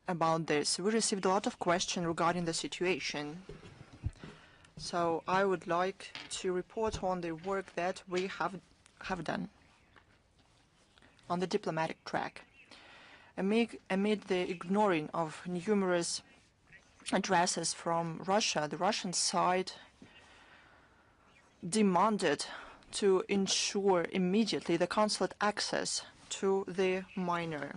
about this. We received a lot of questions regarding the situation. So I would like to report on the work that we have done on the diplomatic track. Amid the ignoring of numerous addresses from Russia, the Russian side demanded to ensure immediately the consulate access to the minor.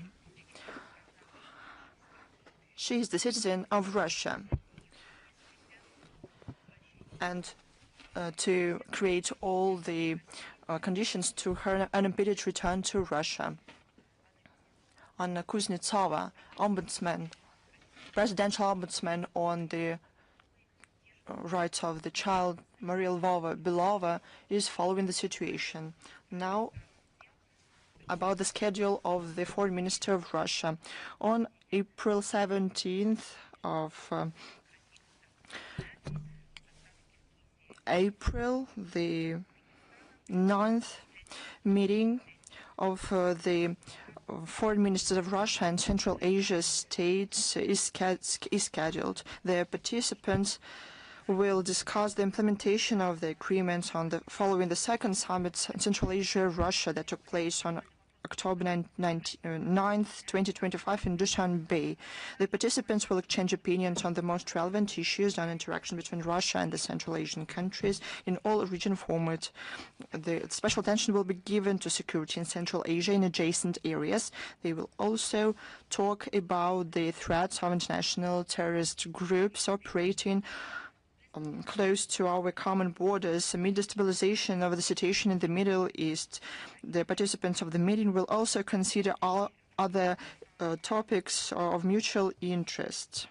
She is the citizen of Russia, and to create all the conditions to her unimpeded return to Russia. Anna Kuznetsova, presidential ombudsman on the rights of the child, Maria Zakharova, is following the situation. Now, about the schedule of the foreign minister of Russia. On April 17th of April, the 9th meeting of the foreign ministers of Russia and Central Asia states is scheduled. The participants will discuss the implementation of the agreements following the second summit Central Asia-Russia that took place on October 9th, 2025 in Dushanbe. The participants will exchange opinions on the most relevant issues on interaction between Russia and the Central Asian countries in all region formats. The special attention will be given to security in Central Asia in adjacent areas. They will also talk about the threats of international terrorist groups operating close to our common borders amid the stabilization of the situation in the Middle East. The participants of the meeting will also consider all other topics of mutual interest.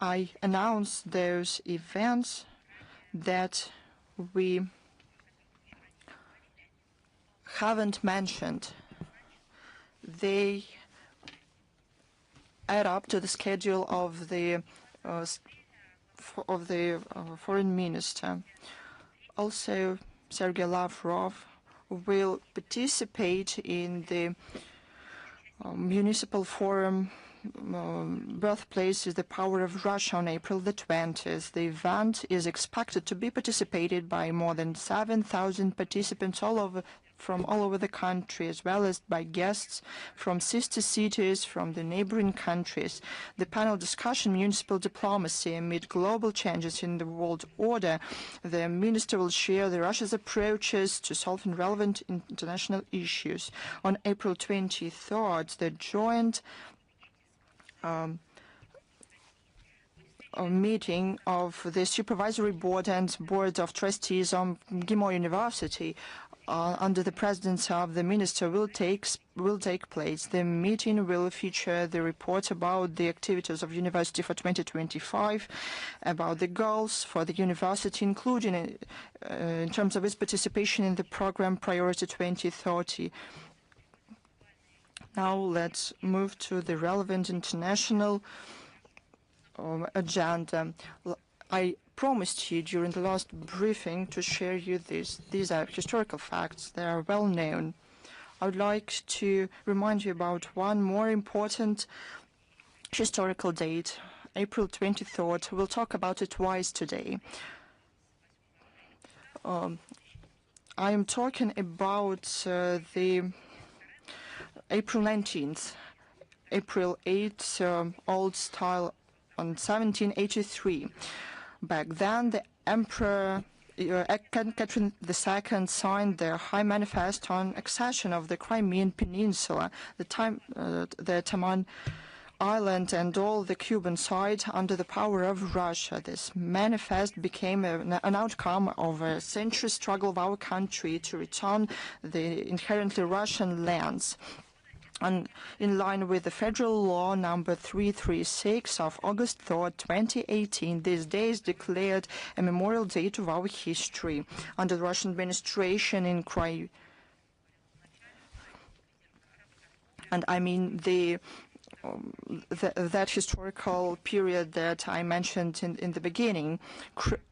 I announce those events that we haven't mentioned. They add up to the schedule of the foreign minister. Also, Sergei Lavrov will participate in the municipal forum birthplace is the power of Russia on April the 20th. The event is expected to be participated by more than 7,000 participants from all over the country, as well as by guests from sister cities from the neighboring countries. The panel discussion, Municipal Diplomacy Amid Global Changes in the World Order. The minister will share Russia's approaches to solving relevant international issues. On April 23rd, the joint meeting of the Supervisory Board and Board of Trustees of Gimo University under the presidency of the minister will take place. The meeting will feature the report about the activities of university for 2025, about the goals for the university, including in terms of its participation in the program Priority 2030. Now let's move to the relevant international agenda. I promised you during the last briefing to share you this. These are historical facts. They are well known. I would like to remind you about one more important historical date, April 23rd. We'll talk about it twice today. I am talking about the April 19th, April 8th, old style on 1783. Back then, the Emperor Catherine II signed the High Manifest on accession of the Crimean Peninsula, the Taman Island, and all the Cuban side under the power of Russia. This manifest became an outcome of a century struggle of our country to return the inherently Russian lands. And in line with the federal law number 336 of August 3rd, 2018, this day is declared a memorial day to our history. Under the Russian administration in Crimea, and I mean that historical period that I mentioned in the beginning,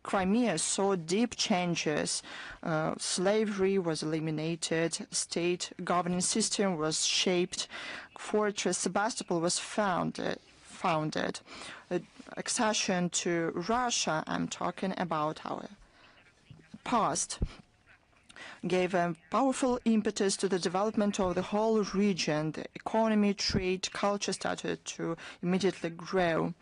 Crimea saw deep changes. Slavery was eliminated, state governing system was shaped, fortress Sebastopol was founded. Accession to Russia, I'm talking about our past, gave a powerful impetus to the development of the whole region. The economy, trade, culture started to immediately grow.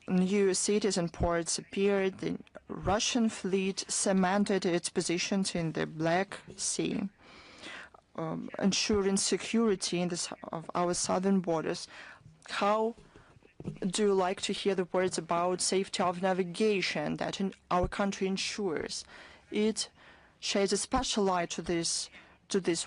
New cities and ports appeared. The Russian fleet cemented its positions in the Black Sea, ensuring security of our southern borders. How do you like to hear the words about safety of navigation that our country ensures? It sheds a special light to these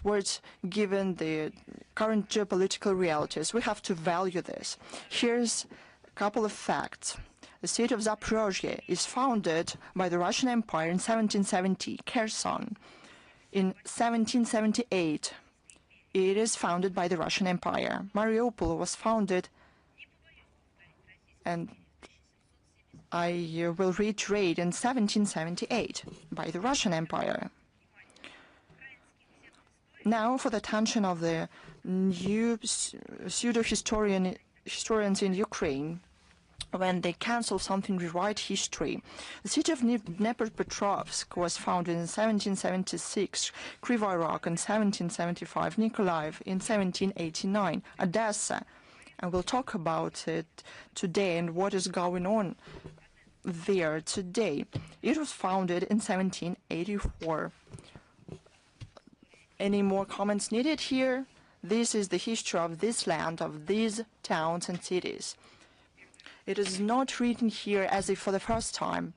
words, given the current geopolitical realities. We have to value this. Here's a couple of facts. The city of Zaporozhye is founded by the Russian Empire in 1770, Kherson. In 1778, it is founded by the Russian Empire. Mariupol was founded, and I will reiterate, in 1778 by the Russian Empire. Now, for the attention of the new pseudo-historians in Ukraine, when they cancel something, rewrite history. The city of Dnepropetrovsk was founded in 1776, Kryvyi Rog in 1775, Nikolaev in 1789, Odessa, and we'll talk about it today and what is going on there today. It was founded in 1784. Any more comments needed here? This is the history of this land, of these towns and cities. It is not written here as if for the first time.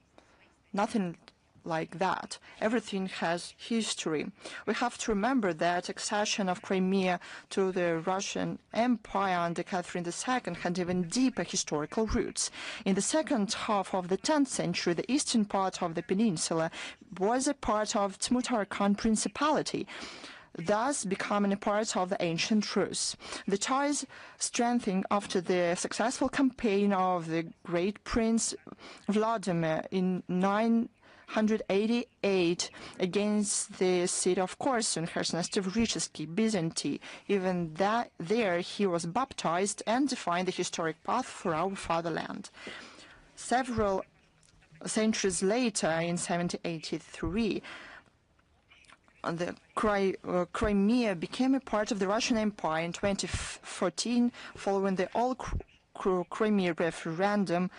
Nothing like that. Everything has history. We have to remember that accession of Crimea to the Russian Empire under Catherine II had even deeper historical roots. In the second half of the 10th century, the eastern part of the peninsula was a part of Tmutarakan Principality, thus becoming a part of the ancient truce. The ties strengthened after the successful campaign of the great Prince Vladimir in 988 against the city of Korsun, Kherson-Stavrichesky, Byzantine. Even there he was baptized and defined the historic path for our fatherland. Several centuries later, in 1783, the Crimea became a part of the Russian Empire in 2014, following the all-Crimea referendum,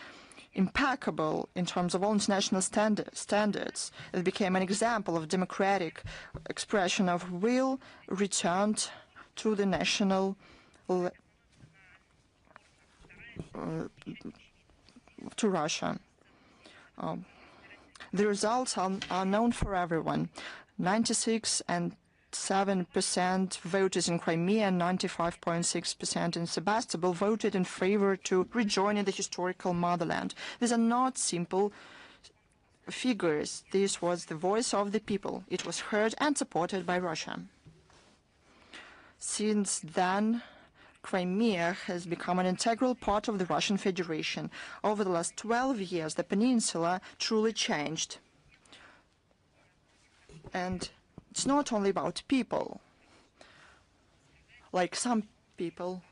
impeccable in terms of all international standards. It became an example of democratic expression of will returned to the national to Russia. The results are known for everyone. 96.7% voted in Crimea and 95.6% in Sebastopol voted in favor to rejoining the historical motherland. These are not simple figures. This was the voice of the people. It was heard and supported by Russia. Since then, Crimea has become an integral part of the Russian Federation. Over the last 12 years, the peninsula truly changed. And it's not only about people. Like some people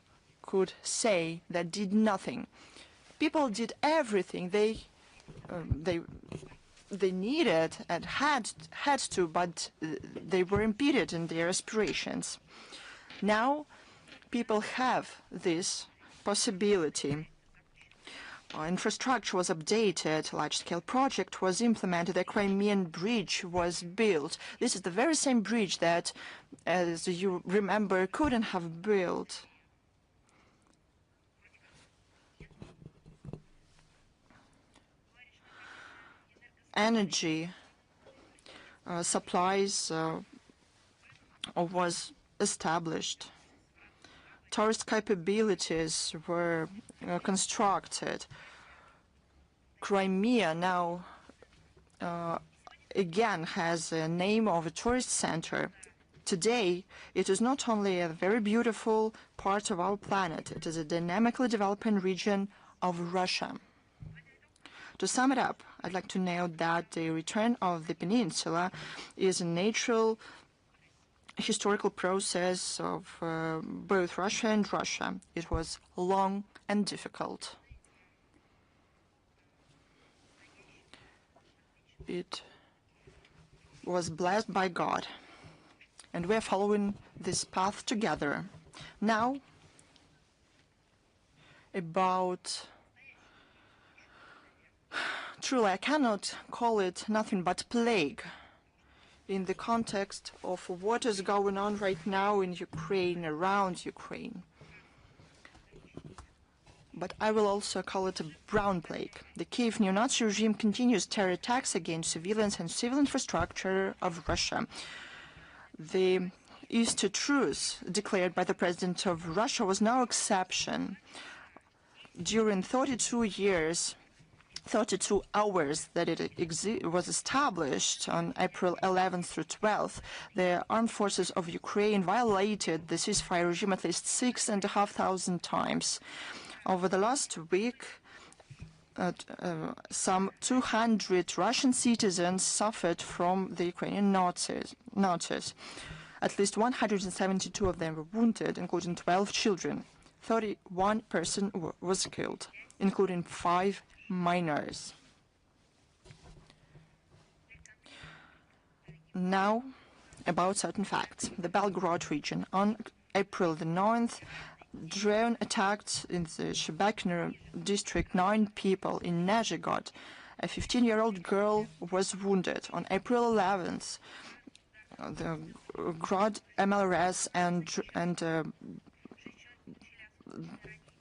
could say that did nothing. People did everything they needed and had to, but they were impeded in their aspirations. Now, people have this possibility. Infrastructure was updated, large-scale project was implemented, a Crimean bridge was built. This is the very same bridge that, as you remember, couldn't have built. Energy supplies was established. Tourist capabilities were constructed. Crimea now again has a name of a tourist center. Today, it is not only a very beautiful part of our planet, it is a dynamically developing region of Russia. To sum it up, I'd like to note that the return of the peninsula is a natural historical process of both Russia and Russia. It was long and difficult. It was blessed by God, and we are following this path together. Now, about truly, I cannot call it nothing but plague in the context of what is going on right now in Ukraine, around Ukraine. But I will also call it a brown plague. The Kyiv neo-Nazi regime continues terror attacks against civilians and civil infrastructure of Russia. The Easter truce declared by the president of Russia was no exception. During 32 hours that it was established on April 11th through 12th, the armed forces of Ukraine violated the ceasefire regime at least 6,500 times. Over the last week, some 200 Russian citizens suffered from the Ukrainian Nazis. At least 172 of them were wounded, including 12 children. 31 persons was killed, including 5 minors. Now, about certain facts. The Belgorod region. On April the 9th, drone attacked in the Shebekino district 9 people in Nezhegod. A 15-year-old girl was wounded. On April 11th, the Grod MLRS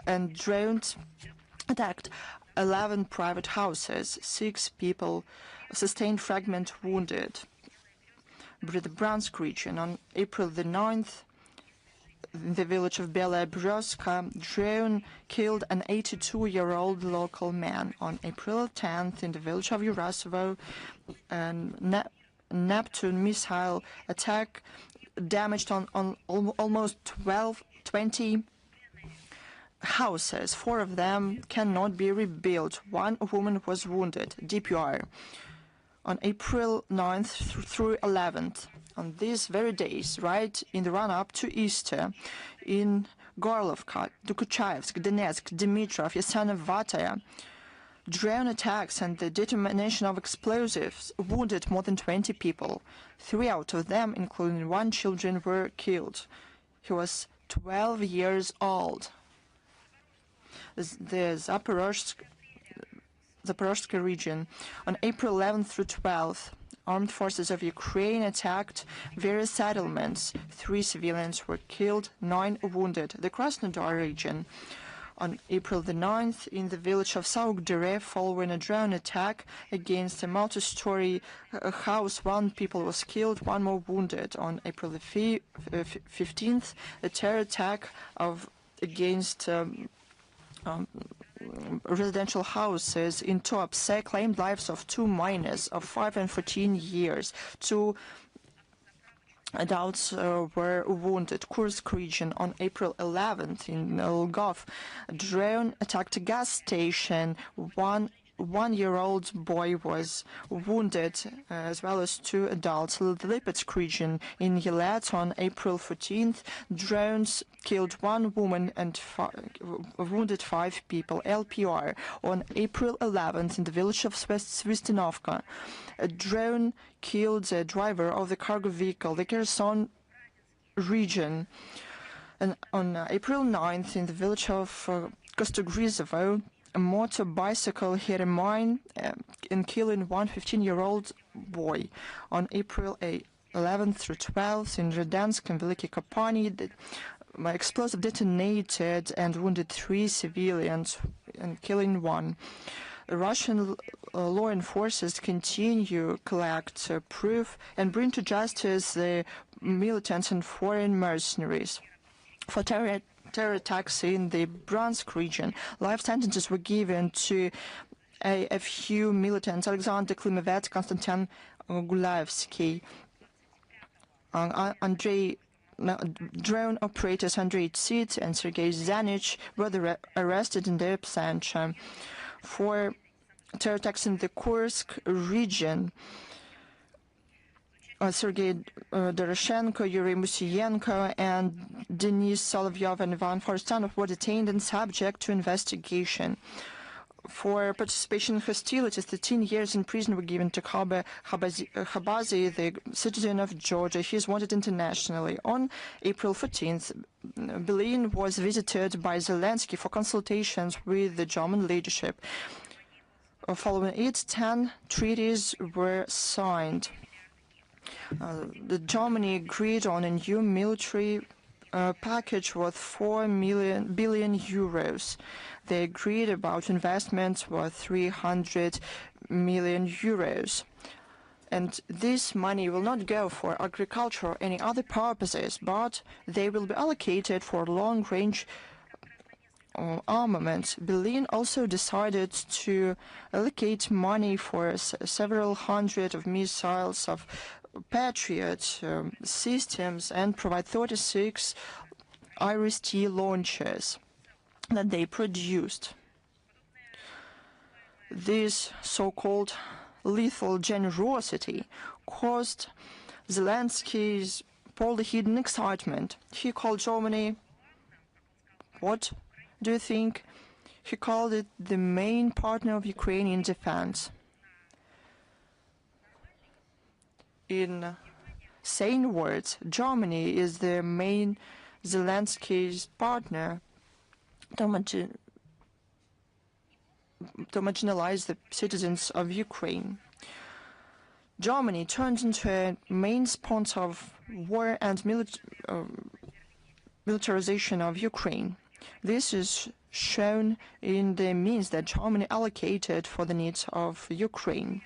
and drones attacked 11 private houses. 6 people sustained fragment wounded. The Bryansk region. On April the 9th, in the village of Belaya Berezka, drone killed an 82-year-old local man. On April 10th, in the village of Yurasovo, Neptune missile attack damaged on almost 20 houses. 4 of them cannot be rebuilt. 1 woman was wounded. DPR. On April 9th through 11th, on these very days, right in the run-up to Easter, in Gorlovka, Dokuchaevsk, Donetsk, Dimitrov, Yasenovaya, drone attacks and the detonation of explosives wounded more than 20 people. 3 out of them, including 1 child, were killed. He was 12 years old. The Zaporozhye region. On April 11th through 12th, armed forces of Ukraine attacked various settlements. 3 civilians were killed, 9 wounded. The Krasnodar region. On April the 9th, in the village of Saugdere, following a drone attack against a multi-story house, 1 person was killed, 1 more wounded. On April the 15th, a terror attack against residential houses in Tuapse claimed lives of 2 minors of 5 and 14 years. 2 adults were wounded. Kursk region. On April 11th in Lgov, a drone attacked a gas station. 1-year-old boy was wounded, as well as 2 adults. The Lipetsk region. In Yelets on April 14th, drones killed 1 woman and wounded 5 people. LPR. On April 11th, in the village of Svistinovka, a drone killed the driver of the cargo vehicle. The Kherson region. And on April 9th, in the village of Kostogrizovo, a motor bicycle hit a mine and killing 1 15-year-old boy. On April 11th through 12th, in Ryadansk and Veliki Kopani, the explosive detonated and wounded 3 civilians and killing 1. Russian law enforcers continue collect proof and bring to justice the militants and foreign mercenaries. For terror attacks in the Bryansk region, life sentences were given to a few militants: Alexander Klimevets, Konstantin Gulaevsky, drone operators Andrei Tsit and Sergei Zanich were arrested in their absentia. For terror attacks in the Kursk region, Sergei Doroshenko, Yuri Musienko, and Denis Solovyov and Ivan Forstanov were detained and subject to investigation. For participation in hostilities, 13 years in prison were given to Khabazi, the citizen of Georgia. He is wanted internationally. On April 14th, Berlin was visited by Zelensky for consultations with the German leadership. Following it, 10 treaties were signed. The Germany agreed on a new military package worth 4 billion euros. They agreed about investments worth 300 million euros. And this money will not go for agriculture or any other purposes, but they will be allocated for long-range armaments. Berlin also decided to allocate money for several hundred of missiles of Patriot systems and provide 36 Iris-T launchers that they produced. This so-called lethal generosity caused Zelensky's poorly hidden excitement. He called Germany, what do you think? He called it the main partner of Ukrainian defense. In sane words, Germany is the main Zelensky's partner to marginalize the citizens of Ukraine. Germany turned into a main sponsor of war and militarization of Ukraine. This is shown in the means that Germany allocated for the needs of Ukraine,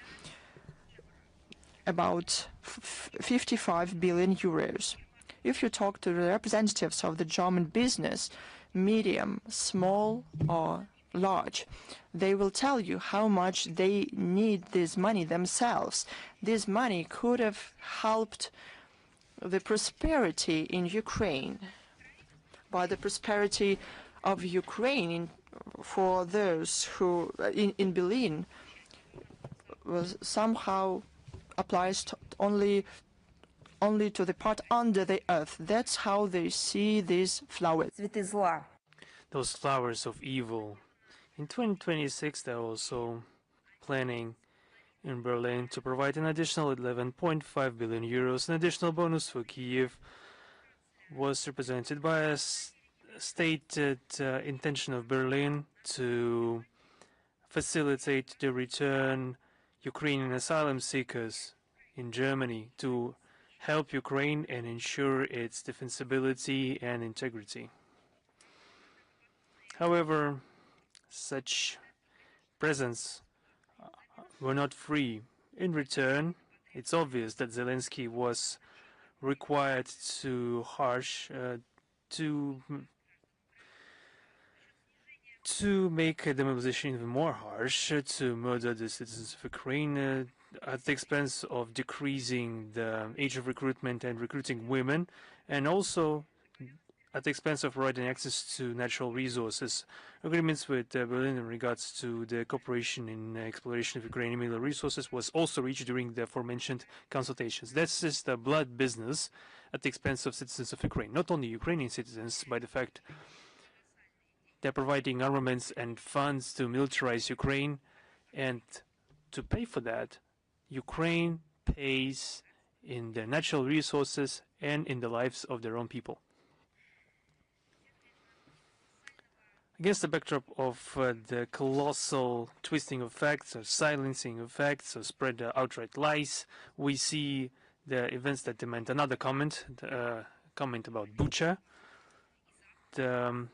about 55 billion euros. If you talk to the representatives of the German business, medium, small or large, they will tell you how much they need this money themselves. This money could have helped the prosperity in Ukraine. By the prosperity of Ukraine for those who in Berlin was somehow applies to only to the part under the earth. That's how they see these flowers. Those flowers of evil. In 2026, they're also planning in Berlin to provide an additional 11.5 billion euros. An additional bonus for Kyiv was represented by a stated intention of Berlin to facilitate the return Ukrainian asylum seekers in Germany, to help Ukraine and ensure its defensibility and integrity. However, such presents were not free. In return, it's obvious that Zelensky was required to make the mobilization even more harsh, to murder the citizens of Ukraine at the expense of decreasing the age of recruitment and recruiting women, and also at the expense of providing access to natural resources. Agreements with Berlin in regards to the cooperation in exploration of Ukrainian mineral resources was also reached during the aforementioned consultations. This is the blood business at the expense of citizens of Ukraine, not only Ukrainian citizens, by the fact they're providing armaments and funds to militarize Ukraine, and to pay for that, Ukraine pays in their natural resources and in the lives of their own people. Against the backdrop of the colossal twisting of facts, or silencing of facts, or spread outright lies, we see the events that demand another comment, comment about Bucha. The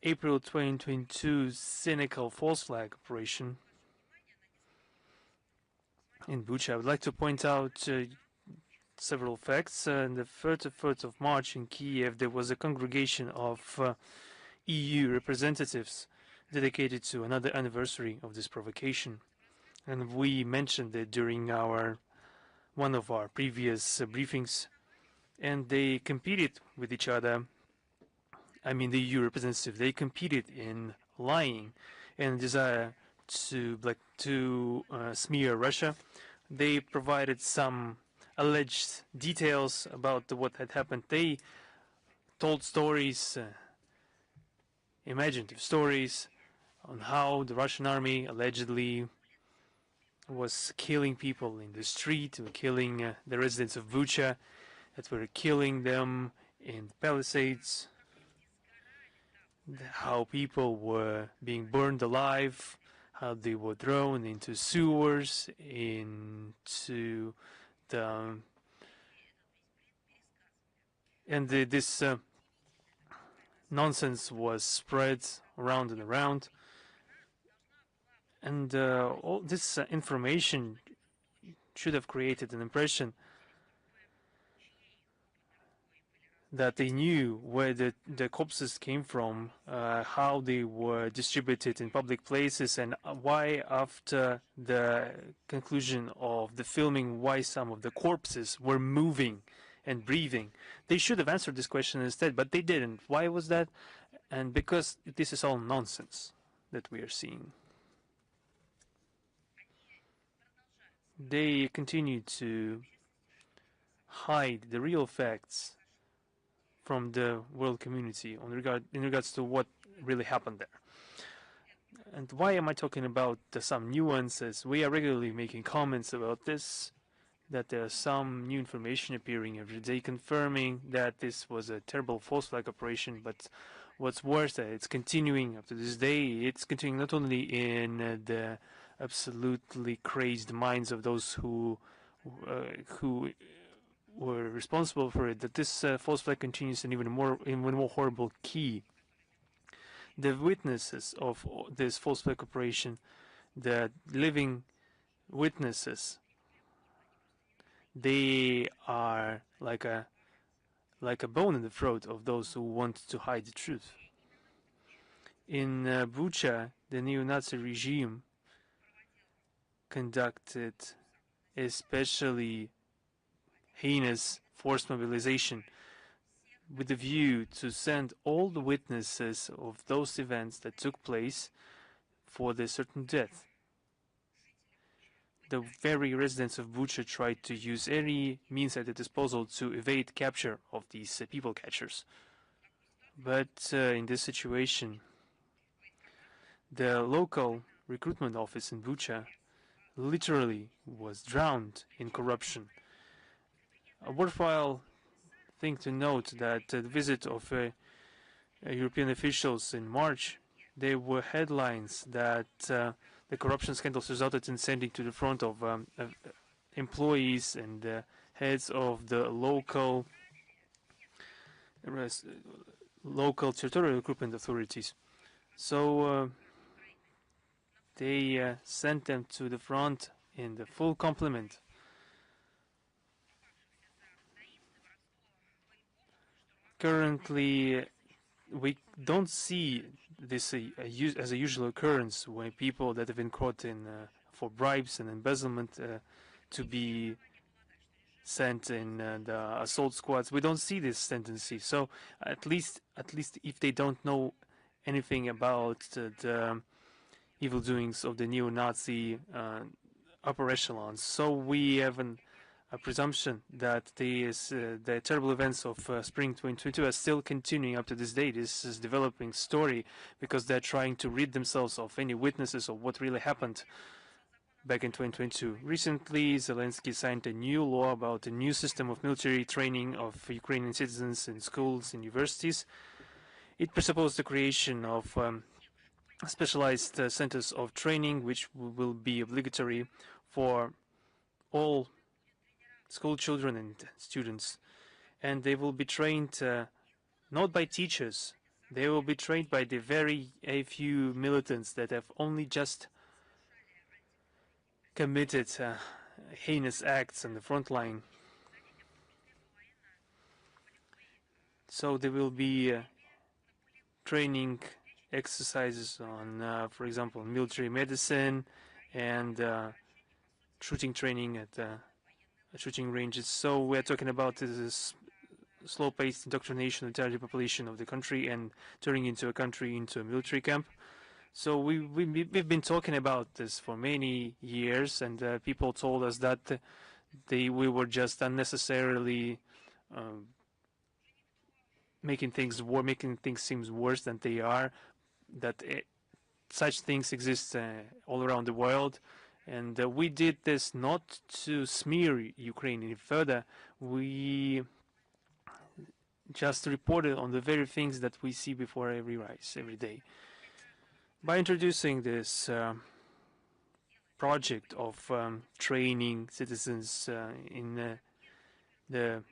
April 2022 cynical false flag operation in Bucha. I would like to point out several facts. On the 3rd of March in Kyiv, there was a congregation of EU representatives dedicated to another anniversary of this provocation. And we mentioned it during one of our previous briefings. And they competed with each other. I mean, the EU representatives, they competed in lying and desire to smear Russia. They provided some alleged details about what had happened. They told stories, imaginative stories, on how the Russian army allegedly was killing people in the street, killing the residents of Bucha, that were killing them in palisades, how people were being burned alive, how they were thrown into sewers, into the this nonsense was spread around and around, and all this information should have created an impression that they knew where the corpses came from, how they were distributed in public places, and why, after the conclusion of the filming, why some of the corpses were moving and breathing. They should have answered this question instead, but they didn't. Why was that? And because this is all nonsense that we are seeing. They continue to hide the real facts from the world community in regards to what really happened there. And why am I talking about some nuances? We are regularly making comments about this, that there's some new information appearing every day confirming that this was a terrible false flag operation, but what's worse, that it's continuing up to this day. It's continuing not only in the absolutely crazed minds of those who were responsible for it, that this false flag continues in even more horrible key. The witnesses of this false flag operation, the living witnesses, they are like a bone in the throat of those who want to hide the truth. In Bucha, the neo-Nazi regime conducted especially heinous forced mobilization with the view to send all the witnesses of those events that took place for their certain death. The very residents of Bucha tried to use any means at their disposal to evade capture of these people catchers. But in this situation, the local recruitment office in Bucha literally was drowned in corruption. A worthwhile thing to note that the visit of European officials in March, there were headlines that the corruption scandals resulted in sending to the front of employees and heads of the local territorial recruitment authorities. So they sent them to the front in the full complement. Currently, we don't see this as a usual occurrence when people that have been caught in for bribes and embezzlement to be sent in the assault squads. We don't see this tendency. So at least if they don't know anything about the evil doings of the neo-Nazi upper echelons, so we have a presumption that the terrible events of spring 2022 are still continuing up to this day. This is developing story because they're trying to rid themselves of any witnesses of what really happened back in 2022. Recently, Zelensky signed a new law about a new system of military training of Ukrainian citizens in schools and universities. It presupposed the creation of specialized centers of training, which will be obligatory for all school children and students, and they will be trained not by teachers. They will be trained by the very few militants that have only just committed heinous acts on the front line. So there will be training exercises on, for example, military medicine and shooting training at shooting ranges. So we're talking about this slow-paced indoctrination of the entire population of the country and turning into a country into a military camp. So we've been talking about this for many years, and people told us that we were just unnecessarily making things seem worse than they are. That such things exist all around the world, and we did this not to smear Ukraine any further. We just reported on the very things that we see before every rise every day. By introducing this project of training citizens in the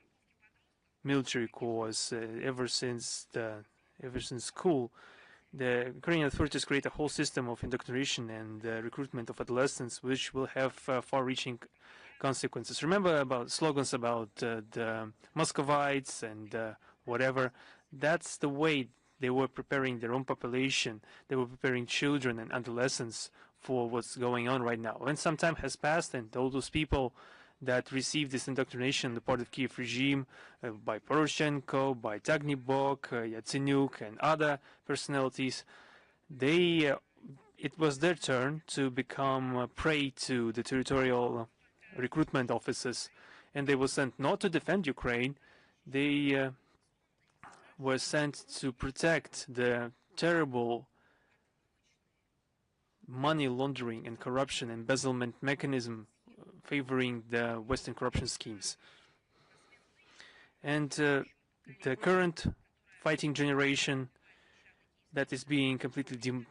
military corps ever since school, the Ukrainian authorities create a whole system of indoctrination and recruitment of adolescents, which will have far-reaching consequences. Remember about slogans about the Muscovites and whatever. That's the way they were preparing their own population. They were preparing children and adolescents for what's going on right now. When some time has passed, and all those people that received this indoctrination on the part of Kyiv regime by Poroshenko, by Tagnibok, Yatsenyuk, and other personalities, it was their turn to become prey to the territorial recruitment officers, and they were sent not to defend Ukraine. They were sent to protect the terrible money laundering and corruption embezzlement mechanism favoring the Western corruption schemes. And the current fighting generation that is being completely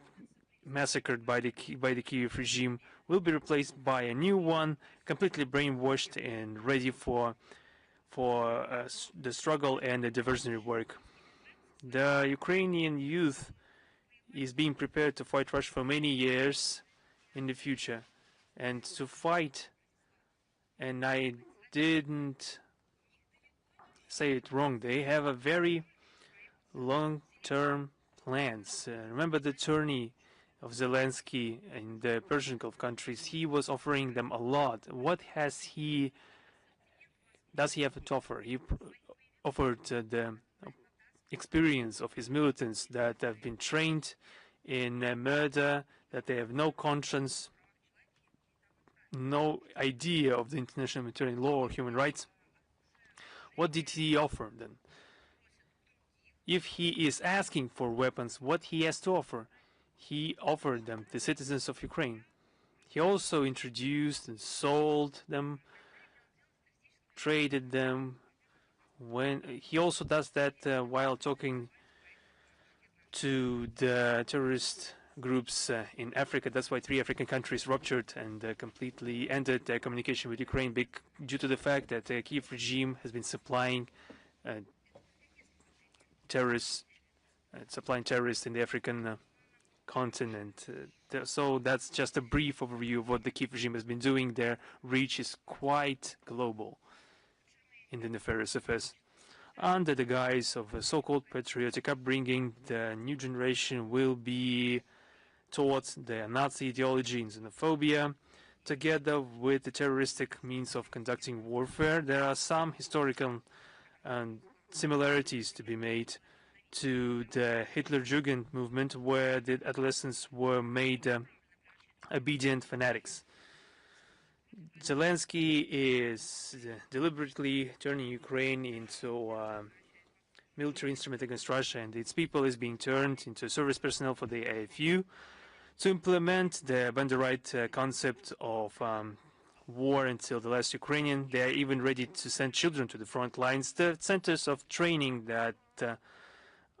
massacred by the Kyiv regime will be replaced by a new one, completely brainwashed and ready for the struggle and the diversionary work. The Ukrainian youth is being prepared to fight Russia for many years in the future, and to fight, and I didn't say it wrong, they have a very long-term plans. Remember the tourney of Zelensky in the Persian Gulf countries? He was offering them a lot. What does he have to offer? He offered the experience of his militants that have been trained in murder, that they have no conscience, no idea of the international humanitarian law or human rights. What did he offer then? If he is asking for weapons, what he has to offer? He offered them the citizens of Ukraine. He also introduced and sold them, traded them. When he also does that while talking to the terrorist groups in Africa. That's why 3 African countries ruptured and completely ended their communication with Ukraine due to the fact that the Kyiv regime has been supplying terrorists in the African continent. So that's just a brief overview of what the Kyiv regime has been doing. Their reach is quite global in the nefarious affairs. Under the guise of a so-called patriotic upbringing, the new generation will be taught the Nazi ideology and xenophobia, together with the terroristic means of conducting warfare. There are some historical similarities to be made to the Hitler-Jugend movement, where the adolescents were made obedient fanatics. Zelensky is deliberately turning Ukraine into a military instrument against Russia, and its people is being turned into service personnel for the AFU to implement the Banderite concept of war until the last Ukrainian. They are even ready to send children to the front lines. The centers of training that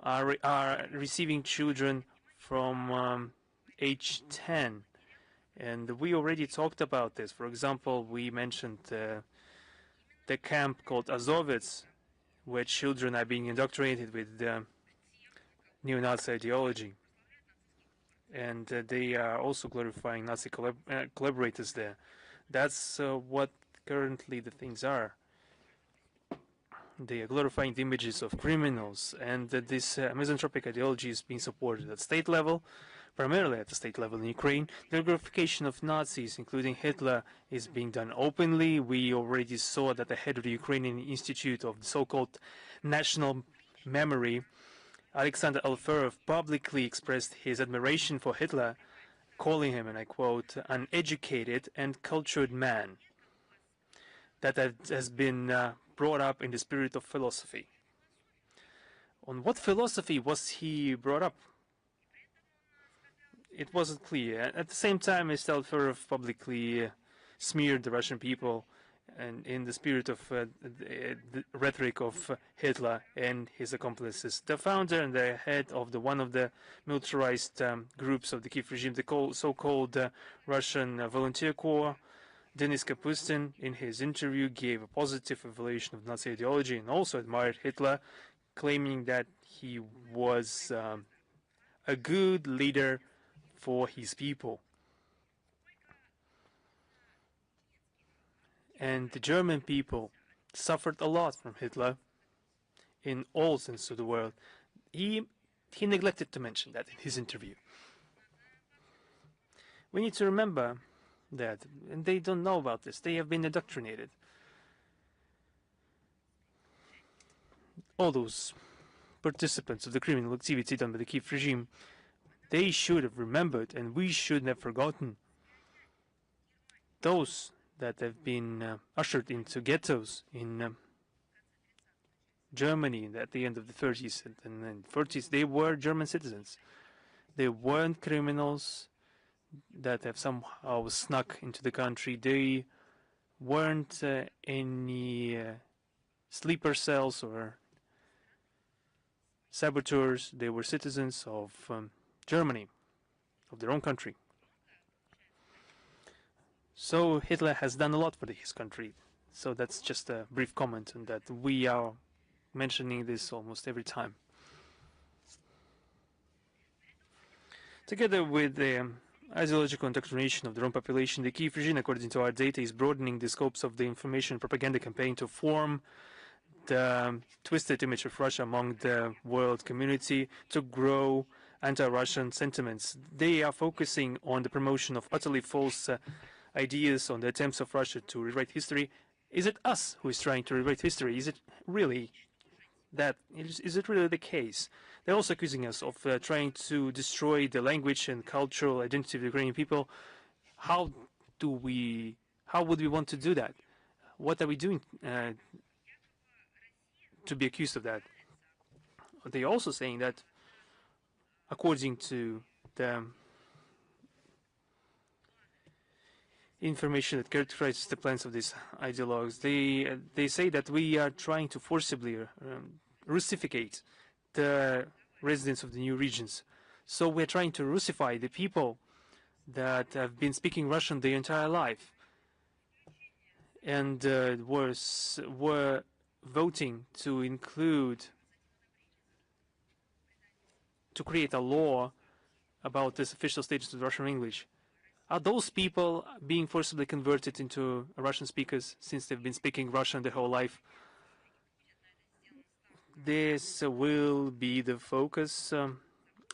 are receiving children from age 10. And we already talked about this. For example, we mentioned the camp called Azovets, where children are being indoctrinated with the neo-Nazi ideology. And they are also glorifying Nazi collaborators there. That's what currently the things are. They are glorifying the images of criminals, and this misanthropic ideology is being supported at state level, primarily at the state level in Ukraine. The glorification of Nazis, including Hitler, is being done openly. We already saw that the head of the Ukrainian Institute of the so-called National Memory Alexander Alferov publicly expressed his admiration for Hitler, calling him, and I quote, an educated and cultured man that has been brought up in the spirit of philosophy. On what philosophy was he brought up? It wasn't clear. At the same time, Mr. Alferov publicly smeared the Russian people and in the spirit of the rhetoric of Hitler and his accomplices. The founder and the head of one of the militarized groups of the Kyiv regime, the so-called Russian Volunteer Corps, Denis Kapustin, in his interview gave a positive evaluation of Nazi ideology and also admired Hitler, claiming that he was a good leader for his people. And the German people suffered a lot from Hitler in all senses of the word. He neglected to mention that in his interview. We need to remember that, and they don't know about this, they have been indoctrinated. All those participants of the criminal activity done by the Kyiv regime, they should have remembered, and we shouldn't have forgotten, those that have been ushered into ghettos in Germany at the end of the 30s and then 40s. They were German citizens. They weren't criminals that have somehow snuck into the country. They weren't any sleeper cells or saboteurs. They were citizens of Germany, of their own country. So Hitler has done a lot for his country. So that's just a brief comment on that. We are mentioning this almost every time. Together with the ideological indoctrination of the Rome population, the Kyiv regime, according to our data, is broadening the scopes of the information propaganda campaign to form the twisted image of Russia among the world community, to grow anti-Russian sentiments. They are focusing on the promotion of utterly false ideas, on the attempts of Russia to rewrite history. Is it us who is trying to rewrite history? Is it really that? Is it really the case? They're also accusing us of trying to destroy the language and cultural identity of the Ukrainian people. How would we want to do that? What are we doing to be accused of that? They're also saying that, according to the information that characterizes the plans of these ideologues, they say that we are trying to forcibly Russificate the residents of the new regions. So we're trying to Russify the people that have been speaking Russian their entire life and were voting to create a law about this official status of Russian English. Are those people being forcibly converted into Russian speakers since they've been speaking Russian their whole life? This will be the focus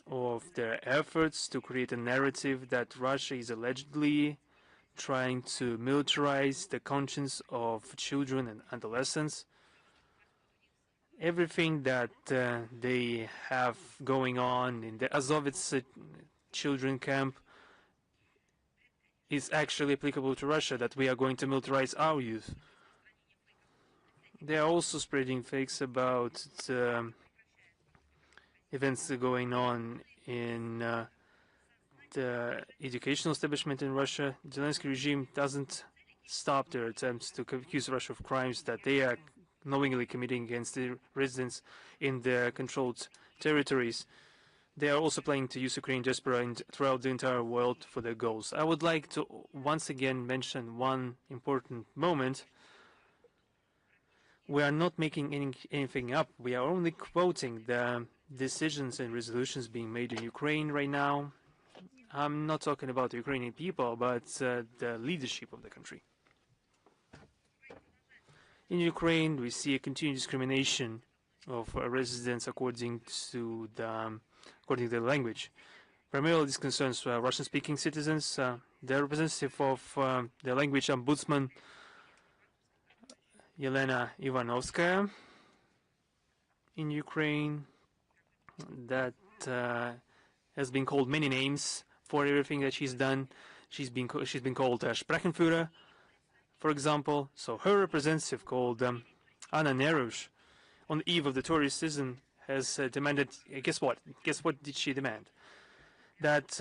of their efforts to create a narrative that Russia is allegedly trying to militarize the conscience of children and adolescents. Everything that they have going on in the Azovets children camp is actually applicable to Russia, that we are going to militarize our youth. They are also spreading fakes about events going on in the educational establishment in Russia. The Zelensky regime doesn't stop their attempts to accuse Russia of crimes that they are knowingly committing against the residents in the controlled territories. They are also planning to use Ukrainian diaspora throughout the entire world for their goals. I would like to once again mention one important moment. We are not making anything up. We are only quoting the decisions and resolutions being made in Ukraine right now. I'm not talking about the Ukrainian people, but the leadership of the country. In Ukraine, we see a continued discrimination of residents according to the language. Primarily, this concerns Russian-speaking citizens. The representative of the language ombudsman, Yelena Ivanovskaya, in Ukraine, that has been called many names for everything that she's done. She's been called Sprachenführer, for example. So her representative, called Anna Nerush, on the eve of the tourist season, has demanded. Guess what? Guess what did she demand? That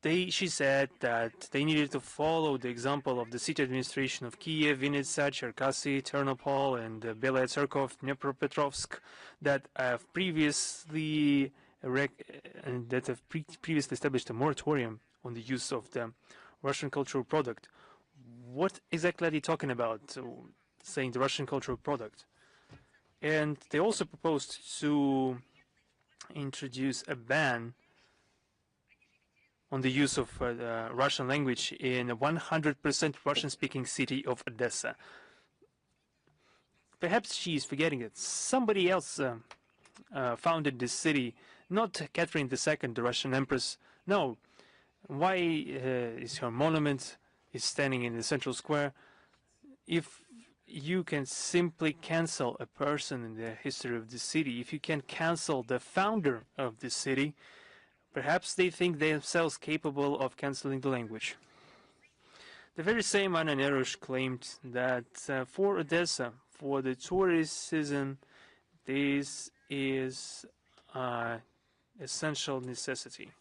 she said that they needed to follow the example of the city administration of Kyiv, Vinnytsia, Cherkasy, Ternopil, and Belaya Tserkov, Dnipropetrovsk that have previously established a moratorium on the use of the Russian cultural product. What exactly are they talking about, saying the Russian cultural product? And they also proposed to introduce a ban on the use of the Russian language in a 100% Russian-speaking city of Odessa. Perhaps she is forgetting that somebody else founded this city, not Catherine II, the Russian empress. No. Why is her monument standing in the central square? If you can simply cancel a person in the history of the city, if you can cancel the founder of the city, perhaps they think themselves capable of canceling the language. The very same Anna Nerush claimed that for Odessa, for the tourist season, this is an essential necessity.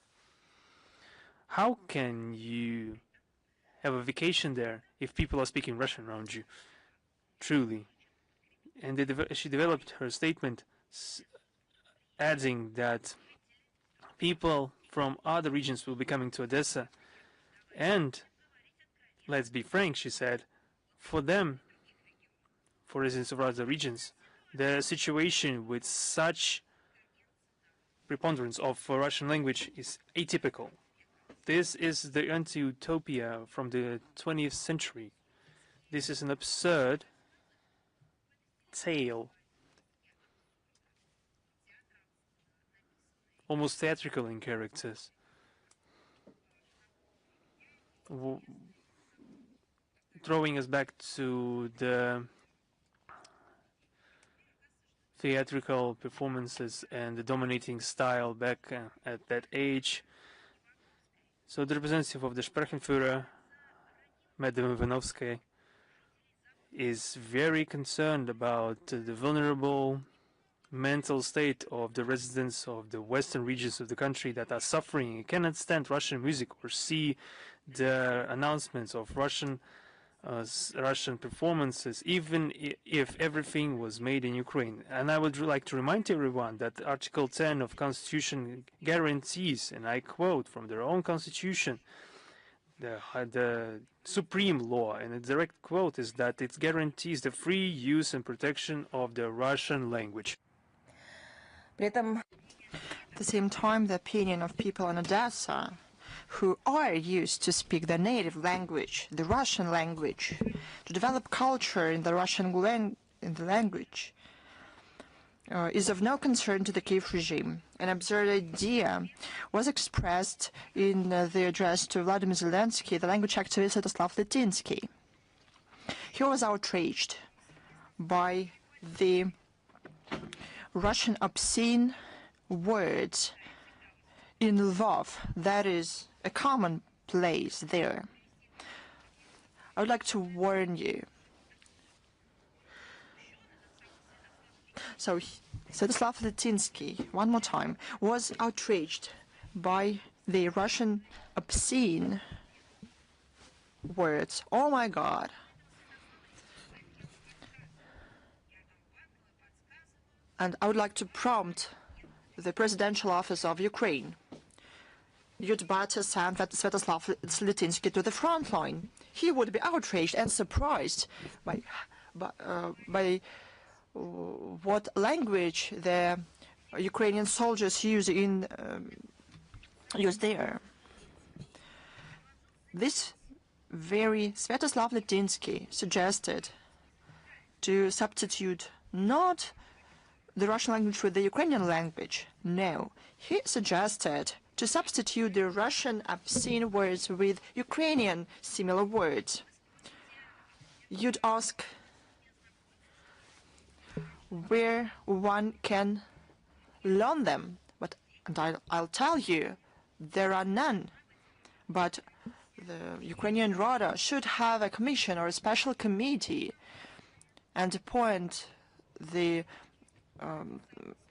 How can you have a vacation there if people are speaking Russian around you? Truly. And she developed her statement adding that people from other regions will be coming to Odessa. And, let's be frank, she said, for them, for residents of other regions, the situation with such preponderance of Russian language is atypical. This is the anti-utopia from the 20th century. This is an absurd tale, almost theatrical in characters. Throwing us back to the theatrical performances and the dominating style back at that age. So the representative of the Sprachenführer, Madame Ivanovskaya, is very concerned about the vulnerable mental state of the residents of the western regions of the country that are suffering and cannot stand Russian music or see the announcements of Russian performances, even if everything was made in Ukraine. And I would like to remind everyone that Article 10 of Constitution guarantees, and I quote from their own Constitution, the supreme law, and a direct quote is that it guarantees the free use and protection of the Russian language. At the same time, the opinion of people in Odessa who are used to speak their native language, the Russian language, to develop culture in the Russian language, is of no concern to the Kyiv regime. An absurd idea was expressed in the address to Vladimir Zelensky, the language activist Sviatoslav Litinsky. He was outraged by the Russian obscene words in Lvov. That is a common place there. I would like to warn you. So, Sviatoslav Litinsky, one more time, was outraged by the Russian obscene words. Oh my God. And I would like to prompt the presidential office of Ukraine. You'd better send Sviatoslav Litinsky to the front line. He would be outraged and surprised by what language the Ukrainian soldiers use there. This very Sviatoslav Litinsky suggested to substitute not the Russian language with the Ukrainian language. No, he suggested to substitute the Russian obscene words with Ukrainian similar words. You'd ask, where one can learn them. And I'll tell you, there are none. But the Ukrainian Rada should have a commission or a special committee and appoint the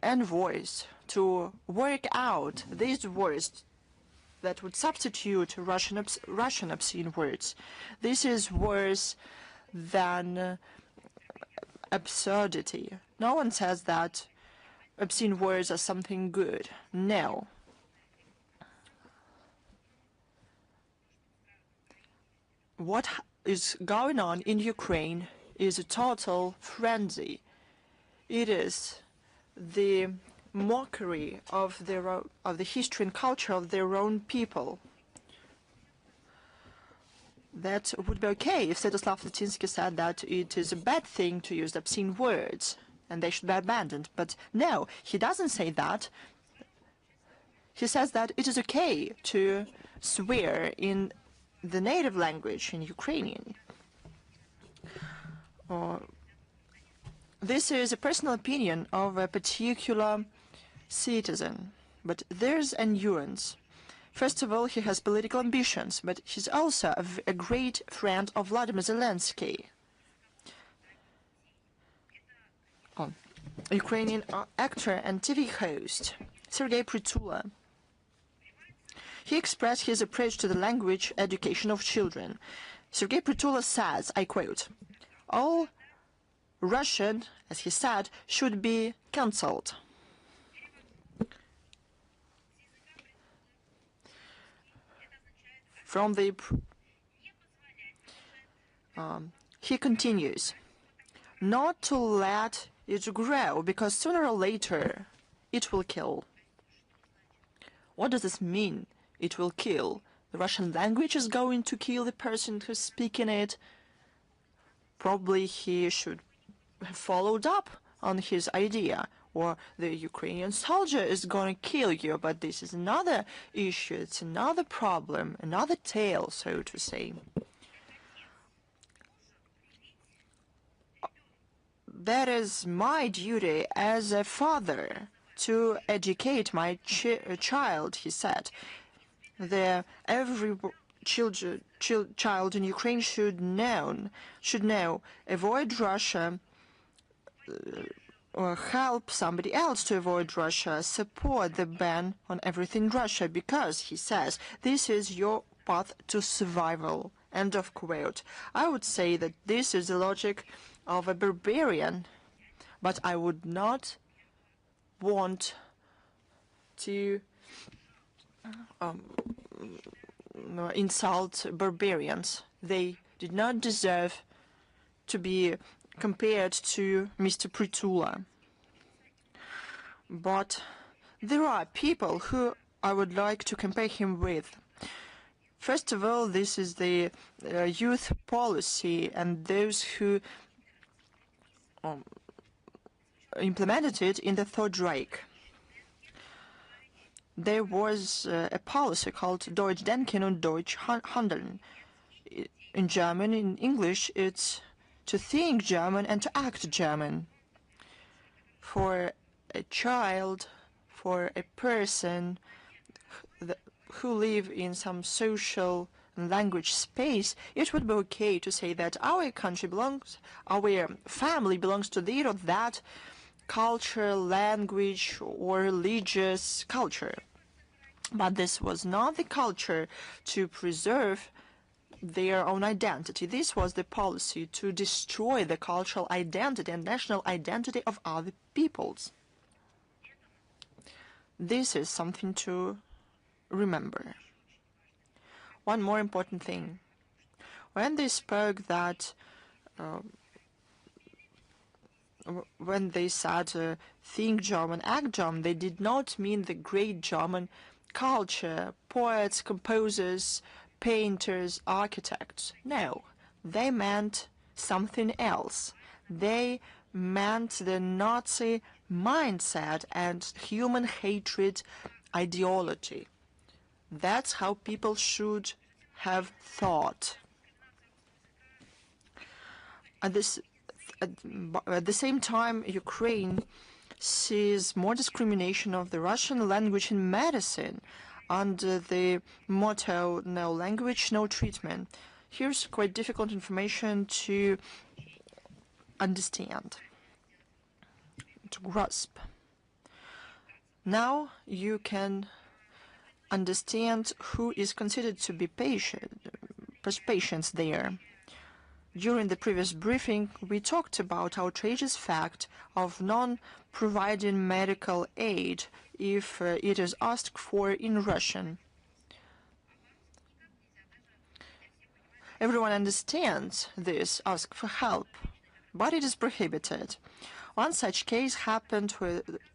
envoys to work out these words that would substitute Russian obscene words. This is worse than absurdity. No one says that obscene words are something good. No. What is going on in Ukraine is a total frenzy. It is the mockery of the history and culture of their own people. That would be okay if Sviatoslav Latinsky said that it is a bad thing to use obscene words and they should be abandoned. But no, he doesn't say that. He says that it is okay to swear in the native language, in Ukrainian. This is a personal opinion of a particular citizen, but there's a nuance. First of all, he has political ambitions, but he's also a great friend of Vladimir Zelensky. Ukrainian actor and TV host Sergei Prytula. He expressed his approach to the language education of children. Sergei Prytula says, I quote, "All Russian, as he said, should be cancelled." From the he continues, not to let it grow, because sooner or later it will kill. What does this mean? It will kill. The Russian language is going to kill the person who's speaking it. Probably he should have followed up on his idea. Or the Ukrainian soldier is going to kill you, but this is another issue, it's another problem, another tale, so to say. That is my duty as a father to educate my child, he said. Every child in Ukraine should know, avoid Russia, or help somebody else to avoid Russia, support the ban on everything Russia, because, he says, this is your path to survival. End of quote. I would say that this is the logic of a barbarian, but I would not want to insult barbarians. They did not deserve to be compared to Mr. Prytula. But there are people who I would like to compare him with. First of all, this is the youth policy and those who implemented it in the Third Reich. There was a policy called Deutsch Denken und Deutsch Handeln. In German, in English, it's to think German and to act German. For a child, for a person who live in some social and language space, it would be okay to say that our country belongs, our family belongs to this or that culture, language, or religious culture. But this was not the culture to preserve their own identity. This was the policy to destroy the cultural identity and national identity of other peoples. This is something to remember. One more important thing. When they spoke that, when they said think German, act German, they did not mean the great German culture, poets, composers, painters, architects. No, they meant something else. They meant the Nazi mindset and human hatred ideology. That's how people should have thought. at the same time, Ukraine sees more discrimination of the Russian language in medicine under the motto "No language, no treatment." Here's quite difficult information to understand, to grasp. Now you can understand who is considered to be patients there. During the previous briefing, we talked about outrageous fact of non-providing medical aid if it is asked for in Russian. Everyone understands this, ask for help, but it is prohibited. One such case happened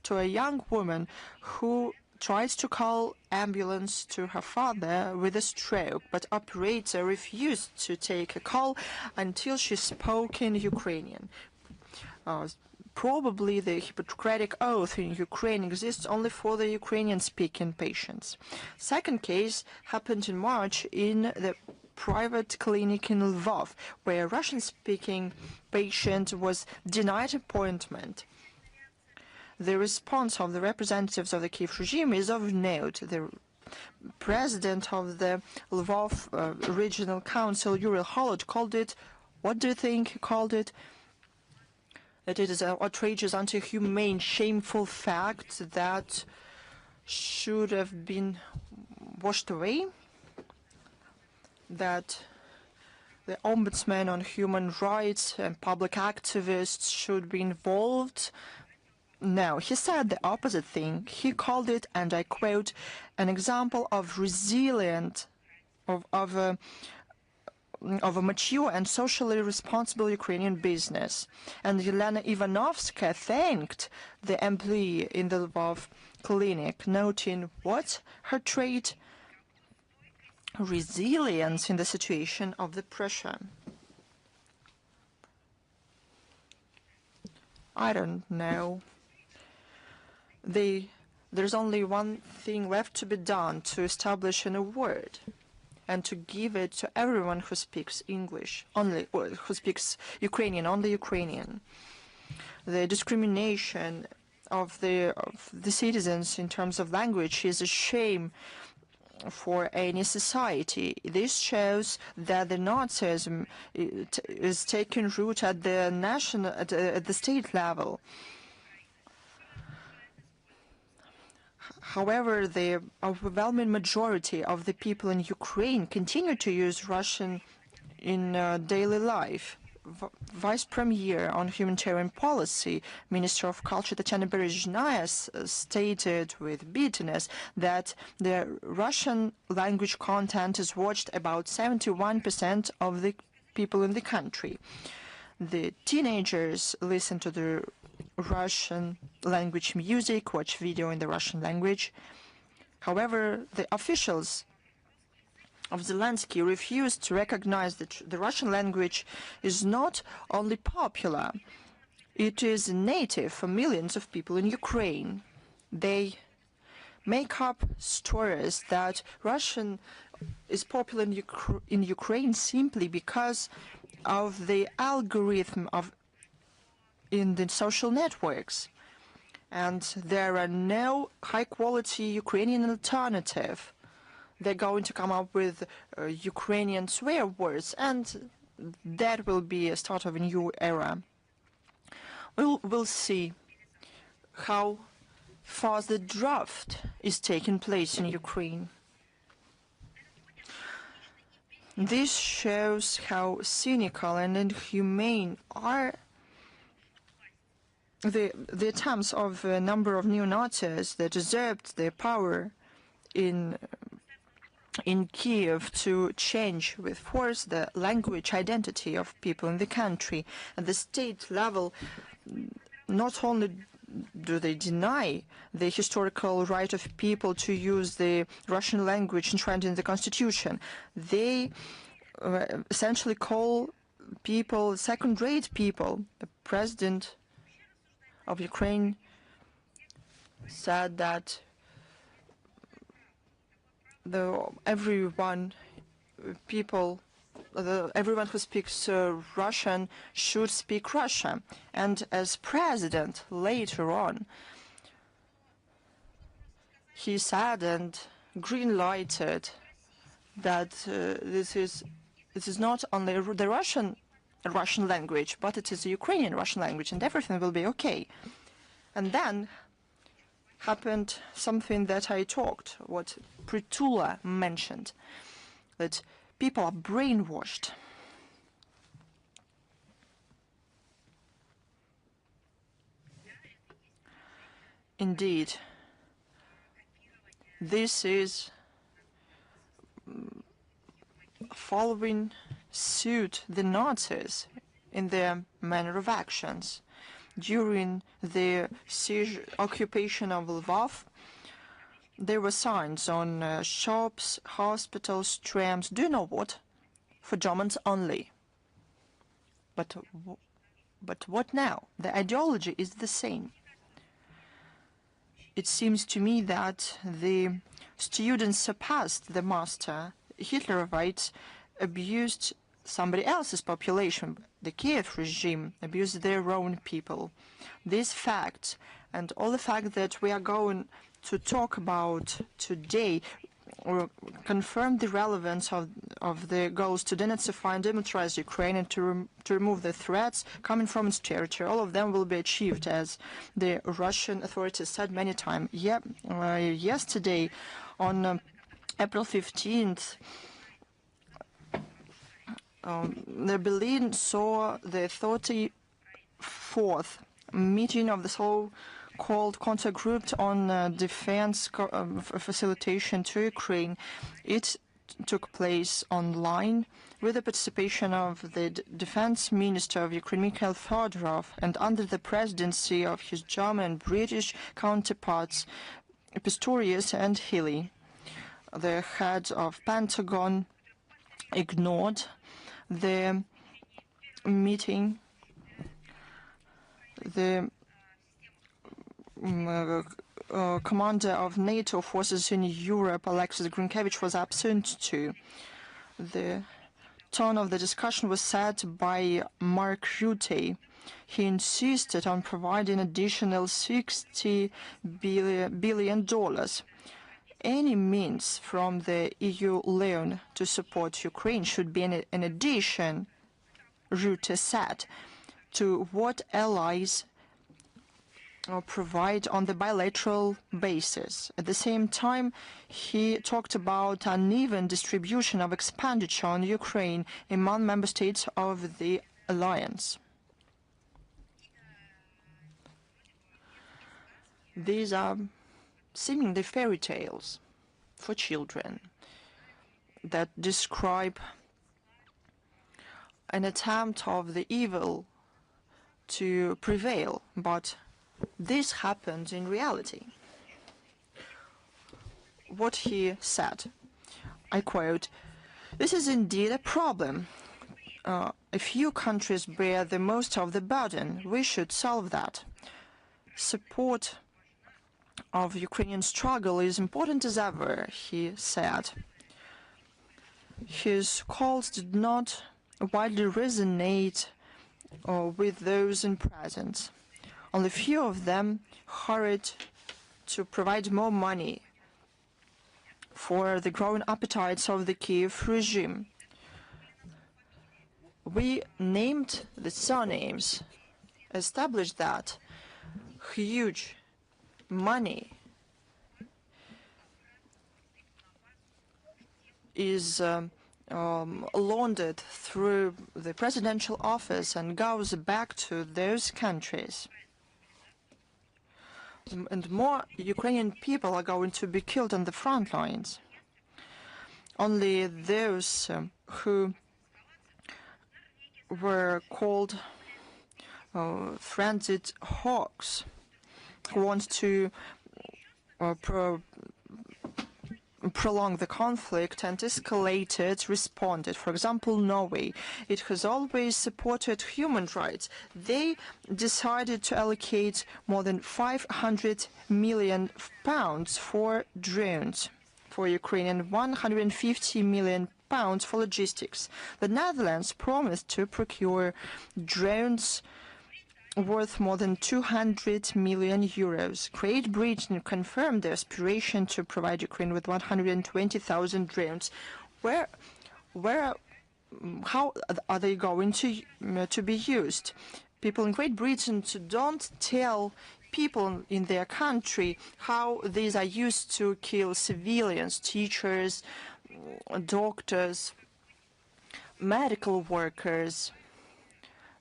to a young woman who tried to call ambulance to her father with a stroke, but operator refused to take a call until she spoke in Ukrainian. Probably the Hippocratic oath in Ukraine exists only for the Ukrainian-speaking patients. Second case happened in March in the private clinic in Lvov, where a Russian-speaking patient was denied appointment. The response of the representatives of the Kyiv regime is of note. The president of the Lvov Regional Council, Yuri Holod, called it, what do you think he called it? That it is an outrageous, anti-humane, shameful fact that should have been washed away, that the ombudsman on human rights and public activists should be involved. No, he said the opposite thing. He called it, and I quote, an example of resilient, of a mature and socially responsible Ukrainian business. And Yelena Ivanovska thanked the employee in the Lvov clinic, noting what her trait? Resilience in the situation of the pressure. I don't know. There's only one thing left to be done to establish an award and to give it to everyone who speaks English, who speaks Ukrainian, only Ukrainian. The discrimination of the citizens in terms of language is a shame for any society. This shows that the Nazism is taking root at the state level. However, the overwhelming majority of the people in Ukraine continue to use Russian in daily life. Vice Premier on Humanitarian Policy, Minister of Culture Tatiana Berezhnaya stated with bitterness that the Russian language content is watched about 71% of the people in the country. The teenagers listen to the Russian language music, watch video in the Russian language. However, the officials of Zelensky refused to recognize that the Russian language is not only popular, it is native for millions of people in Ukraine. They make up stories that Russian is popular in Ukraine simply because of the algorithm in the social networks. And there are no high-quality Ukrainian alternative. They're going to come up with Ukrainian swear words, and that will be a start of a new era. We'll see how fast the draft is taking place in Ukraine. This shows how cynical and inhumane are the attempts of a number of neo-Nazis that usurped their power in Kyiv to change with force the language identity of people in the country. At the state level, not only do they deny the historical right of people to use the Russian language enshrined in the constitution, they essentially call people second-rate people. The president of Ukraine said that people everyone who speaks Russian should speak Russian. And as president, later on, he said and green-lighted that this is not only the Russian language, but it is the Ukrainian Russian language, and everything will be okay. And then happened something that I talked, what Pritula mentioned, that people are brainwashed. Indeed, this is following suit the Nazis in their manner of actions. During the occupation of Lvov, there were signs on shops, hospitals, trams. Do you know what? For Germans only. But what now? The ideology is the same. It seems to me that the students surpassed the master. Hitlerites abused somebody else's population. The Kiev regime abused their own people. These facts and all the facts that we are going to talk about today confirm the relevance of the goals to denazify and demilitarize Ukraine and to remove the threats coming from its territory. All of them will be achieved, as the Russian authorities said many times. Yesterday, on April 15th, the Berlin saw the 34th meeting of the so-called contact group on defense facilitation to Ukraine. It took place online with the participation of the defense minister of Ukraine, Mikhail Fedorov, and under the presidency of his German and British counterparts, Pistorius and Healy. The head of Pentagon ignored the meeting. The commander of NATO forces in Europe, Alexis Grinkevich, was absent too. The tone of the discussion was set by Mark Rutte. He insisted on providing additional $60 billion. Any means from the EU loan to support Ukraine should be an addition, Rutte said, to what allies provide on the bilateral basis. At the same time, he talked about uneven distribution of expenditure on Ukraine among member states of the alliance. These are seemingly fairy tales for children that describe an attempt of the evil to prevail, but this happened in reality. What he said, I quote, "This is indeed a problem. A few countries bear the most of the burden. We should solve that. Support of Ukrainian struggle is important as ever," he said. His calls did not widely resonate with those in presence. Only few of them hurried to provide more money for the growing appetites of the Kyiv regime. We named the surnames, established that huge money is laundered through the presidential office and goes back to those countries. And more Ukrainian people are going to be killed on the front lines. Only those who were called frenzied hawks, who want to prolong the conflict and escalate it, responded. For example, Norway. It has always supported human rights. They decided to allocate more than £500 million for drones for Ukraine and £150 million pounds for logistics. The Netherlands promised to procure drones worth more than 200 million euros. Great Britain confirmed their aspiration to provide Ukraine with 120,000 drones. How are they going to be used? People in Great Britain don't tell people in their country how these are used to kill civilians, teachers, doctors, medical workers.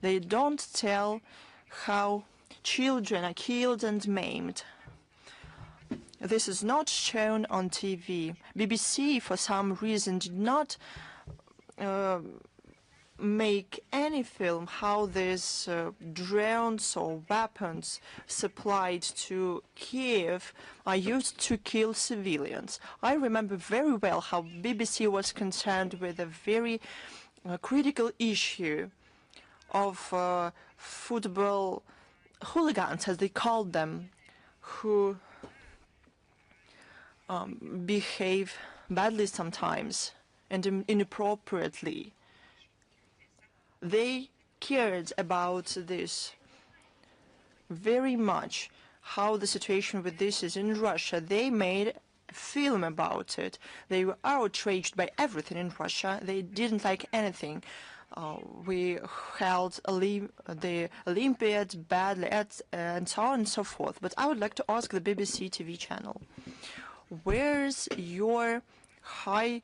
They don't tell how children are killed and maimed. This is not shown on TV. BBC, for some reason, did not make any film how these drones or weapons supplied to Kyiv are used to kill civilians. I remember very well how BBC was concerned with a very critical issue of football hooligans, as they called them, who behave badly sometimes and inappropriately. They cared about this very much, how the situation with this is in Russia. They made a film about it. They were outraged by everything in Russia. They didn't like anything. We held the Olympiads badly, and so on and so forth. But I would like to ask the BBC TV channel, where's your high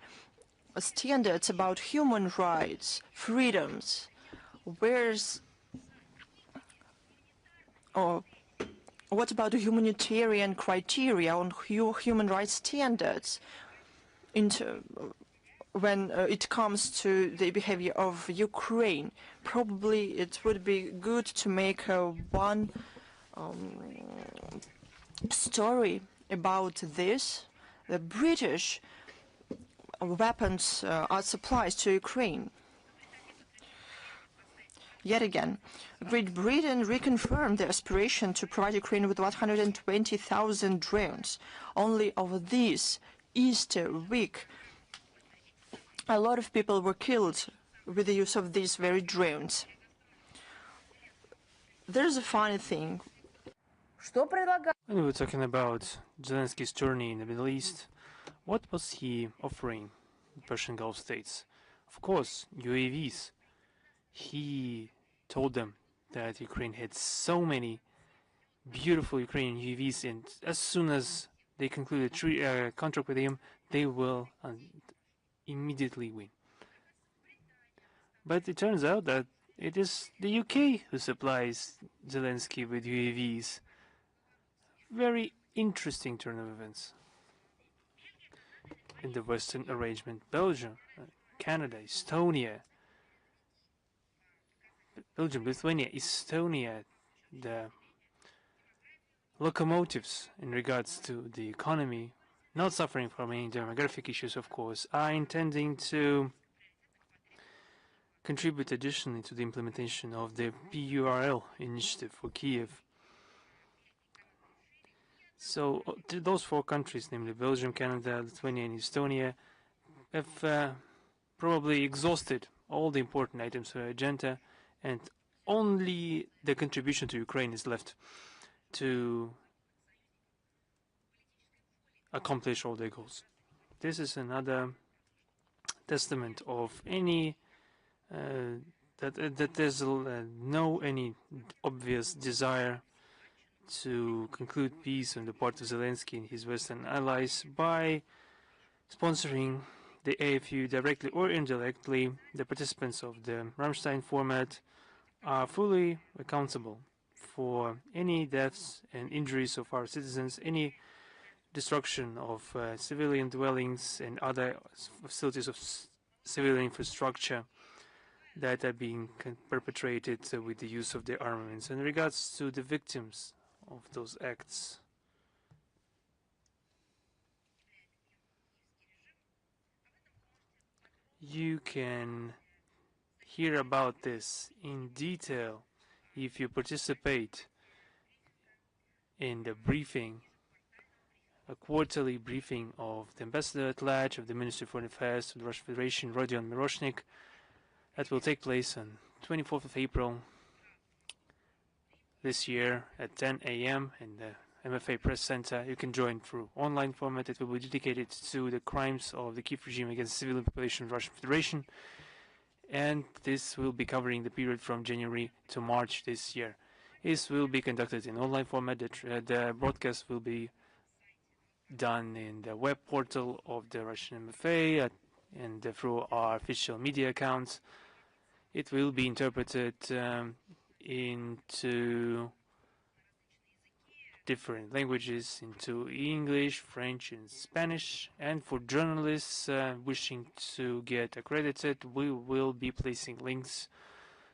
standards about human rights, freedoms? Where's what about the humanitarian criteria on human rights standards when it comes to the behavior of Ukraine? Probably it would be good to make one story about this. The British weapons are supplies to Ukraine. Yet again, Great Britain reconfirmed their aspiration to provide Ukraine with 120,000 drones. Only over this Easter week, a lot of people were killed with the use of these very drones. There's a funny thing. When we were talking about Zelensky's journey in the Middle East, what was he offering the Persian Gulf states? Of course, UAVs. He told them that Ukraine had so many beautiful Ukrainian UAVs, and as soon as they concluded a contract with him, they will immediately win. But it turns out that it is the UK who supplies Zelensky with UAVs. Very interesting turn of events. In the Western arrangement, Belgium, Canada, Estonia, Belgium, Lithuania, Estonia, the locomotives in regards to the economy, not suffering from any demographic issues, of course, are intending to contribute additionally to the implementation of the PURL initiative for Kyiv. So those four countries, namely Belgium, Canada, Lithuania, and Estonia, have probably exhausted all the important items for the agenda, and only the contribution to Ukraine is left to accomplish all their goals. This is another testament of any that there's no any obvious desire to conclude peace on the part of Zelensky and his Western allies by sponsoring the AFU directly or indirectly. The participants of the Ramstein format are fully accountable for any deaths and injuries of our citizens, any destruction of civilian dwellings and other facilities of civilian infrastructure that are being perpetrated with the use of their armaments. In regards to the victims of those acts, you can hear about this in detail if you participate in the briefing a quarterly briefing of the ambassador at large of the Ministry of Foreign Affairs of the Russian Federation, Rodion Miroshnik. That will take place on 24th of April this year at 10 a.m. in the MFA Press Center. You can join through online format. It will be dedicated to the crimes of the Kyiv regime against the civilian population of the Russian Federation. And this will be covering the period from January to March this year. This will be conducted in online format. The broadcast will be done in the web portal of the Russian MFA and through our official media accounts. It will be interpreted into different languages, into English, French, and Spanish. And for journalists wishing to get accredited, we will be placing links,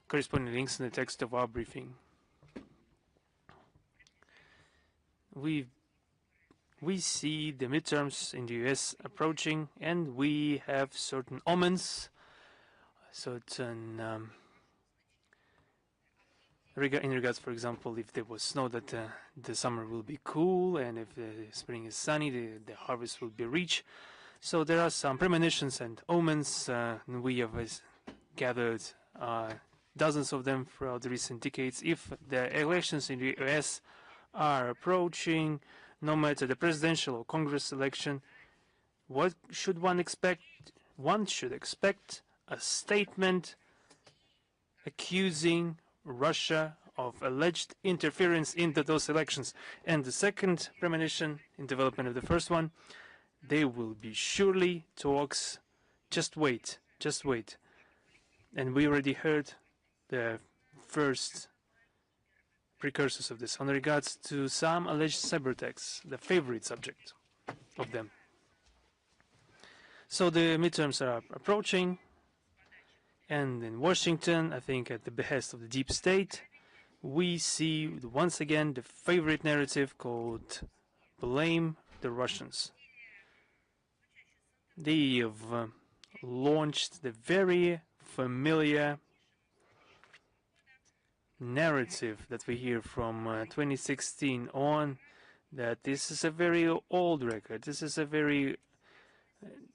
corresponding links in the text of our briefing. We see the midterms in the US approaching, and we have certain omens, certain in regards, for example, if there was snow, that the summer will be cool, and if the spring is sunny, the harvest will be rich. So there are some premonitions and omens, and we have gathered dozens of them throughout the recent decades. If the elections in the US are approaching, no matter the presidential or Congress election, what should one expect? One should expect a statement accusing Russia of alleged interference into those elections. And the second premonition, in development of the first one, there will be surely talks. Just wait, just wait. And we already heard the first precursors of this on regards to some alleged cyber attacks, the favorite subject of them. So the midterms are approaching, and in Washington, I think at the behest of the deep state, we see once again the favorite narrative called blame the Russians. They have launched the very familiar narrative that we hear from 2016 on, that this is a very old record. This is a very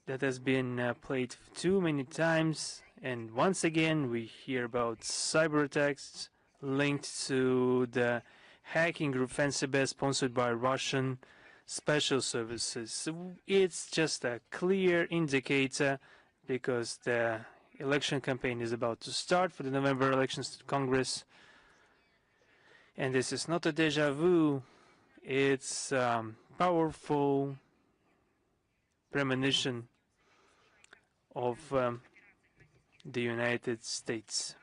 that has been played too many times, and once again we hear about cyber attacks linked to the hacking group FancyBet sponsored by Russian special services. It's just a clear indicator, because the election campaign is about to start for the November elections to Congress. And this is not a deja vu, it's powerful premonition of the United States.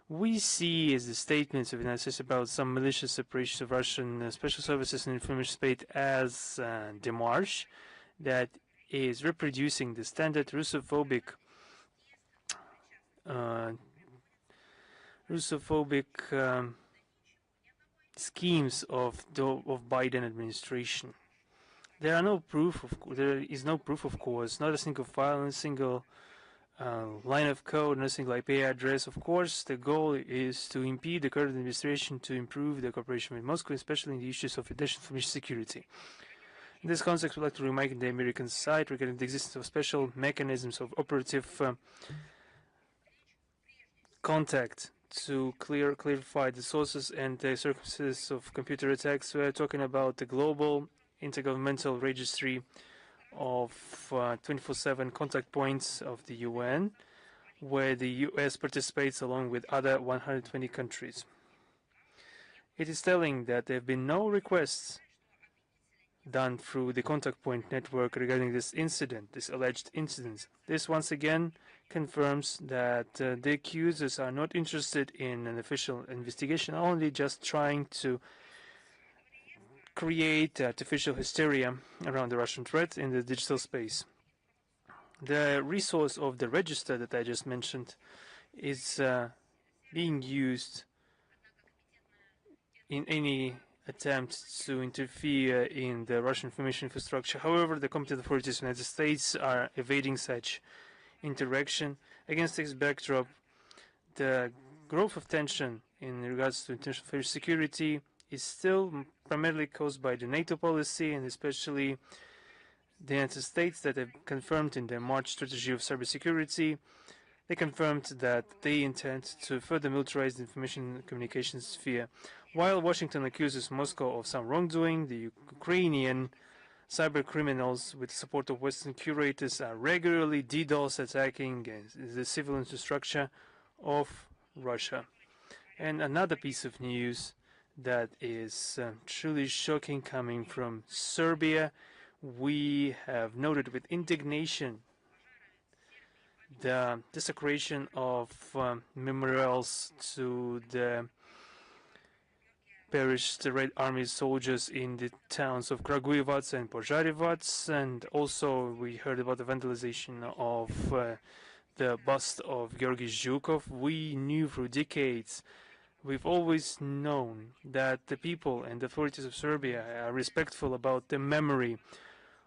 We see as the statements of the United States about some malicious operations of Russian special services and information state as démarche that is reproducing the standard Russophobic schemes of Biden administration. There is no proof, of course, not a single file, not a single line of code, not a single IP address. Of course, the goal is to impede the current administration to improve the cooperation with Moscow, especially in the issues of information security. In this context, we'd like to remind the American side regarding the existence of special mechanisms of operative contact to clarify the sources and the circumstances of computer attacks. We are talking about the global intergovernmental registry of 24/7 contact points of the UN, where the US participates along with other 120 countries. It is telling that there have been no requests done through the contact point network regarding this incident, this alleged incident. This once again confirms that the accusers are not interested in an official investigation, only just trying to create artificial hysteria around the Russian threat in the digital space. The resource of the register that I just mentioned is being used in any attempt to interfere in the Russian information infrastructure. However, the competent authorities of the United States are evading such interaction. Against this backdrop, the growth of tension in regards to international security is still primarily caused by the NATO policy, and especially the United States that have confirmed in their March strategy of cybersecurity. They confirmed that they intend to further militarize the information and communications sphere. While Washington accuses Moscow of some wrongdoing, the Ukrainian cyber criminals, with the support of Western curators, are regularly DDoS attacking the civil infrastructure of Russia. And another piece of news that is truly shocking coming from Serbia, we have noted with indignation the desecration of memorials to the perished Red Army soldiers in the towns of Kragujevac and Požarevac, and also we heard about the vandalization of the bust of Georgy Zhukov. We knew for decades, we've always known that the people and the authorities of Serbia are respectful about the memory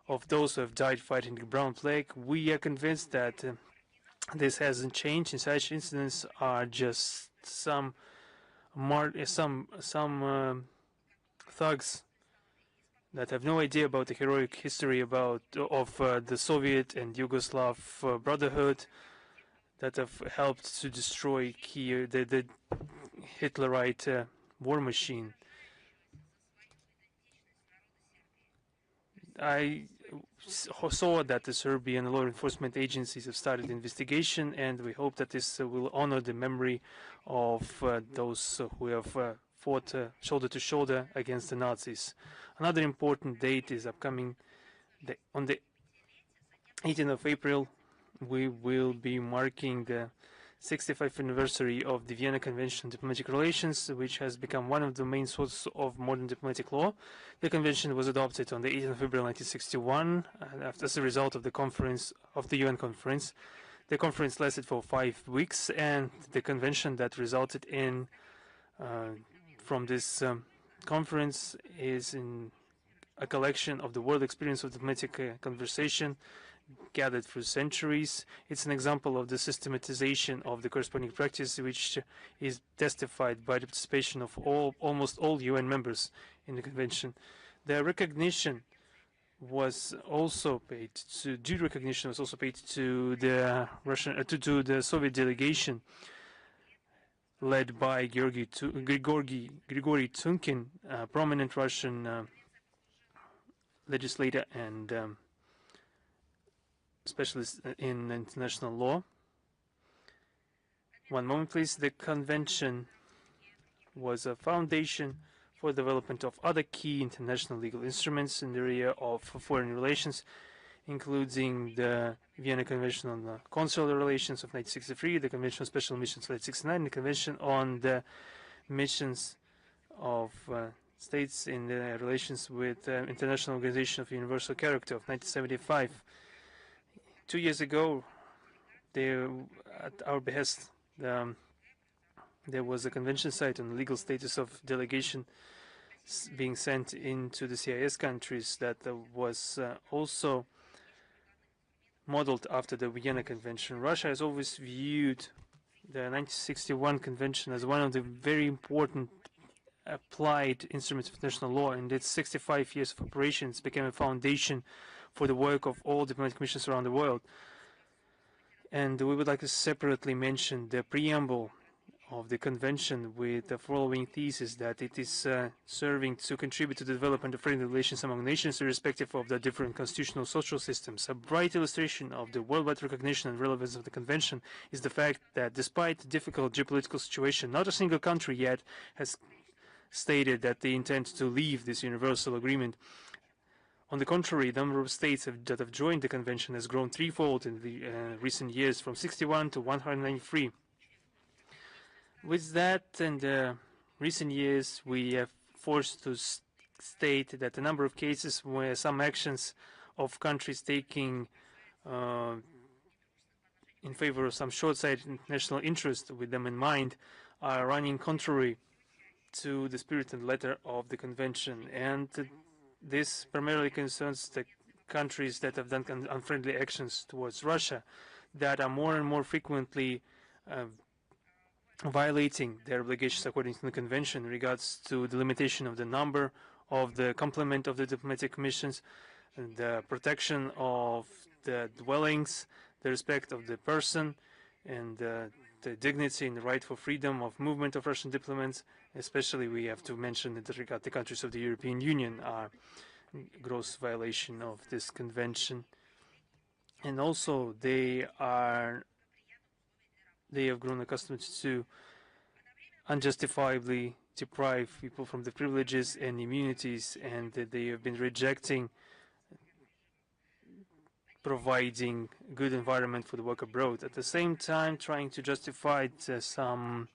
of those who have died fighting the Brown Plague. We are convinced that this hasn't changed, and such incidents are just some thugs that have no idea about the heroic history of the Soviet and Yugoslav brotherhood that have helped to destroy Kyiv, the Hitlerite war machine. I saw that the Serbian law enforcement agencies have started investigation, and we hope that this will honor the memory of those who have fought shoulder to shoulder against the Nazis. Another important date is upcoming. On the 18th of April, we will be marking the 65th anniversary of the Vienna Convention on Diplomatic Relations, which has become one of the main sources of modern diplomatic law. The convention was adopted on the 18th of April 1961 as a result of the UN conference. The conference lasted for 5 weeks, and the convention that resulted in from this conference is in a collection of the world experience of diplomatic conversation gathered through centuries. It's an example of the systematization of the corresponding practice, which is testified by the participation of almost all UN members in the convention. The recognition was also paid to due recognition was also paid to the to the Soviet delegation led by Grigory Tunkin, a prominent Russian legislator and specialist in international law. One moment, please. The convention was a foundation for the development of other key international legal instruments in the area of foreign relations, including the Vienna Convention on Consular Relations of 1963, the Convention on Special Missions of 1969, the Convention on the Missions of States in the relations with International Organization of Universal Character of 1975. 2 years ago, at our behest, there was a convention site on the legal status of delegation being sent into the CIS countries that was also modeled after the Vienna Convention. Russia has always viewed the 1961 Convention as one of the very important applied instruments of international law, and its 65 years of operations became a foundation for the work of all diplomatic missions around the world. And we would like to separately mention the preamble of the convention with the following thesis, that it is serving to contribute to the development of friendly relations among nations irrespective of the different constitutional social systems. A bright illustration of the worldwide recognition and relevance of the convention is the fact that despite the difficult geopolitical situation, not a single country yet has stated that they intend to leave this universal agreement. On the contrary, the number of states that have joined the convention has grown threefold in the recent years, from 61 to 193. With that, in the recent years, we have forced to state that the number of cases where some actions of countries taking in favor of some short-sighted national interest with them in mind are running contrary to the spirit and letter of the convention. And this primarily concerns the countries that have done unfriendly actions towards Russia, that are more and more frequently violating their obligations according to the convention in regards to the limitation of the number of the complement of the diplomatic missions, the protection of the dwellings, the respect of the person, and the dignity and the right for freedom of movement of Russian diplomats. Especially, we have to mention that regard the countries of the European Union are gross violation of this convention, and also they have grown accustomed to unjustifiably deprive people from the privileges and immunities, and they have been rejecting providing good environment for the work abroad. At the same time, trying to justify some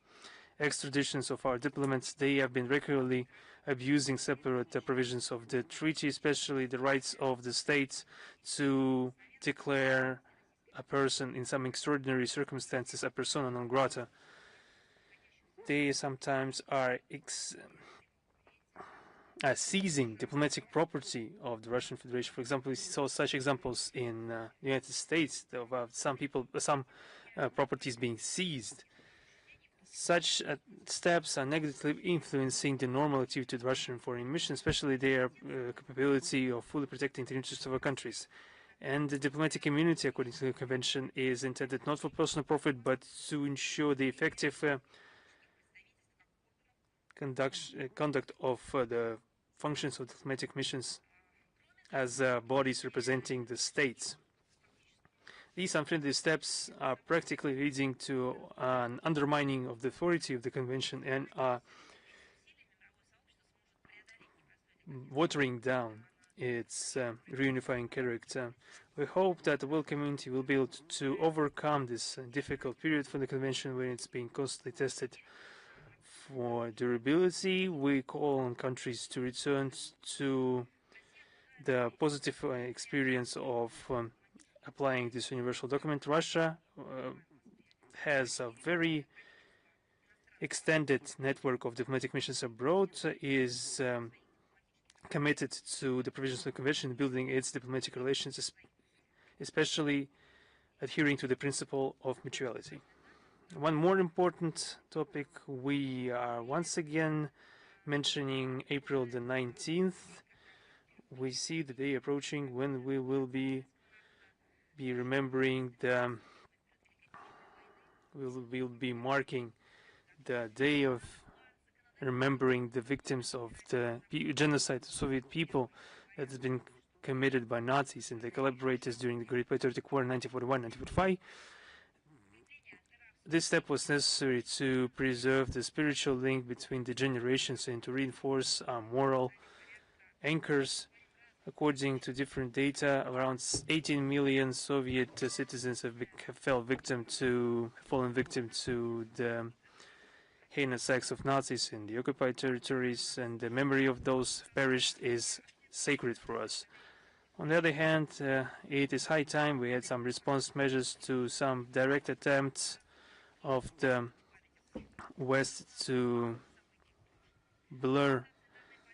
extraditions of our diplomats, they have been regularly abusing separate provisions of the treaty, especially the rights of the states to declare a person in some extraordinary circumstances a persona non grata. They sometimes are seizing diplomatic property of the Russian Federation. For example, we saw such examples in the United States of some properties being seized. Such steps are negatively influencing the normal activity of the Russian foreign mission, especially their capability of fully protecting the interests of our countries. And the diplomatic immunity, according to the convention, is intended not for personal profit, but to ensure the effective conduct of the functions of diplomatic missions as bodies representing the states. These unfriendly steps are practically leading to an undermining of the authority of the convention and are watering down its reunifying character. We hope that the world community will be able to overcome this difficult period for the convention when it's being constantly tested for durability. We call on countries to return to the positive experience of applying this universal document. Russia has a very extended network of diplomatic missions abroad, is committed to the provisions of the convention, building its diplomatic relations, especially adhering to the principle of mutuality. One more important topic, we are once again mentioning April the 19th. We see the day approaching when we will be remembering we will be marking the day of remembering the victims of the genocide of Soviet people that has been committed by Nazis and their collaborators during the Great Patriotic War in 1941-1945. This step was necessary to preserve the spiritual link between the generations and to reinforce our moral anchors. According to different data, around 18 million Soviet citizens have fallen victim to the heinous acts of Nazis in the occupied territories, and the memory of those perished is sacred for us. On the other hand, it is high time we had some response measures to some direct attempts of the West to blur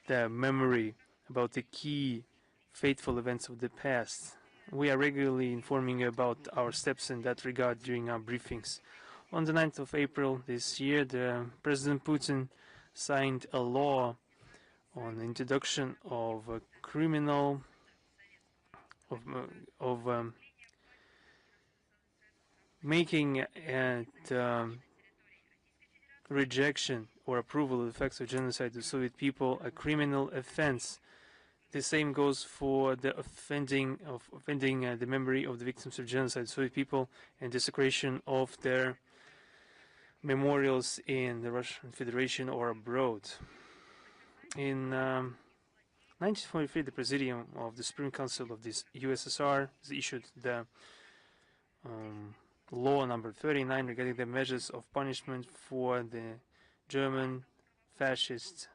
the memory about the key fateful events of the past. We are regularly informing you about our steps in that regard during our briefings. On the 9th of April this year, President Putin signed a law on the introduction of a criminal making rejection or approval of the facts of genocide of the Soviet people a criminal offense. The same goes for the offending the memory of the victims of genocide of Soviet people and desecration of their memorials in the Russian Federation or abroad. In 1943, the Presidium of the Supreme Council of the USSR issued the law number 39 regarding the measures of punishment for the German fascist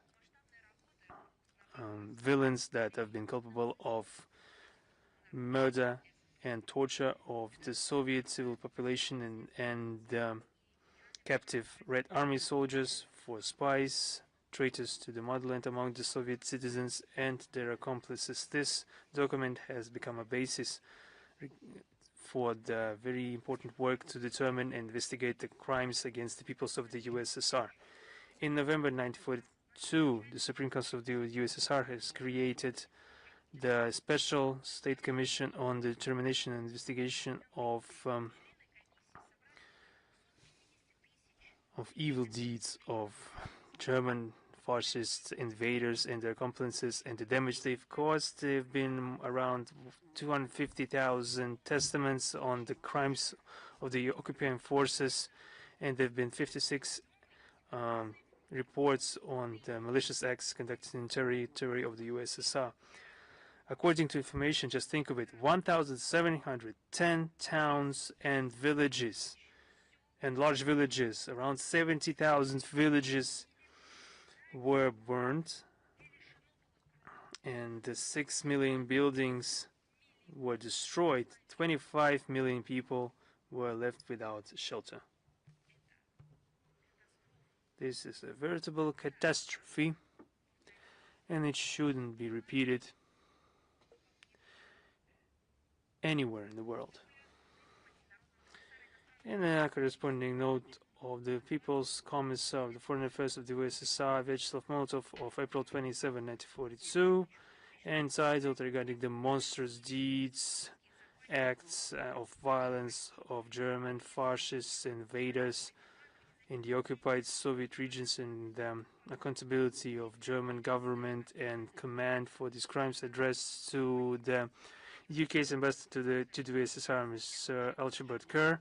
villains that have been culpable of murder and torture of the Soviet civil population and captive Red Army soldiers, for spies, traitors to the motherland among the Soviet citizens and their accomplices. This document has become a basis for the very important work to determine and investigate the crimes against the peoples of the USSR. In November 1942, the Supreme Council of the USSR has created the Special State Commission on the Determination and Investigation of evil deeds of German fascist invaders and their accomplices and the damage they've caused. There have been around 250,000 testaments on the crimes of the occupying forces, and there have been 56 reports on the malicious acts conducted in territory of the USSR. According to information, just think of it, 1,710 towns and villages and large villages, around 70,000 villages were burned, and the 6 million buildings were destroyed. 25 million people were left without shelter. This is a veritable catastrophe, and it shouldn't be repeated anywhere in the world. In a corresponding note of the People's Commissar of the Foreign Affairs of the USSR, Vyacheslav Molotov, of April 27, 1942, entitled regarding the monstrous deeds, acts of violence of German fascist invaders in the occupied Soviet regions and the accountability of German government and command for these crimes, addressed to the UK's ambassador to the USSR, Mr. Archibald Kerr,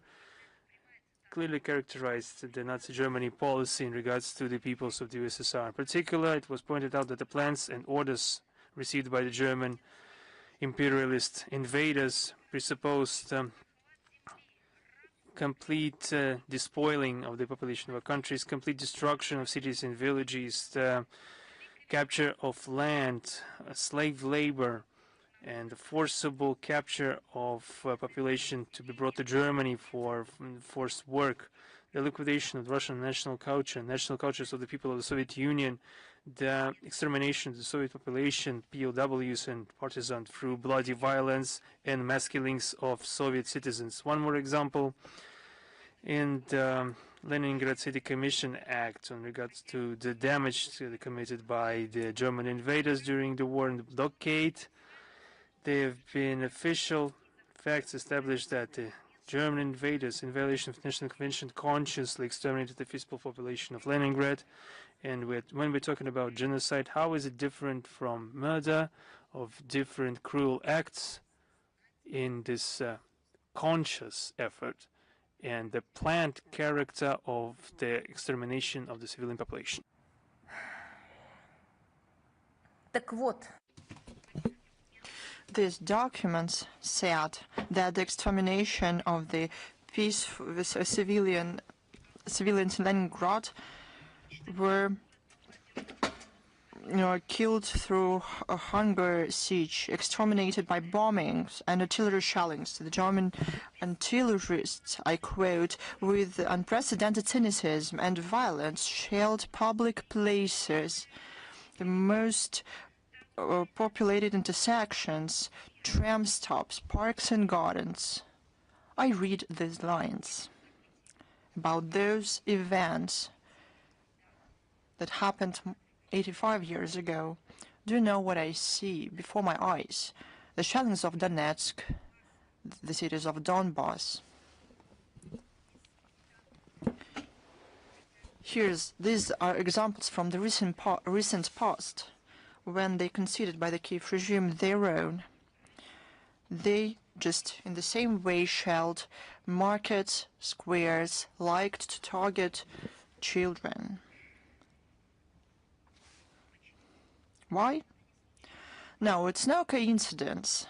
clearly characterized the Nazi Germany policy in regards to the peoples of the USSR. In particular, it was pointed out that the plans and orders received by the German imperialist invaders presupposed complete despoiling of the population of our countries, complete destruction of cities and villages, the capture of land, slave labor, and the forcible capture of population to be brought to Germany for forced work, the liquidation of the Russian national cultures of the people of the Soviet Union, the extermination of the Soviet population, POWs and partisans through bloody violence and mass killings of Soviet citizens. One more example, in the Leningrad City Commission Act in regards to the damage committed by the German invaders during the war and the blockade. There have been official facts established that the German invaders, in violation of the International Convention, consciously exterminated the peaceful population of Leningrad. And when we're talking about genocide, how is it different from murder, of different cruel acts in this conscious effort and the planned character of the extermination of the civilian population? Так вот. These documents said that the extermination of the civilians in Leningrad were killed through a hunger siege, exterminated by bombings and artillery shellings. The German artillerists, I quote, with unprecedented cynicism and violence, shelled public places, the most populated intersections, tram stops, parks and gardens. I read these lines about those events that happened 85 years ago. Do you know what I see before my eyes? The shellings of Donetsk, the cities of Donbass. These are examples from the recent past, when they considered by the Kyiv regime their own. They just in the same way shelled markets, squares, liked to target children. Why? No, it's no coincidence.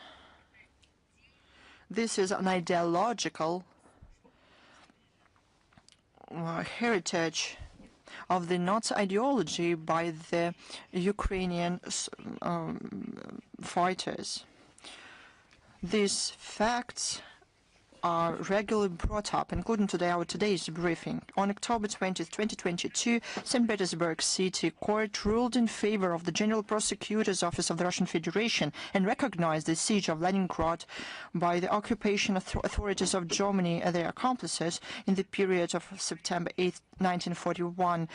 This is an ideological heritage of the Nazi ideology by the Ukrainian fighters. These facts are regularly brought up, including our today's briefing. On October 20, 2022, St. Petersburg City Court ruled in favor of the General Prosecutor's Office of the Russian Federation and recognized the siege of Leningrad by the occupation authorities of Germany and their accomplices in the period of September 8, 1941,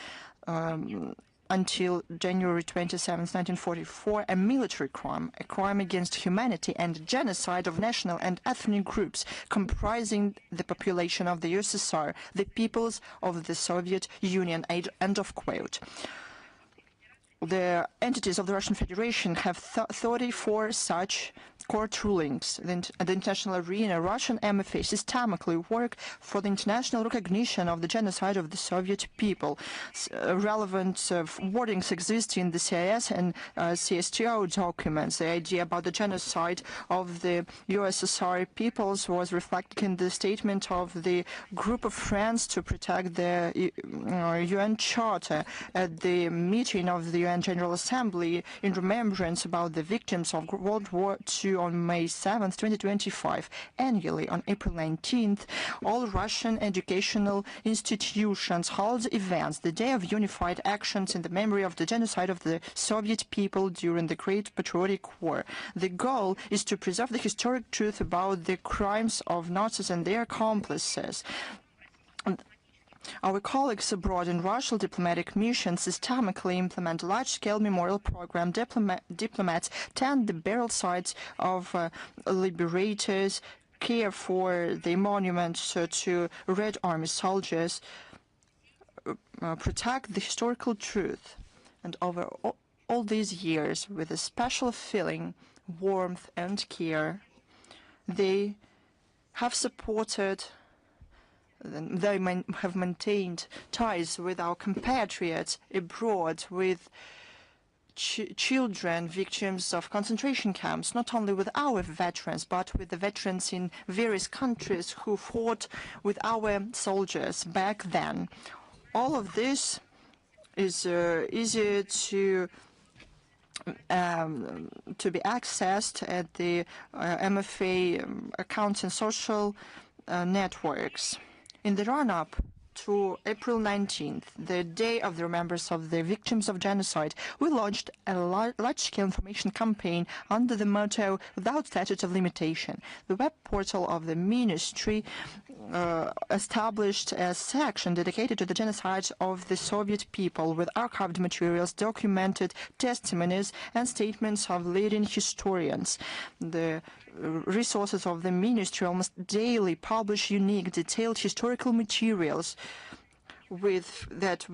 until January 27, 1944, a military crime, a crime against humanity and a genocide of national and ethnic groups comprising the population of the USSR, the peoples of the Soviet Union, end of quote. The entities of the Russian Federation have 34 such court rulings. At the international arena, Russian MFA systemically work for the international recognition of the genocide of the Soviet people. Relevant wordings exist in the CIS and CSTO documents. The idea about the genocide of the USSR peoples was reflected in the statement of the Group of Friends to Protect the UN Charter at the meeting of the UN General Assembly in remembrance about the victims of World War II on May 7, 2025. Annually, on April 19th, all Russian educational institutions hold events, the Day of Unified Actions in the memory of the genocide of the Soviet people during the Great Patriotic War. The goal is to preserve the historic truth about the crimes of Nazis and their accomplices. Our colleagues abroad in Russian diplomatic missions systemically implement a large-scale memorial program. Diplomats tend the burial sites of liberators, care for the monuments to Red Army soldiers, protect the historical truth. And over all these years, with a special feeling, warmth and care, they have supported they have maintained ties with our compatriots abroad, with children, victims of concentration camps, not only with our veterans, but with the veterans in various countries who fought with our soldiers back then. All of this is easier to be accessed at the MFA accounts and social networks. In the run-up to April 19th, the day of the remembrance of the victims of genocide, we launched a large-scale information campaign under the motto, "Without statute of limitation." The web portal of the ministry established a section dedicated to the genocide of the Soviet people with archived materials, documented testimonies, and statements of leading historians. The resources of the ministry almost daily publish unique, detailed historical materials with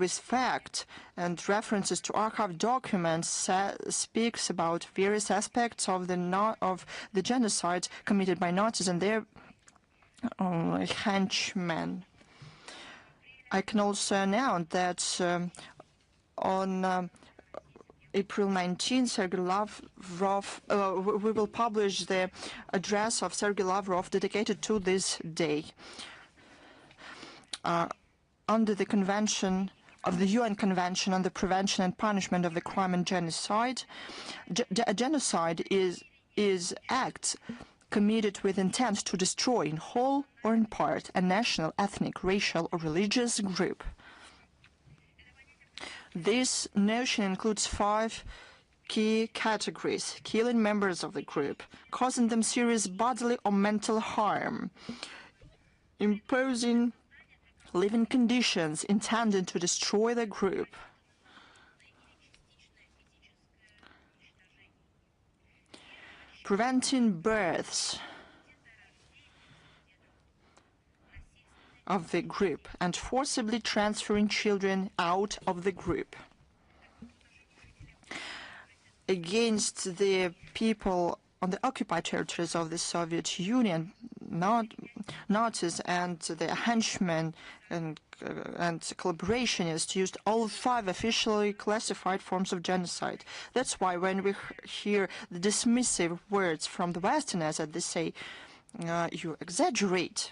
fact and references to archived documents speaks about various aspects of the genocide committed by Nazis and their henchmen. I can also announce that on April 19th, Sergei Lavrov, we will publish the address of Sergei Lavrov dedicated to this day. Under the Convention of the UN Convention on the Prevention and Punishment of the Crime and Genocide, genocide is acts committed with intent to destroy in whole or in part a national, ethnic, racial, or religious group. This notion includes 5 key categories: killing members of the group, causing them serious bodily or mental harm, imposing living conditions intended to destroy the group, preventing births of the group, and forcibly transferring children out of the group. Against the people on the occupied territories of the Soviet Union, Nazis and the henchmen and collaborationists used all 5 officially classified forms of genocide. That's why when we hear the dismissive words from the Westerners, that they say, you exaggerate,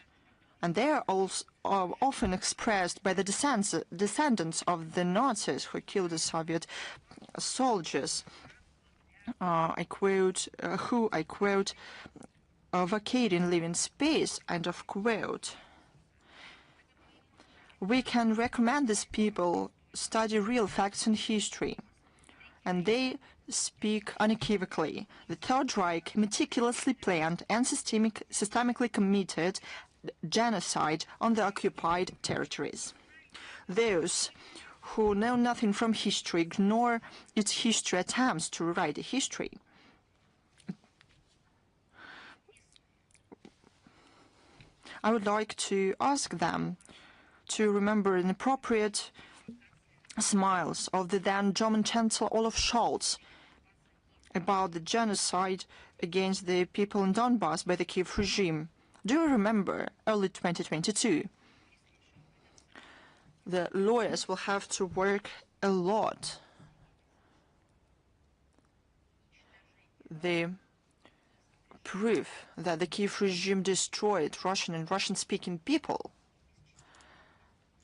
and they are also often expressed by the descendants of the Nazis who killed the Soviet soldiers. I quote, vacating living space, end of quote. We can recommend these people study real facts in history, and they speak unequivocally. The Third Reich meticulously planned and systemically committed genocide on the occupied territories. Those who know nothing from history ignore its history attempts to rewrite the history. I would like to ask them to remember an appropriate smiles of the then German Chancellor Olaf Scholz about the genocide against the people in Donbass by the Kyiv regime. Do you remember early 2022? The lawyers will have to work a lot. The proof that the Kyiv regime destroyed Russian and Russian-speaking people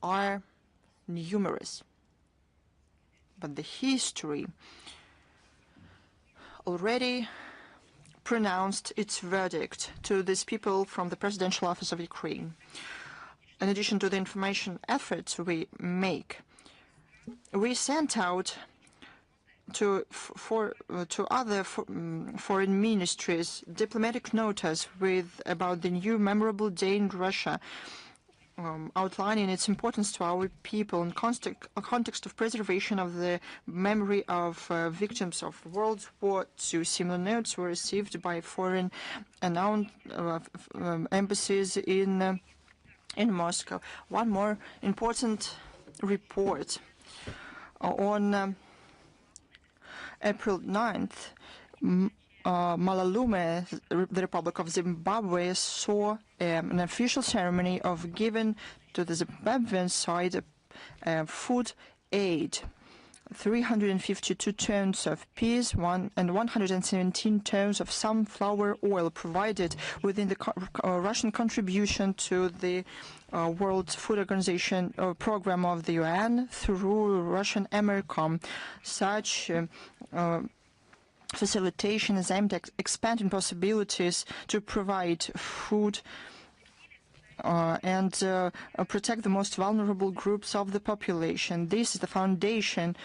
are numerous. But the history already pronounced its verdict to these people from the Presidential Office of Ukraine. In addition to the information efforts we make, we sent out to other foreign ministries diplomatic notice about the new memorable day in Russia, outlining its importance to our people in context of preservation of the memory of victims of World War II. Similar notes were received by foreign embassies in Moscow. One more important report. On April 9th, Malalume, the Republic of Zimbabwe, saw an official ceremony of giving to the Zimbabwean side food aid. 352 tons of peas and 117 tons of sunflower oil provided within the Russian contribution to the World Food Organization program of the UN through Russian EMERCOM. Such facilitation is aimed at expanding possibilities to provide food and protect the most vulnerable groups of the population. This is the foundation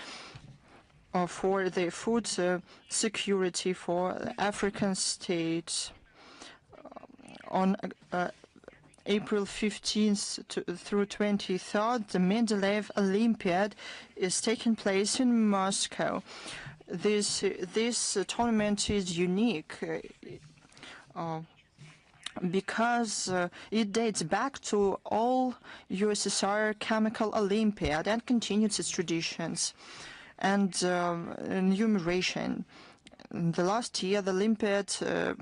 for the food security for African states. On April 15th through 23rd, the Mendeleev Olympiad is taking place in Moscow. This tournament is unique because it dates back to all USSR Chemical Olympiad and continues its traditions and enumeration. The last year, the Olympiad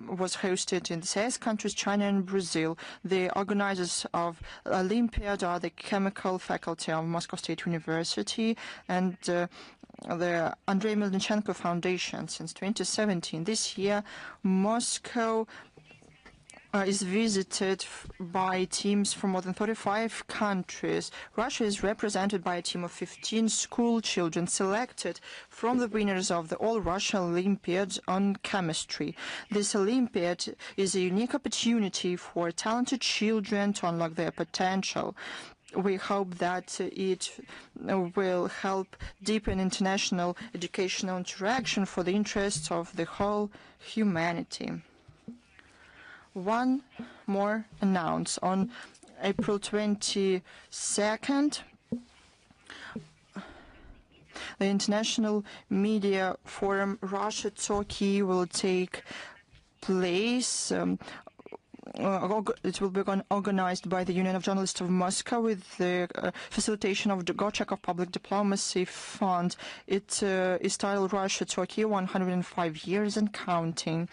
was hosted in the CIS countries, China and Brazil. The organizers of Olympiad are the Chemical Faculty of Moscow State University and the Andrei Melnichenko Foundation since 2017. This year, Moscow is visited by teams from more than 35 countries. Russia is represented by a team of 15 school children selected from the winners of the All-Russia Olympiad on chemistry. This Olympiad is a unique opportunity for talented children to unlock their potential. We hope that it will help deepen international educational interaction for the interests of the whole humanity. One more announce. On April 22nd, the International Media Forum Russia-Turkey will take place. It will be organized by the Union of Journalists of Moscow with the facilitation of the Gorchakov Public Diplomacy Fund. It is titled Russia-Turkey 105 Years and Counting.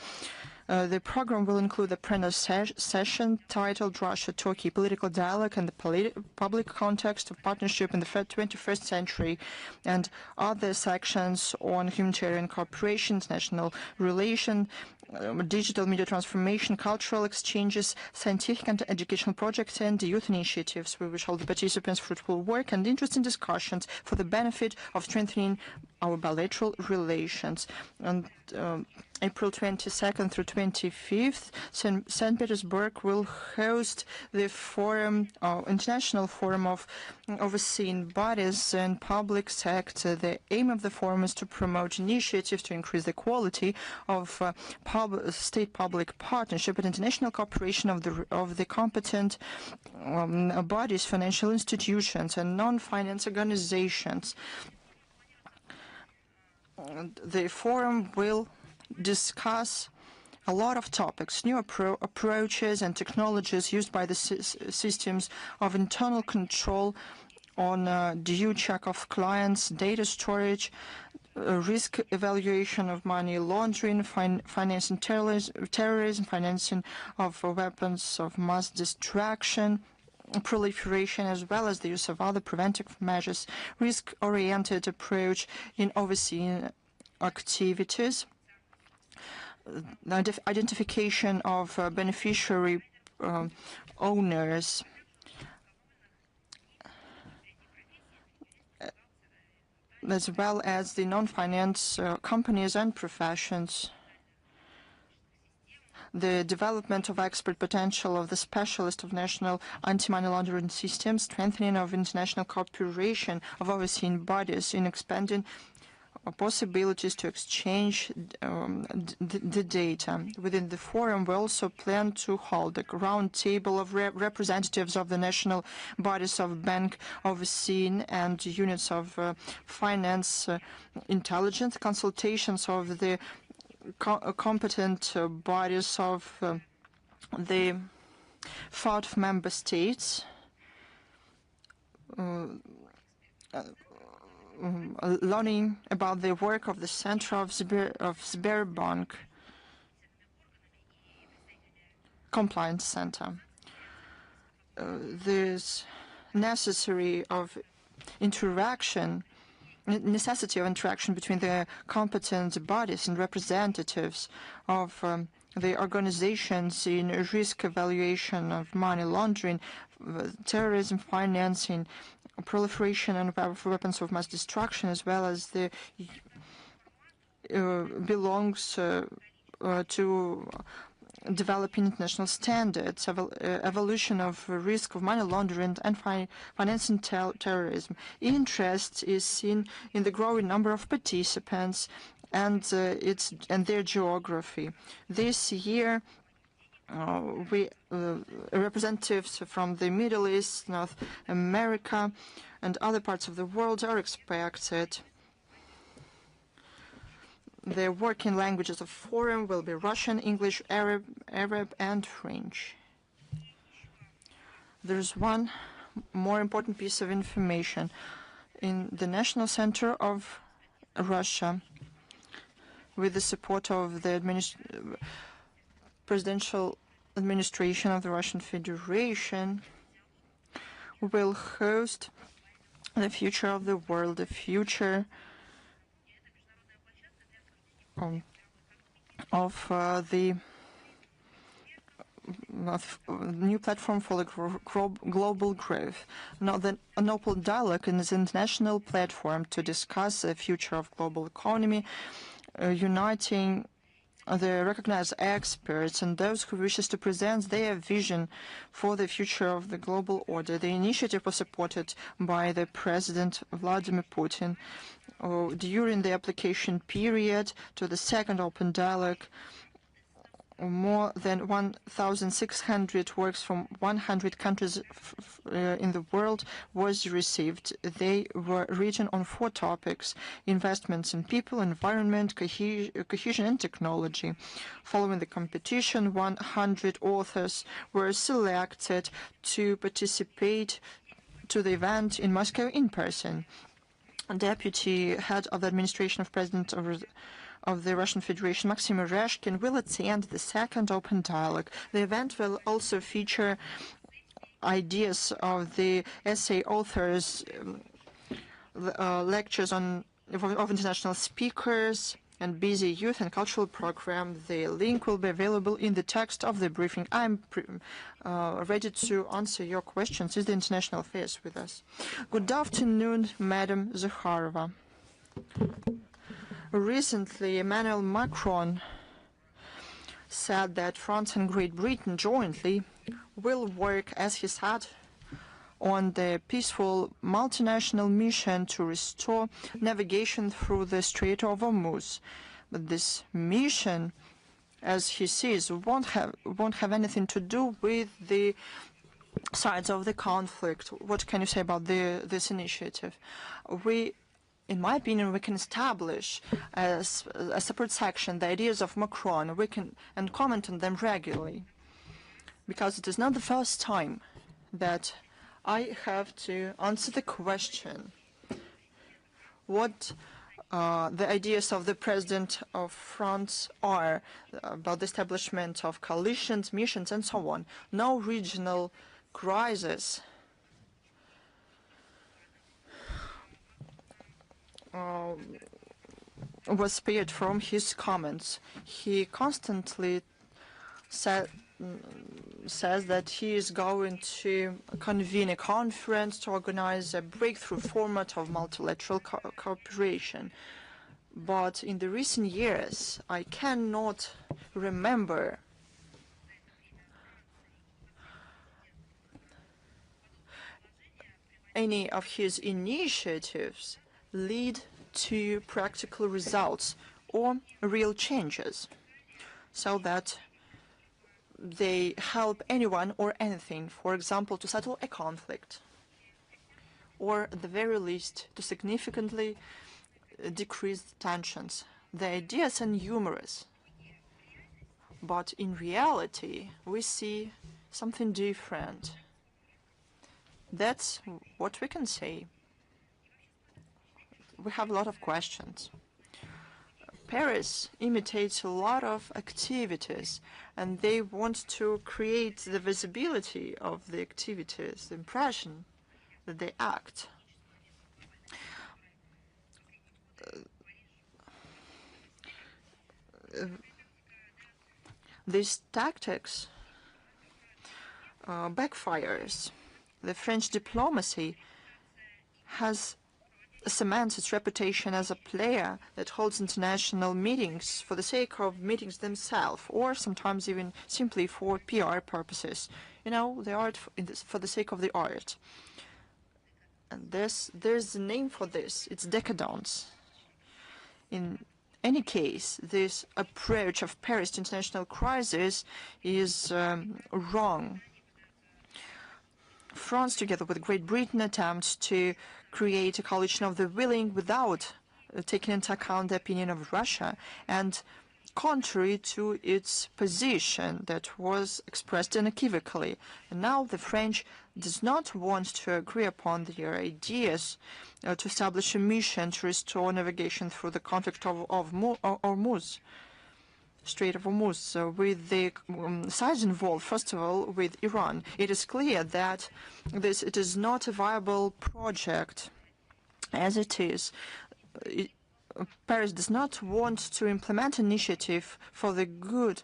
The program will include a plenary session titled Russia-Turkey Political Dialogue and the Public Context of Partnership in the 21st Century, and other sections on humanitarian cooperation, international relations, digital media transformation, cultural exchanges, scientific and educational projects, and youth initiatives. We wish all the participants fruitful work and interesting discussions for the benefit of strengthening our bilateral relations. And April 22nd through 25th, St. Petersburg will host the forum, International Forum of Overseeing Bodies and Public Sector. The aim of the forum is to promote initiatives to increase the quality of state-public partnership and international cooperation of the competent bodies, financial institutions, and non-finance organizations. The forum will discuss a lot of topics, new approaches and technologies used by the systems of internal control on due check of clients, data storage, risk evaluation of money laundering, financing terrorism, financing of weapons of mass destruction, proliferation, as well as the use of other preventive measures, risk-oriented approach in overseeing activities, identification of beneficiary owners, as well as the non-finance companies and professions, the development of expert potential of the specialist of national anti-money laundering systems, strengthening of international cooperation of overseeing bodies in expanding possibilities to exchange the data. Within the forum, we also plan to hold a round table of representatives of the national bodies of bank overseeing and units of finance intelligence, consultations of the competent bodies of the 5 member states, learning about the work of the Center of Sberbank Compliance Center. There's necessity of interaction between the competent bodies and representatives of the organizations in risk evaluation of money laundering, terrorism financing, proliferation and weapons of mass destruction, as well as the belongs to developing international standards, evolution of risk of money laundering and financing terrorism. Interest is seen in the growing number of participants and their geography. This year, representatives from the Middle East, North America, and other parts of the world are expected. The working languages of forum will be Russian, English, Arab, and French. There's one more important piece of information. In the National Center of Russia, with the support of the presidential administration of the Russian Federation, will host the future of the world, the future of the new platform for the global growth. Now, an open dialogue is an international platform to discuss the future of global economy, uniting the recognized experts and those who wishes to present their vision for the future of the global order. The initiative was supported by the President Vladimir Putin. During the application period to the second open dialogue, more than 1,600 works from 100 countries in the world was received. They were written on 4 topics: investments in people, environment, cohesion and technology. Following the competition, 100 authors were selected to participate to the event in Moscow in person. Deputy head of the administration of President of the Russian Federation, Maxim Oreshkin, will attend the second open dialogue. The event will also feature ideas of the essay authors, lectures of international speakers, and busy youth and cultural program. The link will be available in the text of the briefing. I'm ready to answer your questions. Is the International Affairs with us? Good afternoon, Madam Zakharova. Recently, Emmanuel Macron said that France and Great Britain jointly will work, as he said, on the peaceful multinational mission to restore navigation through the Strait of Hormuz. But this mission, as he says, won't have anything to do with the sides of the conflict. What can you say about this initiative? In my opinion, we can establish as a separate section the ideas of Macron. We can and comment on them regularly, because it is not the first time that I have to answer the question what the ideas of the President of France are about the establishment of coalitions, missions, and so on. No regional crisis was spared from his comments. He constantly says that he is going to convene a conference to organize a breakthrough format of multilateral cooperation. But in the recent years, I cannot remember any of his initiatives lead to practical results or real changes, so that they help anyone or anything, for example, to settle a conflict, or at the very least to significantly decrease tensions. The ideas are numerous, but in reality we see something different. That's what we can say. We have a lot of questions. Paris imitates a lot of activities, and they want to create the visibility of the activities, the impression that they act. These tactics backfires. The French diplomacy has cements its reputation as a player that holds international meetings for the sake of meetings themselves, or sometimes even simply for PR purposes. You know, the art for the sake of the art. And there's a name for this. It's decadence. In any case, this approach of Paris to international crisis is wrong. France, together with Great Britain, attempts to create a coalition of the willing without taking into account the opinion of Russia, and contrary to its position that was expressed unequivocally. And now the French does not want to agree upon their ideas to establish a mission to restore navigation through the conflict of Hormuz. Strait of Hormuz, with the sides involved, first of all, with Iran. It is clear that it is not a viable project as it is. Paris does not want to implement initiative for the good,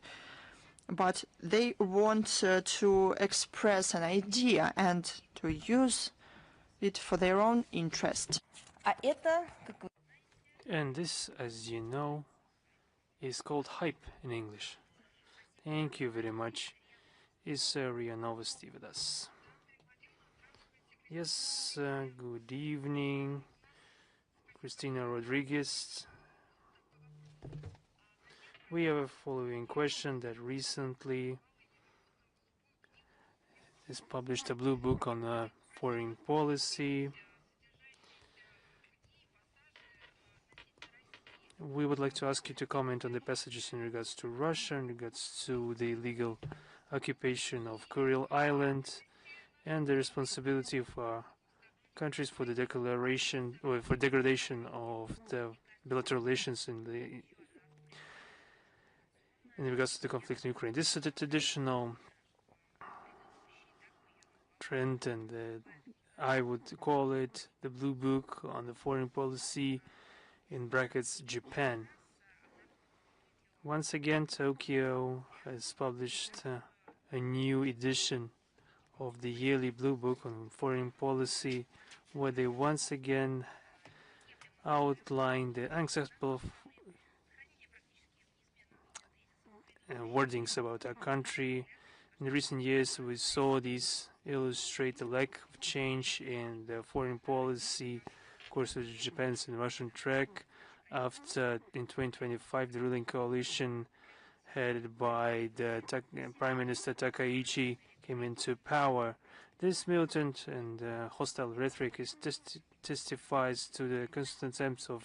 but they want to express an idea and to use it for their own interest. And this, as you know, is called hype in English. Thank you very much. Is Ria Novosti with us? Yes, good evening. Christina Rodriguez. We have a following question that recently has published a blue book on foreign policy. We would like to ask you to comment on the passages in regards to Russia, in regards to the illegal occupation of Kuril Island, and the responsibility of countries for the declaration or for degradation of the bilateral relations in regards to the conflict in Ukraine. This is the traditional trend, and I would call it the blue book on the foreign policy, in brackets, Japan. Once again, Tokyo has published a new edition of the yearly Blue Book on foreign policy, where they once again outline the unacceptable wordings about our country. In recent years, we saw these illustrate the lack of change in the foreign policy course of Japan's and Russian track. After, in 2025, the ruling coalition headed by the Prime Minister Takaichi came into power. This militant and hostile rhetoric testifies to the constant attempts of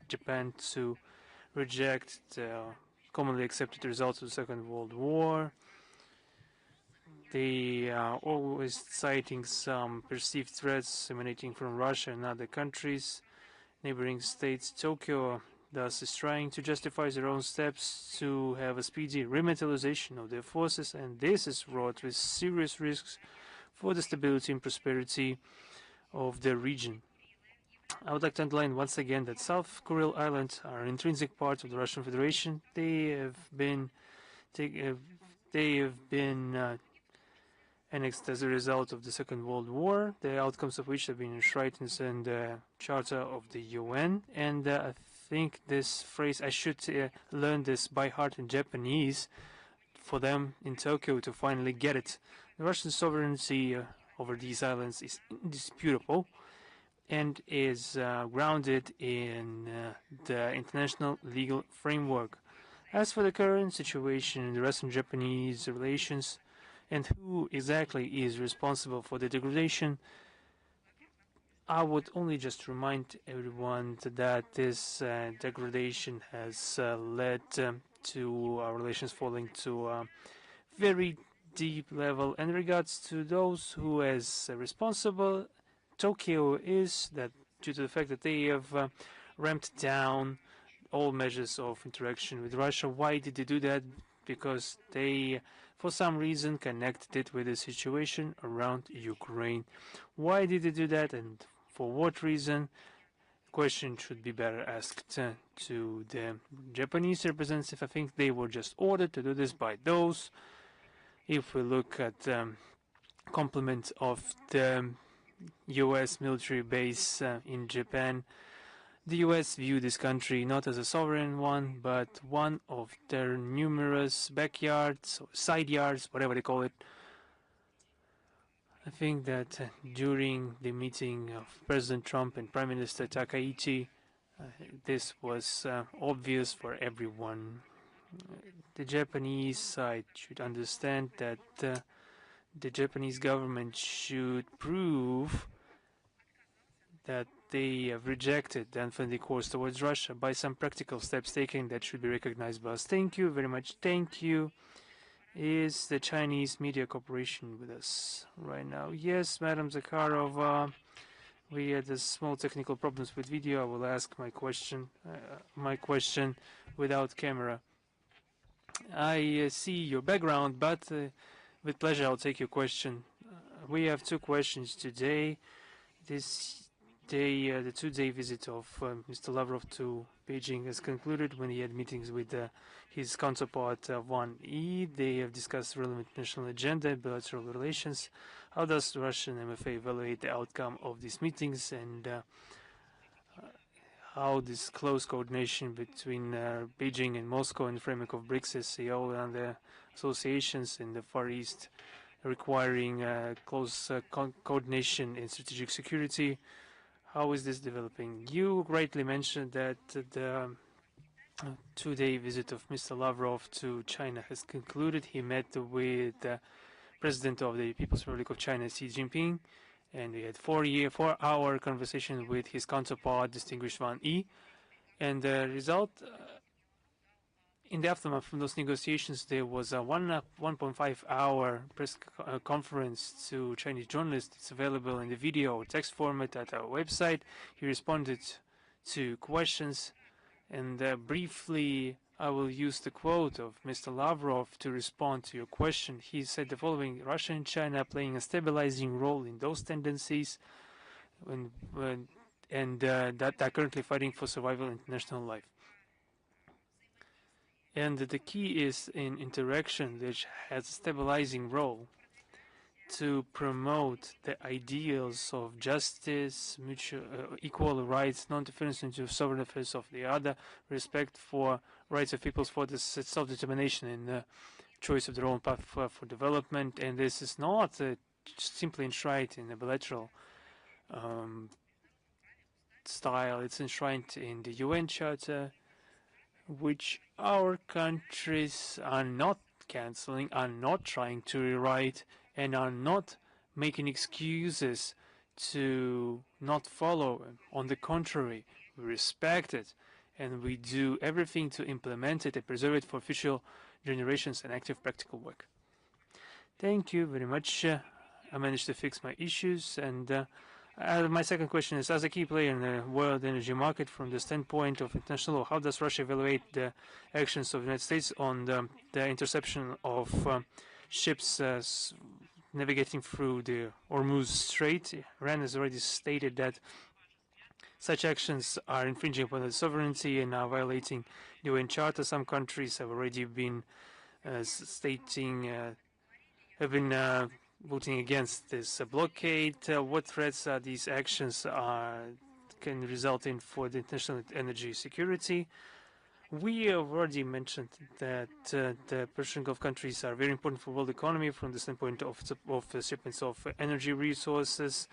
Japan to reject the commonly accepted results of the Second World War. They are always citing some perceived threats emanating from Russia and other countries, neighboring states. Tokyo thus is trying to justify their own steps to have a speedy remilitarization of their forces, and this is fraught with serious risks for the stability and prosperity of the region. I would like to underline once again that South Kuril Islands are an intrinsic part of the Russian Federation. They have been annexed as a result of the Second World War, the outcomes of which have been enshrined in the Charter of the UN. And I think this phrase, I should learn this by heart in Japanese for them in Tokyo to finally get it. The Russian sovereignty over these islands is indisputable and is grounded in the international legal framework. As for the current situation in the Russian-Japanese relations, and who exactly is responsible for the degradation, I would only just remind everyone that this degradation has led to our relations falling to a very deep level. And in regards to those who is responsible, Tokyo is that due to the fact that they have ramped down all measures of interaction with Russia. Why did they do that? Because they, for some reason, connected it with the situation around Ukraine. Why did they do that, and for what reason? The question should be better asked to the Japanese representative. I think they were just ordered to do this by those. If we look at complement of the U.S. military base in Japan, the U.S. view this country not as a sovereign one, but one of their numerous backyards, or side yards, whatever they call it. I think that during the meeting of President Trump and Prime Minister Takaichi, this was obvious for everyone. The Japanese side should understand that the Japanese government should prove that they have rejected the unfriendly course towards Russia by some practical steps taken that should be recognized by us. Thank you very much. Thank you. Is the Chinese Media Corporation with us right now? Yes, Madam Zakharova. We had small technical problems with video. I will ask my question without camera. I see your background, but with pleasure I'll take your question. We have two questions today. This day, the two-day visit of Mr. Lavrov to Beijing has concluded when he had meetings with his counterpart Wang Yi. They have discussed relevant national agenda and bilateral relations. How does the Russian MFA evaluate the outcome of these meetings, and how this close coordination between Beijing and Moscow in the framework of BRICS, SCO, and the associations in the Far East requiring close coordination in strategic security? How is this developing? You rightly mentioned that the two-day visit of Mr. Lavrov to China has concluded. He met with the President of the People's Republic of China, Xi Jinping, and we had 4-hour conversation with his counterpart, distinguished Wang Yi. And the result, in the aftermath from those negotiations, there was a 1.5-hour press conference to Chinese journalists. It's available in the video or text format at our website. He responded to questions, and briefly I will use the quote of Mr. Lavrov to respond to your question. He said the following: Russia and China are playing a stabilizing role in those tendencies and that are currently fighting for survival in international life. And the key is in interaction, which has a stabilizing role to promote the ideals of justice, mutual, equal rights, non-interference into sovereign affairs of the other, respect for rights of peoples for the self-determination and the choice of their own path for development. And this is not simply enshrined in a bilateral style. It's enshrined in the UN Charter, which our countries are not canceling, are not trying to rewrite, and are not making excuses to not follow. On the contrary, we respect it, and we do everything to implement it and preserve it for future generations and active practical work. Thank you very much. I managed to fix my issues, and my second question is, as a key player in the world energy market, from the standpoint of international law, how does Russia evaluate the actions of the United States on the interception of ships navigating through the Hormuz Strait? Iran has already stated that such actions are infringing upon its sovereignty and are violating the UN Charter. Some countries have already been voting against this blockade. What threats are these actions can result in for the international energy security? We have already mentioned that the Persian Gulf countries are very important for world economy from the standpoint of shipments of energy resources,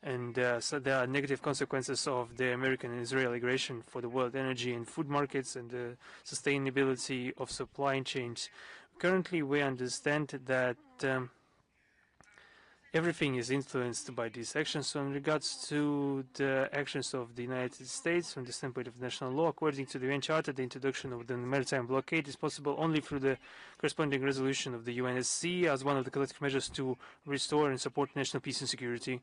and so there are negative consequences of the American and Israeli aggression for the world energy and food markets and the sustainability of supply chains. Currently, we understand that everything is influenced by these actions. So in regards to the actions of the United States from the standpoint of national law, according to the UN Charter, the introduction of the maritime blockade is possible only through the corresponding resolution of the UNSC as one of the collective measures to restore and support national peace and security.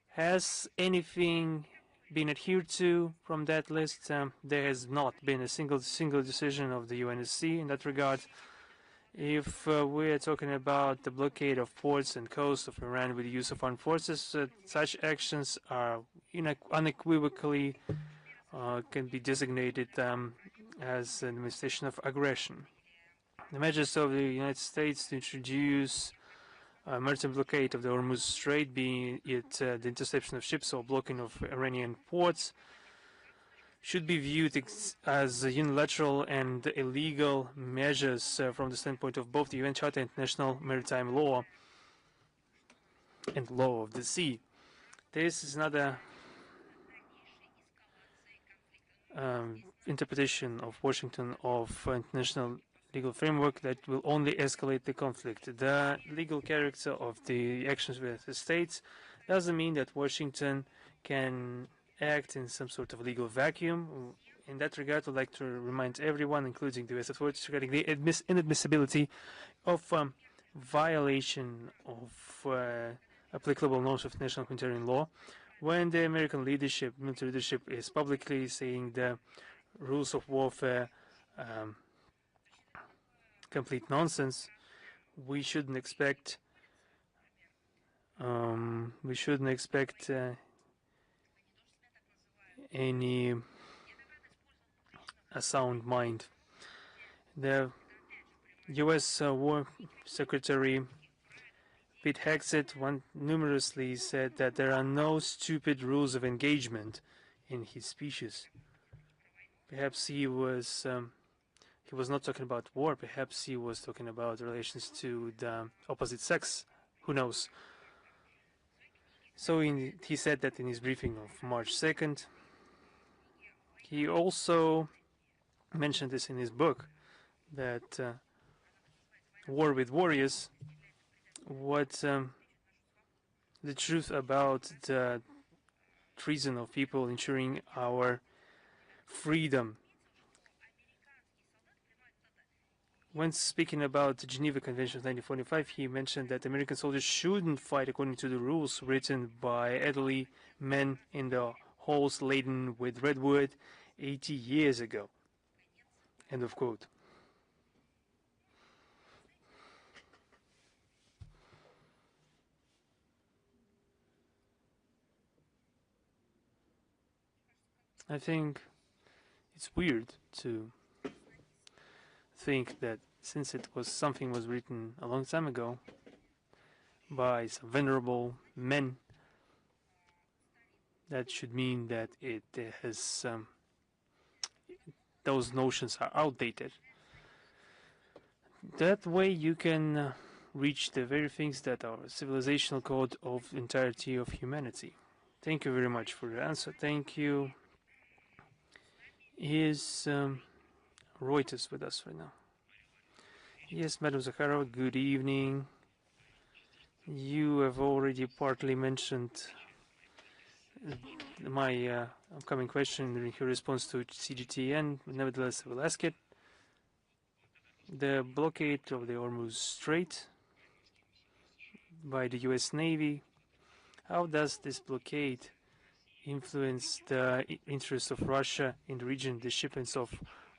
Has anything been adhered to from that list? There has not been a single decision of the UNSC in that regard. If we are talking about the blockade of ports and coasts of Iran with the use of armed forces, such actions are unequivocally can be designated as an manifestation of aggression. The measures of the United States to introduce a maritime blockade of the Hormuz Strait, being it the interception of ships or blocking of Iranian ports, should be viewed as unilateral and illegal measures from the standpoint of both the UN Charter and international maritime law and law of the sea. This is not a interpretation of Washington of international legal framework that will only escalate the conflict. The legal character of the actions with the states doesn't mean that Washington can act in some sort of legal vacuum. In that regard, I'd like to remind everyone, including the US authorities, regarding the inadmissibility of violation of applicable norms of national humanitarian law when the American leadership, military leadership, is publicly saying the rules of warfare complete nonsense. We shouldn't expect any a sound mind. The U.S. War Secretary Pete Hegseth numerously said that there are no stupid rules of engagement in his speeches. Perhaps he was not talking about war. Perhaps he was talking about relations to the opposite sex. Who knows? So he said that in his briefing of March 2nd. He also mentioned this in his book, that War with Warriors, what the truth about the treason of people ensuring our freedom. When speaking about the Geneva Convention of 1945, he mentioned that American soldiers shouldn't fight according to the rules written by elderly men in the halls laden with redwood 80 years ago. End of quote. I think it's weird to think that since it was something was written a long time ago by some venerable men, that should mean that it has those notions are outdated. That way you can reach the very things that are civilizational code of entirety of humanity. Thank you very much for your answer. Thank you. Is Reuters with us right now? Yes, Madam Zakharova, good evening. You have already partly mentioned my upcoming question in your response to CGTN. Nevertheless, I will ask it. The blockade of the Hormuz Strait by the US Navy, how does this blockade influence the interests of Russia in the region, the shipments of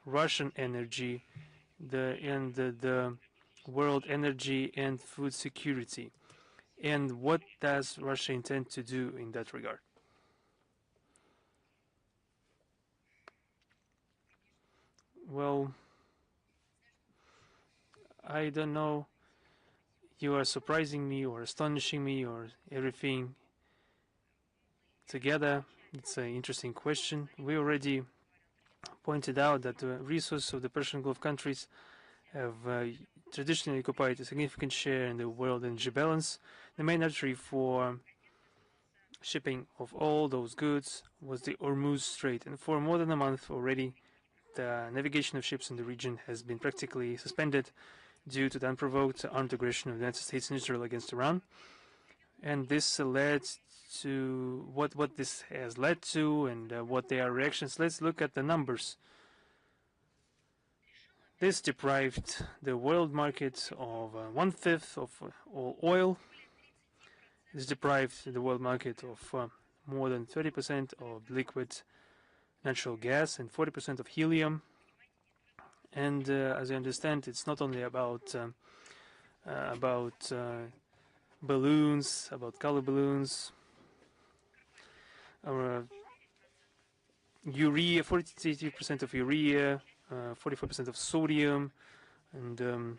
Russian energy, the world energy and food security? And what does Russia intend to do in that regard? Well, I don't know. You are surprising me or astonishing me or everything together. It's an interesting question. We already pointed out that the resources of the Persian Gulf countries have traditionally occupied a significant share in the world energy balance. The main artery for shipping of all those goods was the Hormuz Strait, and for more than a month already, the navigation of ships in the region has been practically suspended due to the unprovoked armed aggression of the United States and Israel against Iran. And this led to what this has led to and what their reactions. Let's look at the numbers. This deprived the world market of 1/5 of all oil. This deprived the world market of more than 30% of liquid natural gas and 40% of helium. And as I understand, it's not only about balloons, about color balloons, urea, 43% of urea, 44% of sodium, and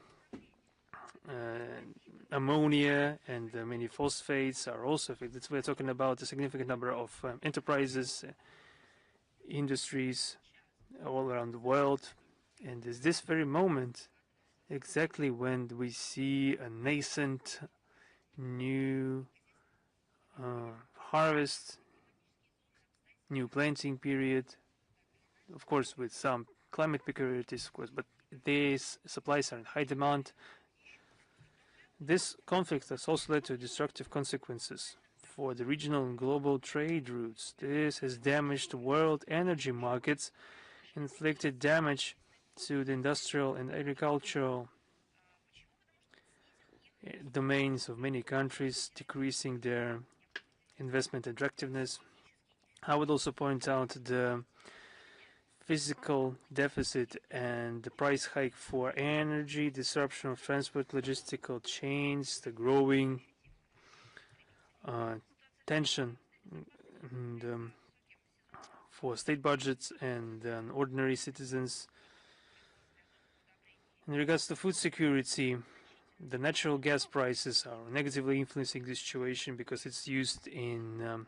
ammonia, and many phosphates are also affected. We're talking about a significant number of enterprises, industries all around the world. And at this very moment, exactly when we see a nascent new harvest, new planting period, of course with some climate peculiarities, of course, but these supplies are in high demand. This conflict has also led to destructive consequences for the regional and global trade routes. This has damaged world energy markets, inflicted damage to the industrial and agricultural domains of many countries, decreasing their investment attractiveness. I would also point out the physical deficit and the price hike for energy, disruption of transport, logistical chains, the growing tension and, for state budgets and ordinary citizens. In regards to food security, the natural gas prices are negatively influencing the situation because it's used in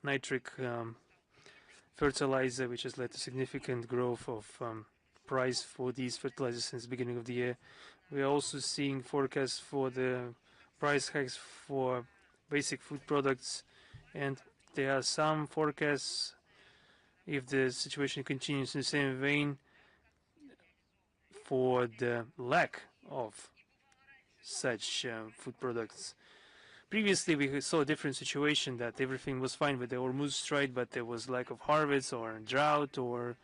nitric fertilizer, which has led to significant growth of price for these fertilizers since the beginning of the year. We are also seeing forecasts for the price hikes for basic food products, and there are some forecasts, if the situation continues in the same vein, for the lack of such food products. Previously, we saw a different situation, that everything was fine with the Hormuz Strait, but there was lack of harvest or drought or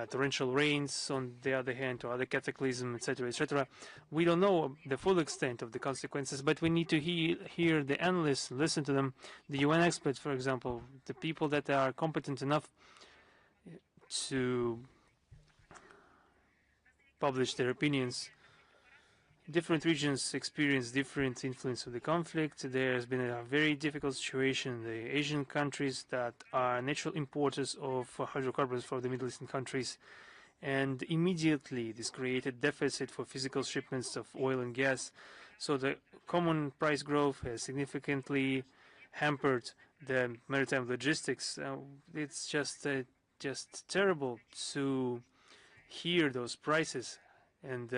torrential rains on the other hand, or other cataclysm, etc., etc. We don't know the full extent of the consequences, but we need to hear the analysts, listen to them, the UN experts, for example, the people that are competent enough to publish their opinions. Different regions experience different influence of the conflict. There has been a very difficult situation in the Asian countries that are natural importers of hydrocarbons for the Middle Eastern countries, and immediately this created deficit for physical shipments of oil and gas. So the common price growth has significantly hampered the maritime logistics. It's just terrible to hear those prices, and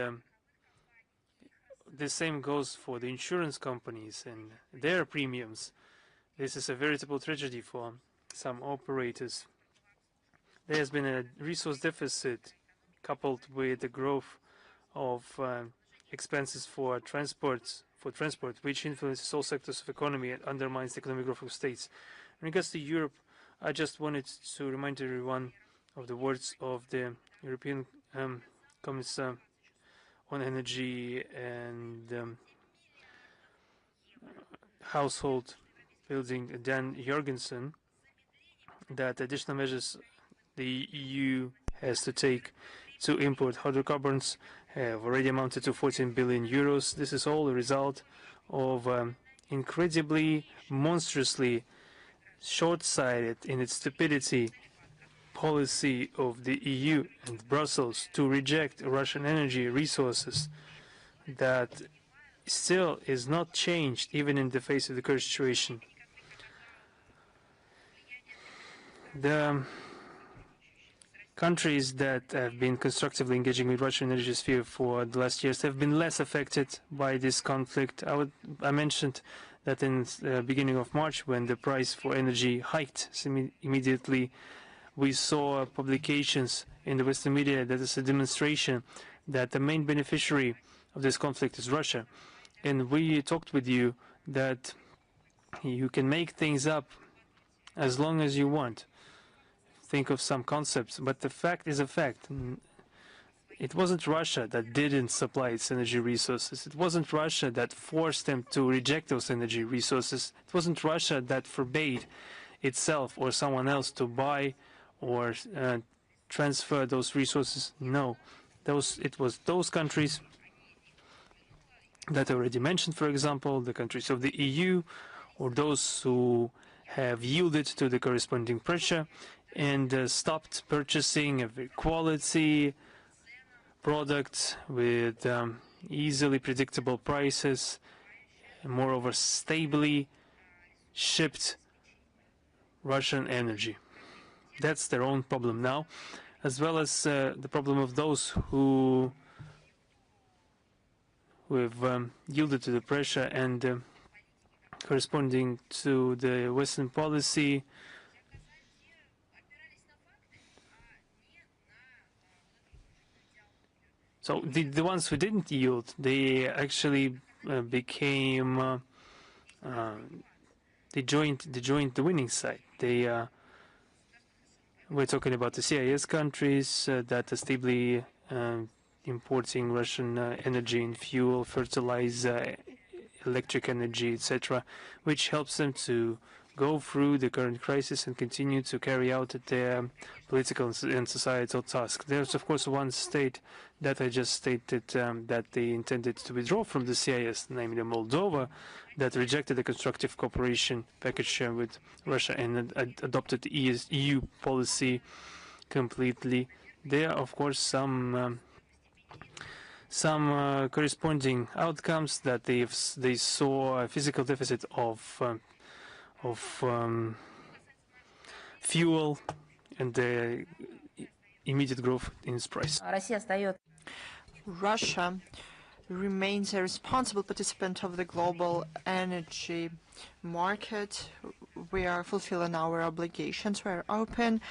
the same goes for the insurance companies and their premiums. This is a veritable tragedy for some operators. There has been a resource deficit coupled with the growth of expenses for transport, which influences all sectors of economy and undermines the economic growth of states. In regards to Europe, I just wanted to remind everyone of the words of the European Commissar on Energy and Household Building, Dan Jorgensen, that additional measures the EU has to take to import hydrocarbons have already amounted to 14 billion euros. This is all a result of incredibly, monstrously short-sighted in its stupidity policy of the EU and Brussels to reject Russian energy resources that still is not changed even in the face of the current situation. The countries that have been constructively engaging with Russian energy sphere for the last years have been less affected by this conflict. I mentioned that in the beginning of March, when the price for energy hiked immediately, we saw publications in the Western media that is a demonstration that the main beneficiary of this conflict is Russia. And we talked with you that you can make things up as long as you want. Think of some concepts, but the fact is a fact. It wasn't Russia that didn't supply its energy resources. It wasn't Russia that forced them to reject those energy resources. It wasn't Russia that forbade itself or someone else to buy or transfer those resources. No, it was those countries that I already mentioned, for example, the countries of the EU, or those who have yielded to the corresponding pressure and stopped purchasing a very quality product with easily predictable prices, and moreover stably shipped Russian energy. That's their own problem now, as well as the problem of those who have yielded to the pressure and corresponding to the Western policy. So the ones who didn't yield, they actually became they joined the winning side. We're talking about the CIS countries that are stably importing Russian energy and fuel, fertilizer, electric energy, etc., which helps them to go through the current crisis and continue to carry out their political and societal tasks. There's, of course, one state that I just stated that they intended to withdraw from the CIS, namely Moldova, that rejected the constructive cooperation package with Russia and adopted the EU policy completely. There are, of course, some corresponding outcomes that they saw a physical deficit of fuel and the immediate growth in its price. Russia remains a responsible participant of the global energy market. We are fulfilling our obligations. We are open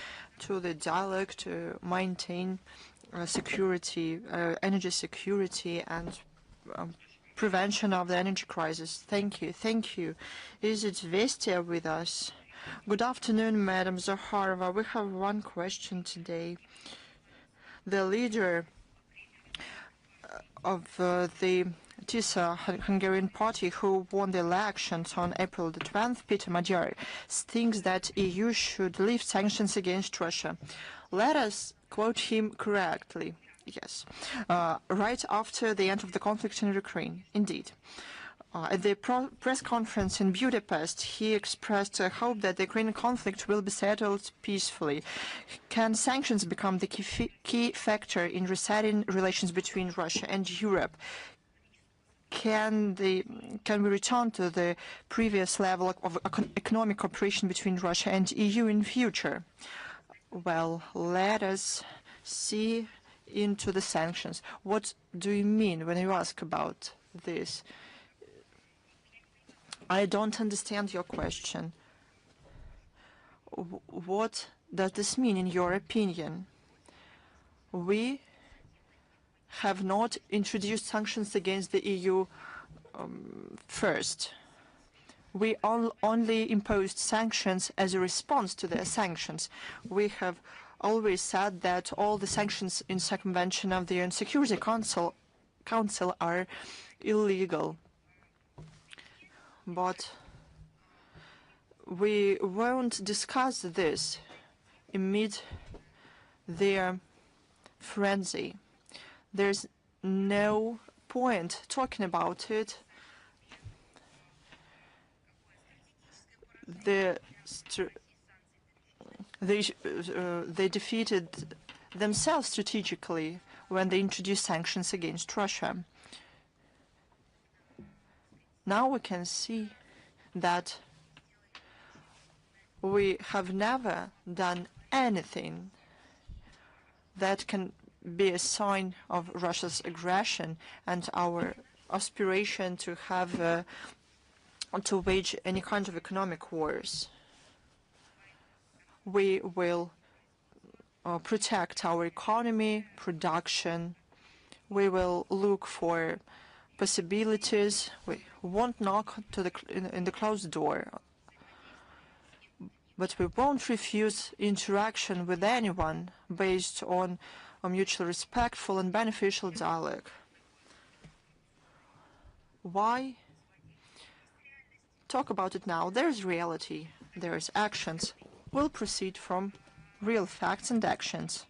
to the dialogue to maintain security, energy security, and prevention of the energy crisis. Thank you. Thank you. Is it Vestia with us? Good afternoon, Madam Zakharova. We have one question today. The leader of the TISA Hungarian party who won the elections on April the 12th, Peter Magyar, thinks that EU should lift sanctions against Russia. Let us quote him correctly. Yes. Right after the end of the conflict in Ukraine. Indeed. At the press conference in Budapest, he expressed a hope that the Ukrainian conflict will be settled peacefully. Can sanctions become the key factor in resetting relations between Russia and Europe? Can we return to the previous level of economic cooperation between Russia and EU in future? Well, let us see into the sanctions. What do you mean when you ask about this? I don't understand your question. What does this mean in your opinion? We have not introduced sanctions against the EU first. We only imposed sanctions as a response to their sanctions. We have always said that all the sanctions in Circumvention of the UN Security Council are illegal. But we won't discuss this amid their frenzy. There's no point talking about it. They defeated themselves strategically when they introduced sanctions against Russia. Now we can see that we have never done anything that can be a sign of Russia's aggression and our aspiration to have to wage any kind of economic wars. We will protect our economy, production. We will look for possibilities. We won't knock in the closed door, but we won't refuse interaction with anyone based on a mutually respectful and beneficial dialogue. Why talk about it now? There's reality, there's actions. We'll proceed from real facts and actions.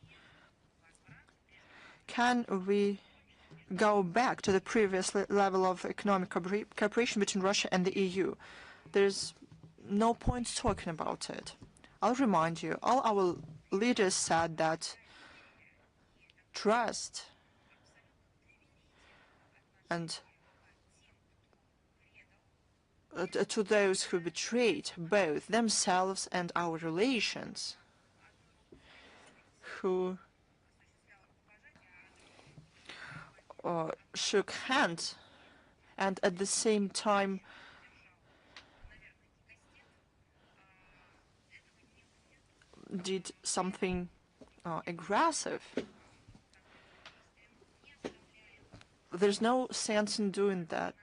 Can we go back to the previous level of economic cooperation between Russia and the EU? There's no point talking about it. I'll remind you, all our leaders said that trust and to those who betrayed both themselves and our relations, who shook hands and at the same time did something aggressive. There's no sense in doing that.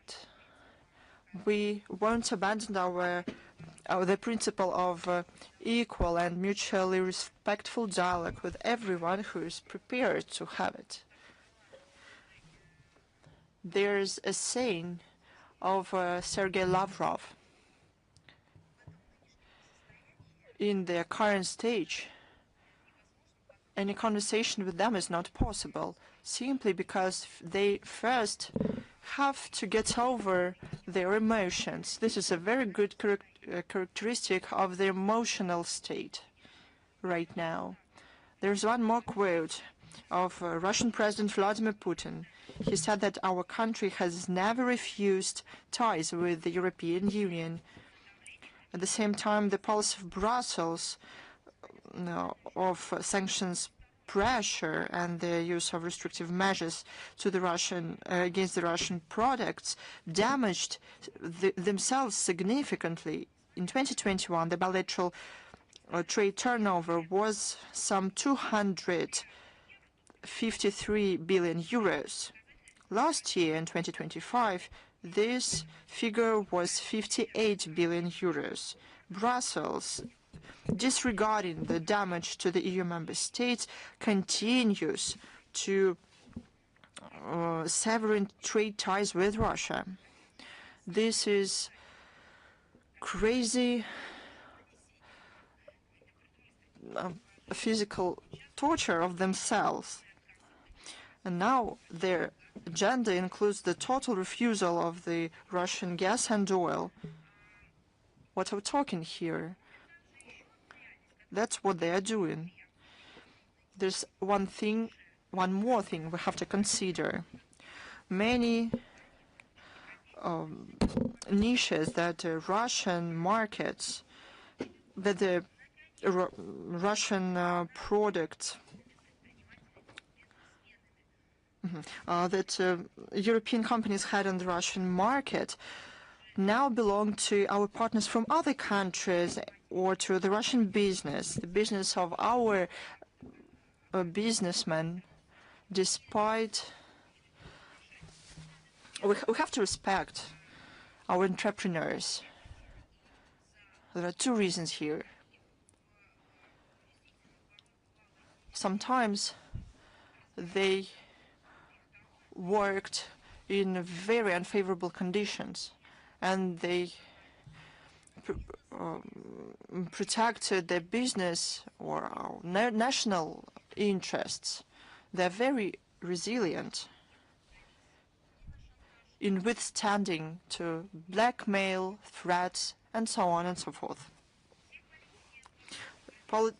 We won't abandon the principle of equal and mutually respectful dialogue with everyone who is prepared to have it. There's a saying of Sergei Lavrov. In their current stage, any conversation with them is not possible, simply because they first have to get over their emotions. This is a very good characteristic of their emotional state right now. There's one more quote of Russian President Vladimir Putin. He said that our country has never refused ties with the European Union. At the same time, the policy of Brussels of sanctions pressure and the use of restrictive measures to the against the Russian products damaged themselves significantly. In 2021, the bilateral trade turnover was some 253 billion euros. Last year, in 2025, this figure was 58 billion euros. Brussels, disregarding the damage to the EU member states, continues to severing trade ties with Russia. This is crazy physical torture of themselves. And now their agenda includes the total refusal of the Russian gas and oil. What are we talking here? That's what they are doing. There's one more thing we have to consider. Many niches that Russian markets, that the Russian products, that European companies had on the Russian market now belong to our partners from other countries or to the Russian business, the business of our businessmen, despite we have to respect our entrepreneurs. There are two reasons here. Sometimes they worked in very unfavorable conditions, and they protected their business or national interests. They're very resilient in withstanding to blackmail, threats, and so on and so forth.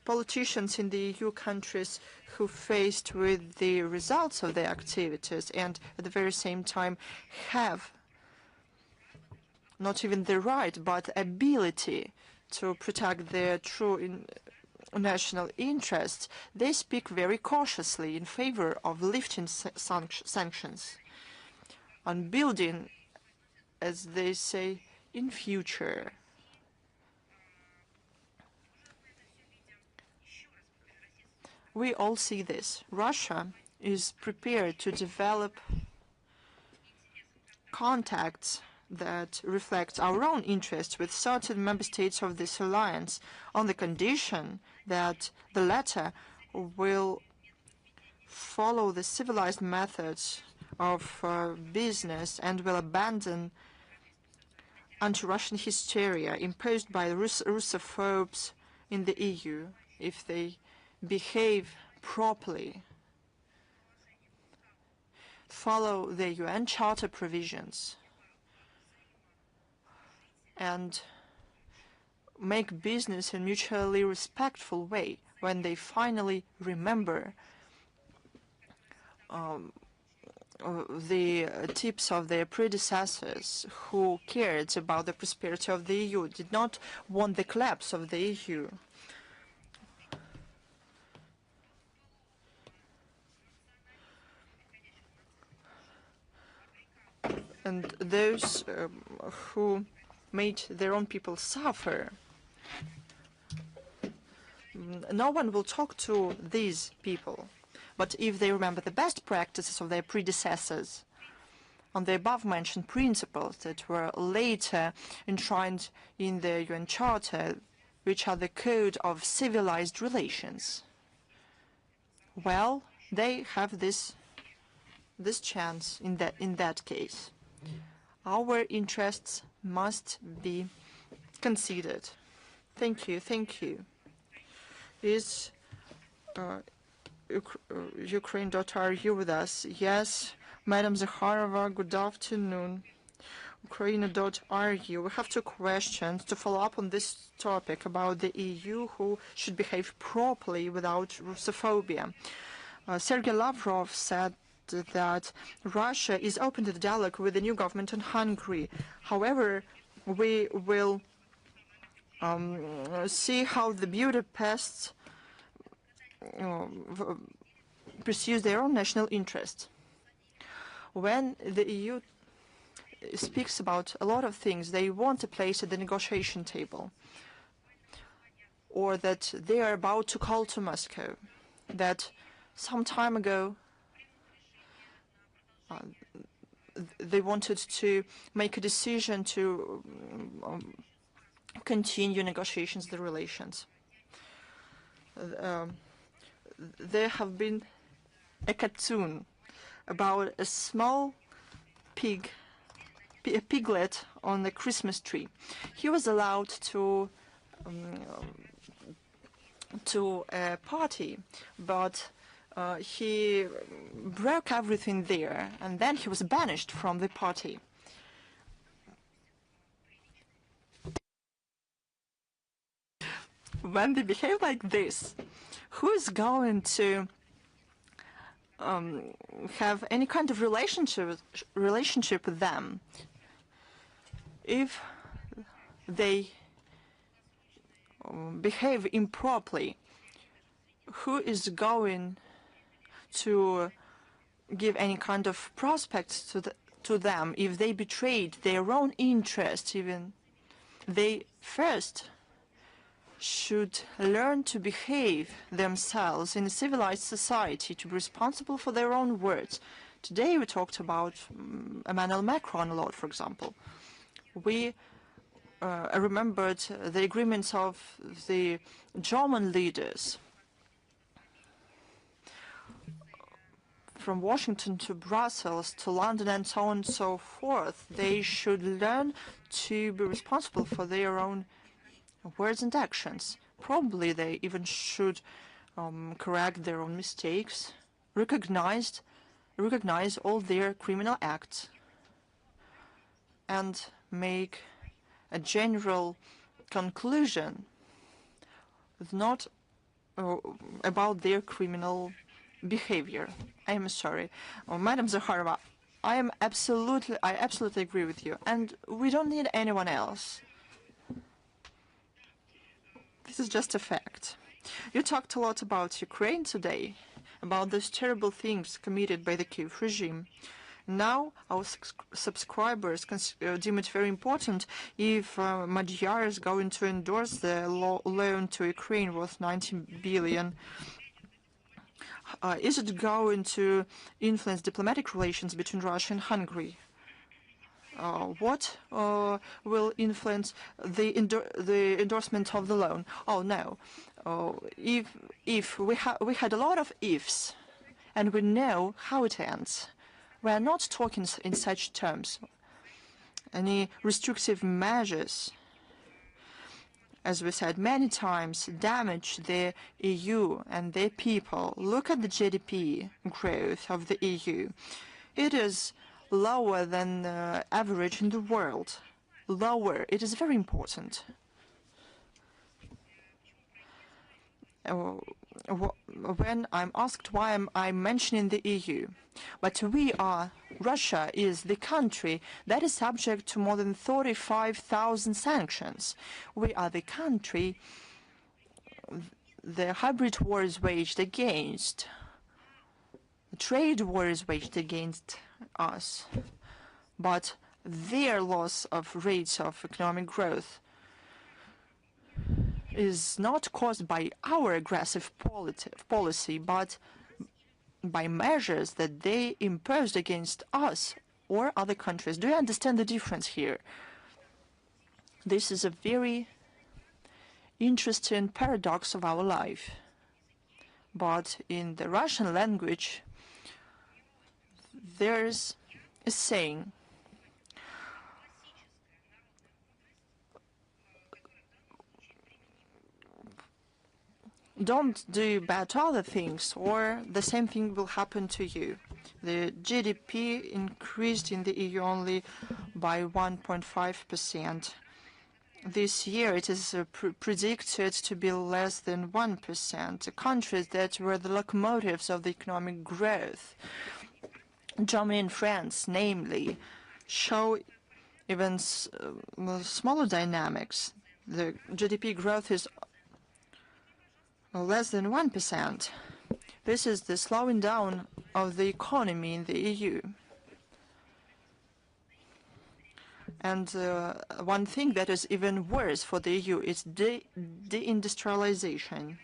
Politicians in the EU countries who faced with the results of their activities and at the very same time have not even the right but ability to protect their true national interests, they speak very cautiously in favor of lifting sanctions and building, as they say, in future. We all see this. Russia is prepared to develop contacts that reflect our own interests with certain member states of this alliance on the condition that the latter will follow the civilized methods of business and will abandon anti-Russian hysteria imposed by the Russophobes in the EU if they behave properly, follow the UN Charter provisions, and make business in a mutually respectful way when they finally remember the tips of their predecessors who cared about the prosperity of the EU, did not want the collapse of the EU. And those who made their own people suffer. No one will talk to these people, but if they remember the best practices of their predecessors on the above-mentioned principles that were later enshrined in the UN Charter, which are the code of civilized relations, well, they have this chance in that case. Our interests must be considered. Thank you. Thank you. Is Ukraine.ru with us? Yes, Madam Zakharova, good afternoon. Ukraine.ru. We have two questions to follow up on this topic about the EU who should behave properly without Russophobia. Sergei Lavrov said that Russia is open to the dialogue with the new government in Hungary. However, we will see how the Budapest pursues their own national interests. When the EU speaks about a lot of things they want a place at the negotiation table, or that they are about to call to Moscow, that some time ago they wanted to make a decision to continue negotiations, the relations. There have been a cartoon about a small pig, a piglet on the Christmas tree. He was allowed to a party, but he broke everything there, and then he was banished from the party. When they behave like this, who is going to have any kind of relationship with them if they behave improperly? Who is going to give any kind of prospects to them if they betrayed their own interests? Even they first should learn to behave themselves in a civilized society, to be responsible for their own words. Today we talked about Emmanuel Macron a lot, for example. We remembered the agreements of the German leaders. From Washington to Brussels to London and so on and so forth, they should learn to be responsible for their own words and actions. Probably they even should correct their own mistakes, recognize all their criminal acts, and make a general conclusion, not about their criminal behavior. I am sorry, Madam Zakharova. I absolutely agree with you, and we don't need anyone else. This is just a fact. You talked a lot about Ukraine today, about those terrible things committed by the Kyiv regime. Now our subscribers deem it very important if Magyar is going to endorse the loan to Ukraine worth 19 billion. Is it going to influence diplomatic relations between Russia and Hungary? What will influence the endorsement of the loan? Oh no! If we had a lot of ifs, and we know how it ends. We are not talking in such terms. Any restrictive measures, as we said many times, damage the EU and their people. Look at the GDP growth of the EU. It is lower than the average in the world. Lower. It is very important. When I'm asked why I'm mentioning the EU, but Russia is the country that is subject to more than 35,000 sanctions. We are the country the hybrid war is waged against. The trade war is waged against us. But their loss of rates of economic growth is not caused by our aggressive policy, but by measures that they imposed against us or other countries. Do you understand the difference here? This is a very interesting paradox of our life. But in the Russian language, there's a saying, don't do bad to other things, or the same thing will happen to you. The GDP increased in the EU only by 1.5%. This year it is predicted to be less than 1%. The countries that were the locomotives of the economic growth, Germany and France namely, show even smaller dynamics. The GDP growth is less than 1%. This is the slowing down of the economy in the EU. And one thing that is even worse for the EU is deindustrialization.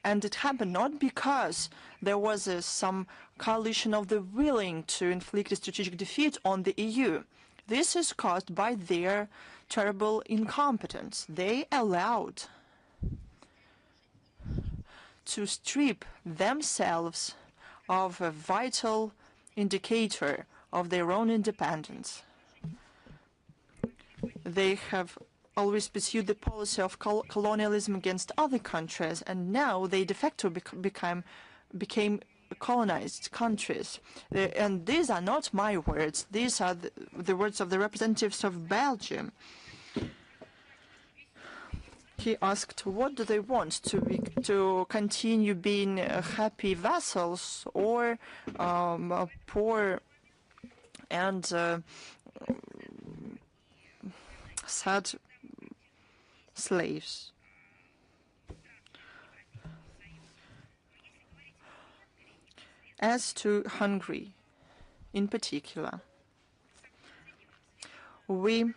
And it happened not because there was some coalition of the willing to inflict a strategic defeat on the EU. This is caused by their terrible incompetence. They allowed to strip themselves of a vital indicator of their own independence. They have always pursued the policy of colonialism against other countries, and now they de facto became colonized countries. And these are not my words. These are the words of the representatives of Belgium. He asked, what do they want, to continue being happy vassals or poor and sad slaves? As to Hungary, in particular, we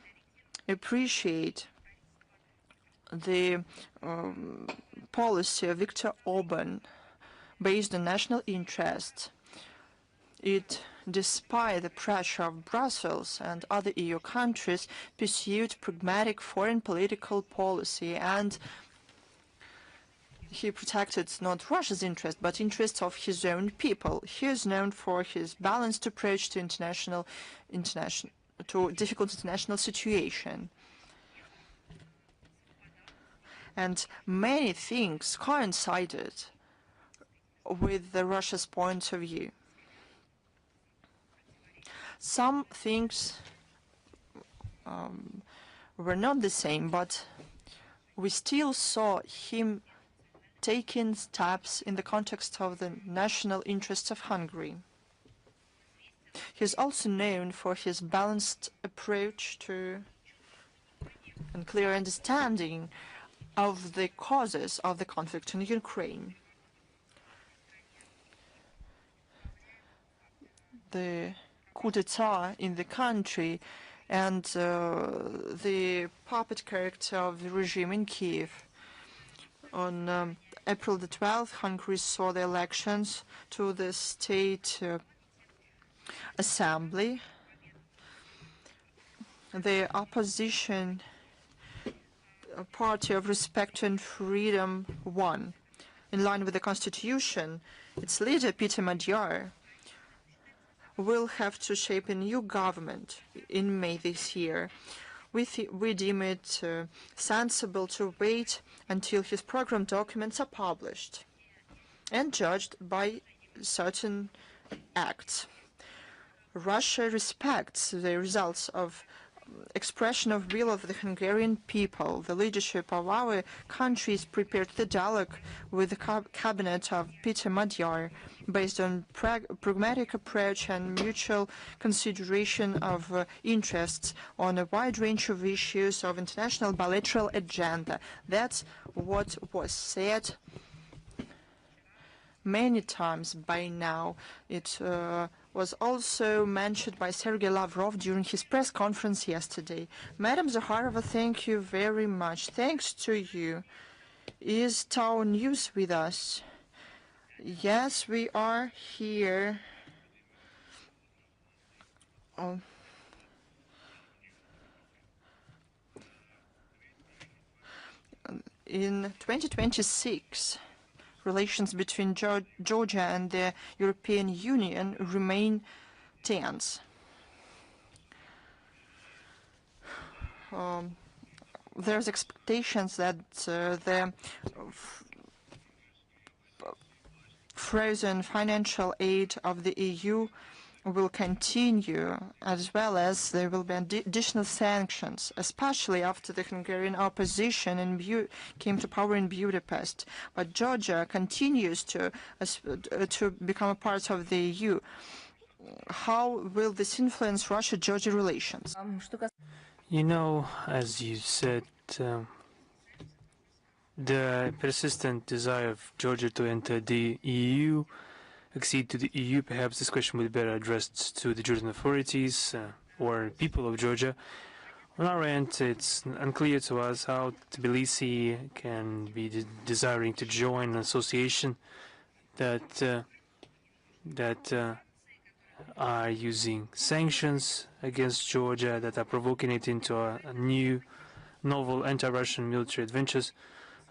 appreciate the policy of Viktor Orban based on national interests. It, despite the pressure of Brussels and other EU countries, pursued pragmatic foreign political policy, and he protected not Russia's interest, but interests of his own people. He is known for his balanced approach to difficult international situation. And many things coincided with Russia's point of view. Some things were not the same, but we still saw him taking steps in the context of the national interests of Hungary. He is also known for his balanced approach to and clear understanding of the causes of the conflict in Ukraine. The coup d'etat in the country and the puppet character of the regime in Kyiv. On April the 12th, Hungary saw the elections to the state assembly. The opposition party of Respect and Freedom won. In line with the constitution, its leader, Peter Magyar, will have to shape a new government in May this year. We deem it sensible to wait until his program documents are published and judged by certain acts. Russia respects the results of expression of will of the Hungarian people. The leadership of our country is prepared to dialogue with the cabinet of Peter Magyar based on pragmatic approach and mutual consideration of interests on a wide range of issues of international bilateral agenda. That's what was said many times by now. It was also mentioned by Sergei Lavrov during his press conference yesterday. Madam Zakharova, thank you very much. Thanks to you. Is Tao News with us? Yes, we are here. In 2026, relations between Georgia and the European Union remain tense. There's expectations that the frozen financial aid of the EU will continue, as well as there will be additional sanctions, especially after the Hungarian opposition came to power in Budapest. But Georgia continues to become a part of the EU. How will this influence Russia-Georgia relations? You know, as you said, the persistent desire of Georgia to enter the EU, accede to the EU, perhaps this question would be better addressed to the Georgian authorities or people of Georgia. On our end, it's unclear to us how Tbilisi can be desiring to join an association that are using sanctions against Georgia, that are provoking it into a new, novel anti-Russian military adventures,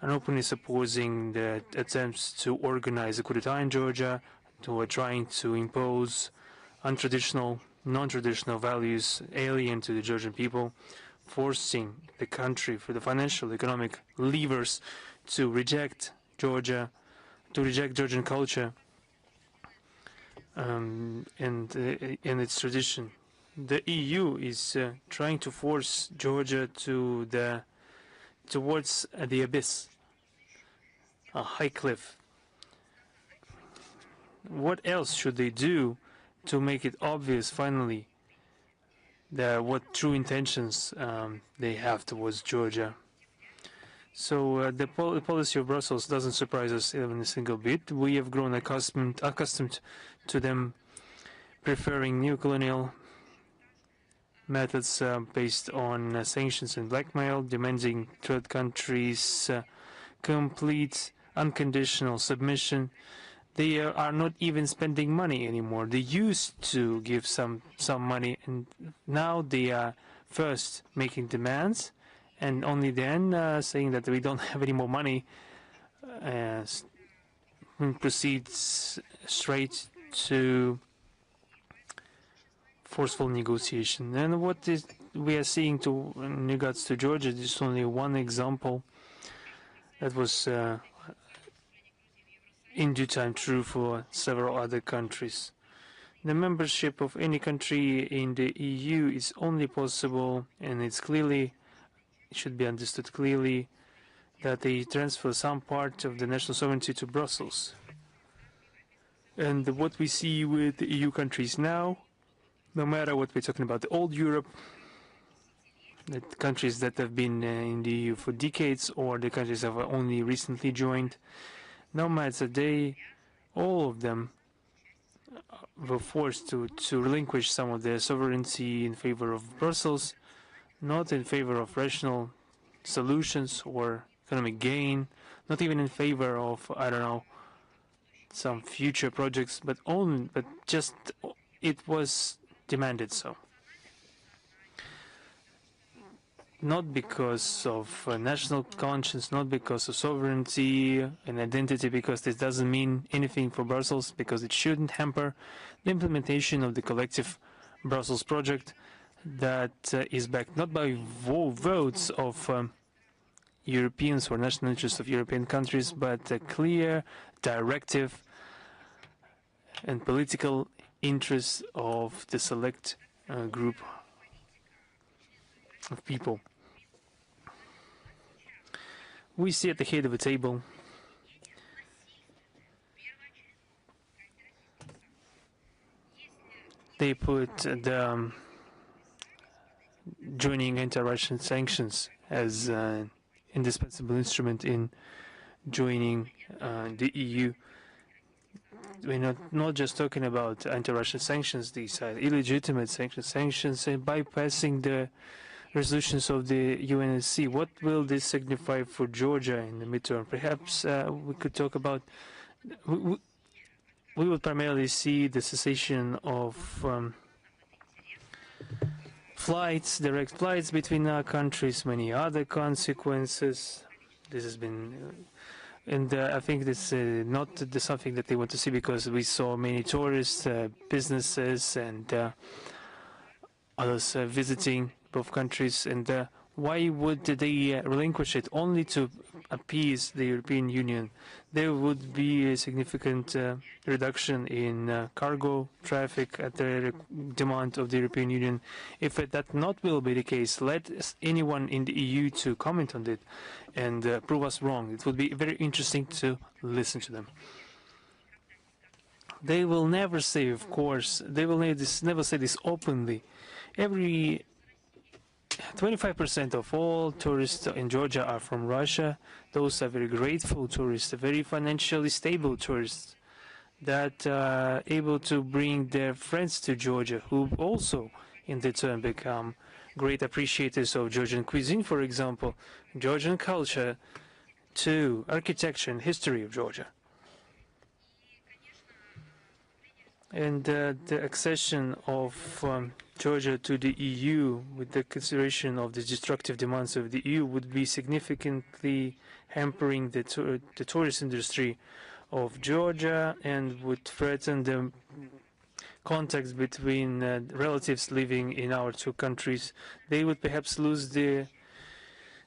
and openly supposing the attempts to organize a coup d'etat in Georgia, who are trying to impose untraditional, non-traditional values alien to the Georgian people, forcing the country for the financial, economic levers to reject Georgia, to reject Georgian culture and its tradition. The EU is trying to force Georgia towards the abyss, a high cliff. What else should they do to make it obvious, finally, what true intentions they have towards Georgia? So the policy of Brussels doesn't surprise us even a single bit. We have grown accustomed to them preferring neo-colonial methods based on sanctions and blackmail, demanding third countries complete unconditional submission. They are not even spending money anymore. They used to give some money, and now they are first making demands, and only then saying that we don't have any more money, proceeds straight to forceful negotiation. And what we are seeing in regards to Georgia is only one example that was in due time true for several other countries. The membership of any country in the EU is only possible, and it should be understood clearly, that they transfer some part of the national sovereignty to Brussels. And what we see with the EU countries now, no matter what we're talking about, the old Europe, the countries that have been in the EU for decades, or the countries that have only recently joined, no matter all of them were forced to relinquish some of their sovereignty in favor of Brussels, not in favor of rational solutions or economic gain, not even in favor of, I don't know, some future projects, but just it was demanded so. Not because of national conscience, not because of sovereignty and identity, because this doesn't mean anything for Brussels, because it shouldn't hamper the implementation of the collective Brussels project that is backed not by votes of Europeans or national interests of European countries, but a clear directive and political interests of the select group of people. We see at the head of the table they put the joining anti-Russian sanctions as an indispensable instrument in joining the EU. We're not just talking about anti-Russian sanctions, these are illegitimate sanctions and bypassing the resolutions of the UNSC. What will this signify for Georgia in the midterm? Perhaps we could talk about, we will primarily see the cessation of direct flights between our countries, many other consequences. This has been, and I think this is not something that they want to see, because we saw many tourists, businesses, and others visiting both countries, and why would they relinquish it only to appease the European Union? There would be a significant reduction in cargo traffic at the demand of the European Union. If that not will be the case, let anyone in the EU to comment on it and prove us wrong. It would be very interesting to listen to them. They will never say, of course, they will never say this openly. 25% of all tourists in Georgia are from Russia. Those are very grateful tourists, very financially stable tourists that are able to bring their friends to Georgia, who also in their turn become great appreciators of Georgian cuisine, for example, Georgian culture, to architecture and history of Georgia. And the accession of Georgia to the EU, with the consideration of the destructive demands of the EU, would be significantly hampering the tourist industry of Georgia and would threaten the contacts between relatives living in our two countries, they would perhaps lose the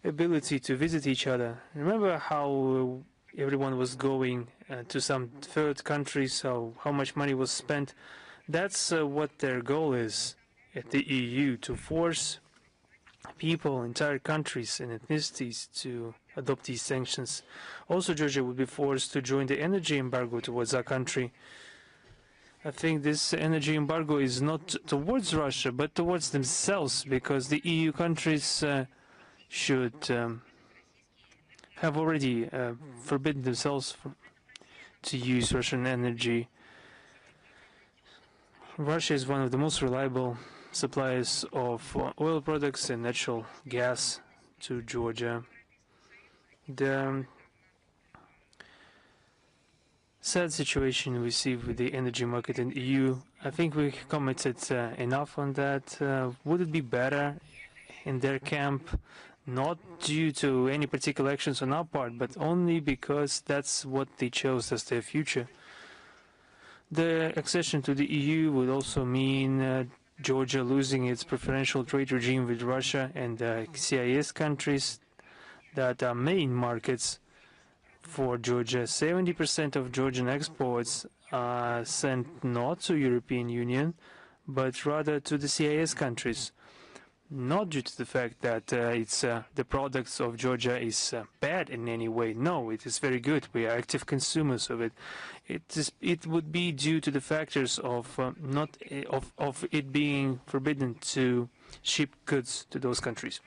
ability to visit each other. Remember how everyone was going to some third country, so how much money was spent? That's what their goal is at the EU, to force people, entire countries and ethnicities to adopt these sanctions. Also, Georgia would be forced to join the energy embargo towards our country. I think this energy embargo is not towards Russia, but towards themselves, because the EU countries should have already forbidden themselves to use Russian energy. Russia is one of the most reliable suppliers of oil products and natural gas to Georgia. The sad situation we see with the energy market in the EU, I think we commented enough on that. Would it be better in their camp, not due to any particular actions on our part, but only because that's what they chose as their future? The accession to the EU would also mean Georgia losing its preferential trade regime with Russia and CIS countries that are main markets for Georgia. 70% of Georgian exports are sent not to European Union, but rather to the CIS countries. Not due to the fact that the products of Georgia is bad in any way. No, it is very good. We are active consumers of it. It would be due to the factors of of it being forbidden to ship goods to those countries.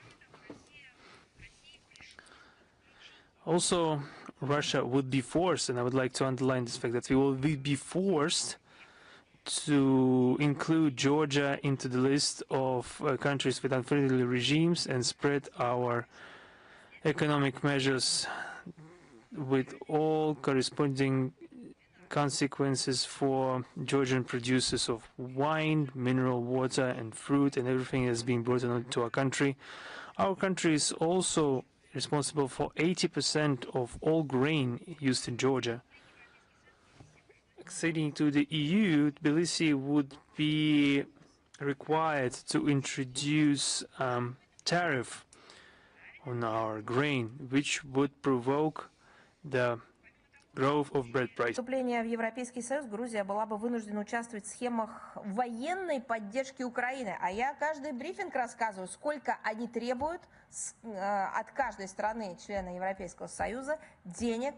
Also, Russia would be forced, and I would like to underline this fact, that we will be forced to include Georgia into the list of countries with unfriendly regimes and spread our economic measures with all corresponding consequences for Georgian producers of wine, mineral water and fruit and everything that's being brought into our country. Our country is also responsible for 80% of all grain used in Georgia. Acceding to the EU, Tbilisi would be required to introduce tariff on our grain, which would provoke the growth of bread price. Вступление в Европейский Союз Грузия была бы вынуждена участвовать в схемах военной поддержки Украины. А я каждый брифинг рассказываю, сколько они требуют от каждой страны, члена Европейского Союза, денег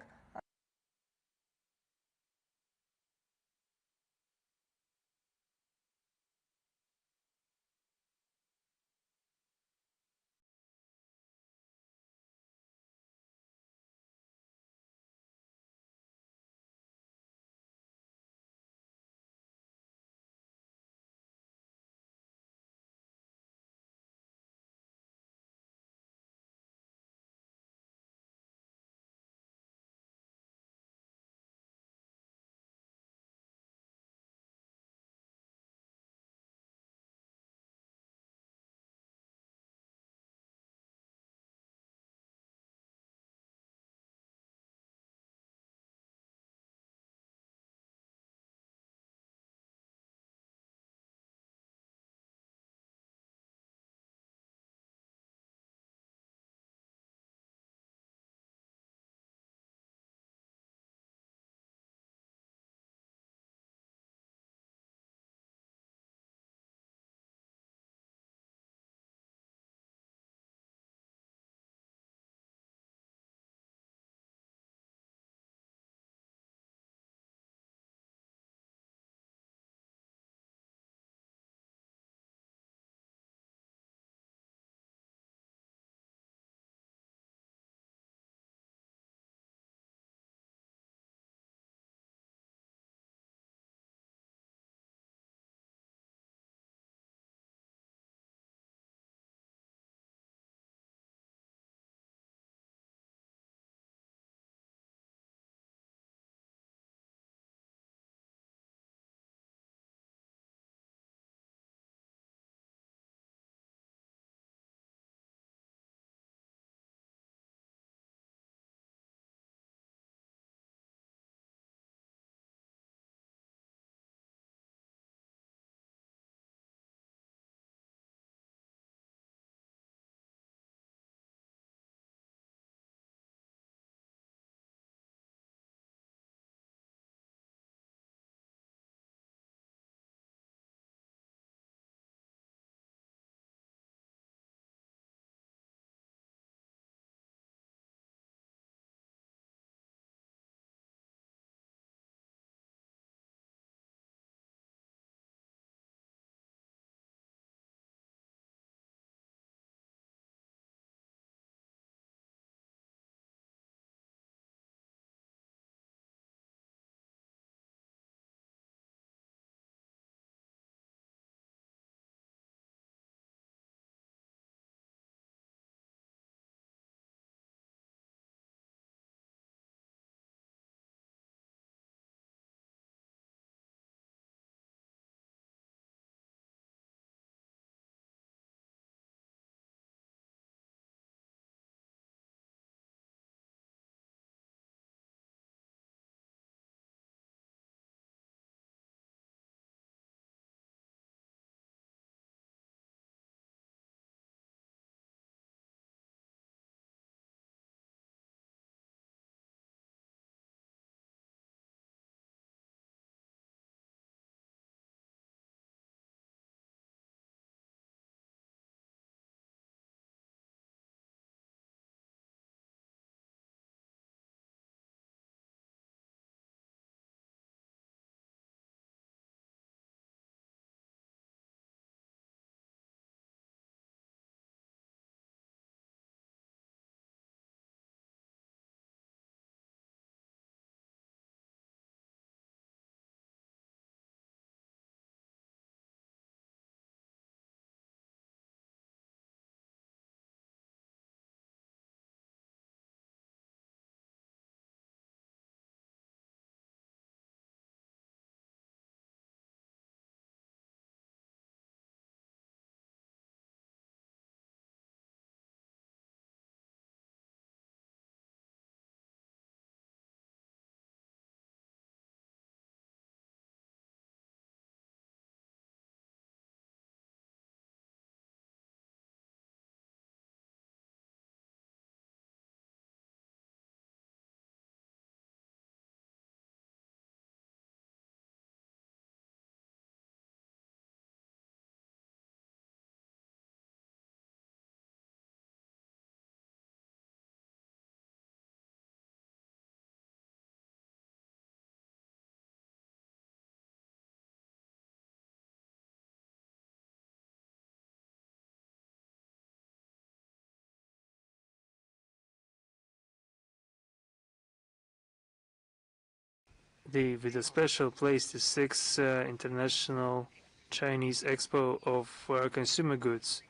with a special place, the 6th International Chinese Expo of Consumer Goods.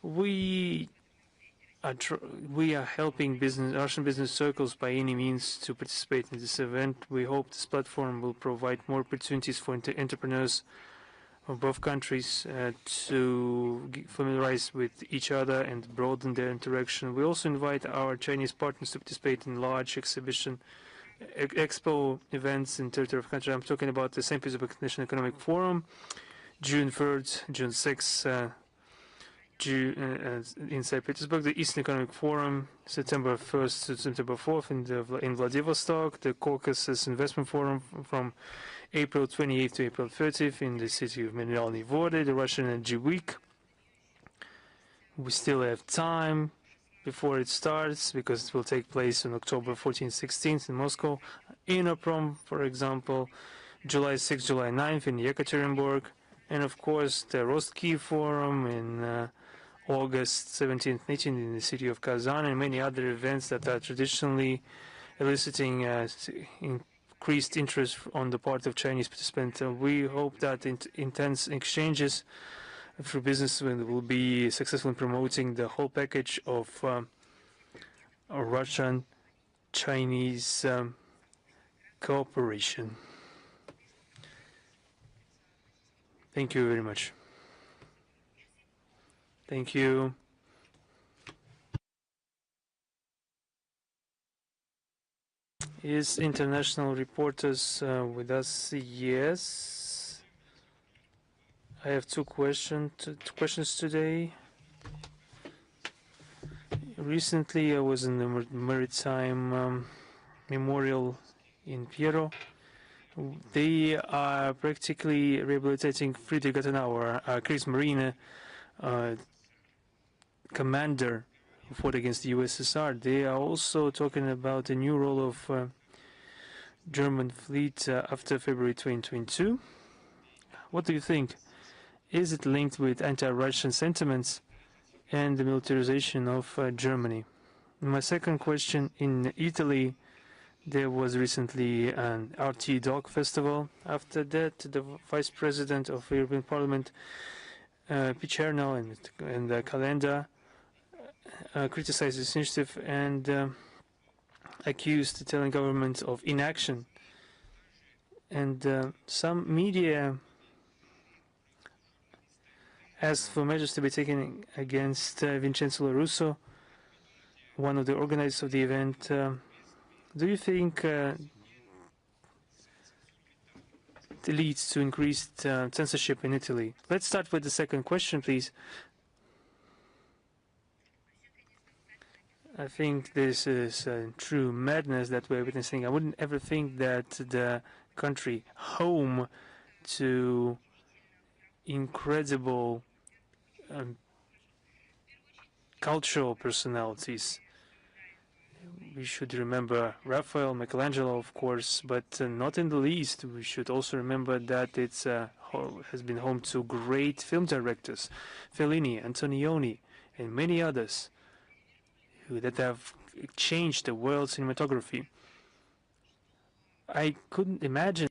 We are helping Russian business circles by any means to participate in this event. We hope this platform will provide more opportunities for entrepreneurs of both countries to familiarize with each other and broaden their interaction. We also invite our Chinese partners to participate in large expo events in territory of country. I'm talking about the St. Petersburg International Economic Forum, June 3rd, June 6th, in St. Petersburg, the Eastern Economic Forum, September 1st to September 4th in Vladivostok, the Caucasus Investment Forum from April 28th to April 30th in the city of Mineralny Vody, the Russian Energy Week. We still have time before it starts because it will take place on October 14th, 16th in Moscow. Inoprom, for example, July 6th, July 9th in Yekaterinburg, and of course the Kyiv Forum in August 17th, 18th in the city of Kazan, and many other events that are traditionally eliciting increased interest on the part of Chinese participants. We hope that intense exchanges through business will be successful in promoting the whole package of Russian-Chinese cooperation. Thank you very much. Thank you. Is international reporters with us? Yes. I have two questions today. Recently, I was in the maritime memorial in Piero. They are practically rehabilitating Friedrich Gattenauer, Kriegsmarine commander who fought against the USSR. They are also talking about a new role of German fleet after February 2022. What do you think? Is it linked with anti-Russian sentiments and the militarization of Germany? My second question, in Italy, there was recently an RT Dog Festival. After that, the Vice President of the European Parliament, Picerno, and the Calenda criticized this initiative and accused the Italian government of inaction. And some media asked for measures to be taken against Vincenzo Russo, one of the organizers of the event. Do you think it leads to increased censorship in Italy? Let's start with the second question, please. I think this is true madness that we're witnessing. I wouldn't ever think that the country home to incredible cultural personalities. We should remember Raphael, Michelangelo, of course, but not in the least. We should also remember that it has been home to great film directors, Fellini, Antonioni, and many others that have changed the world cinematography. I couldn't imagine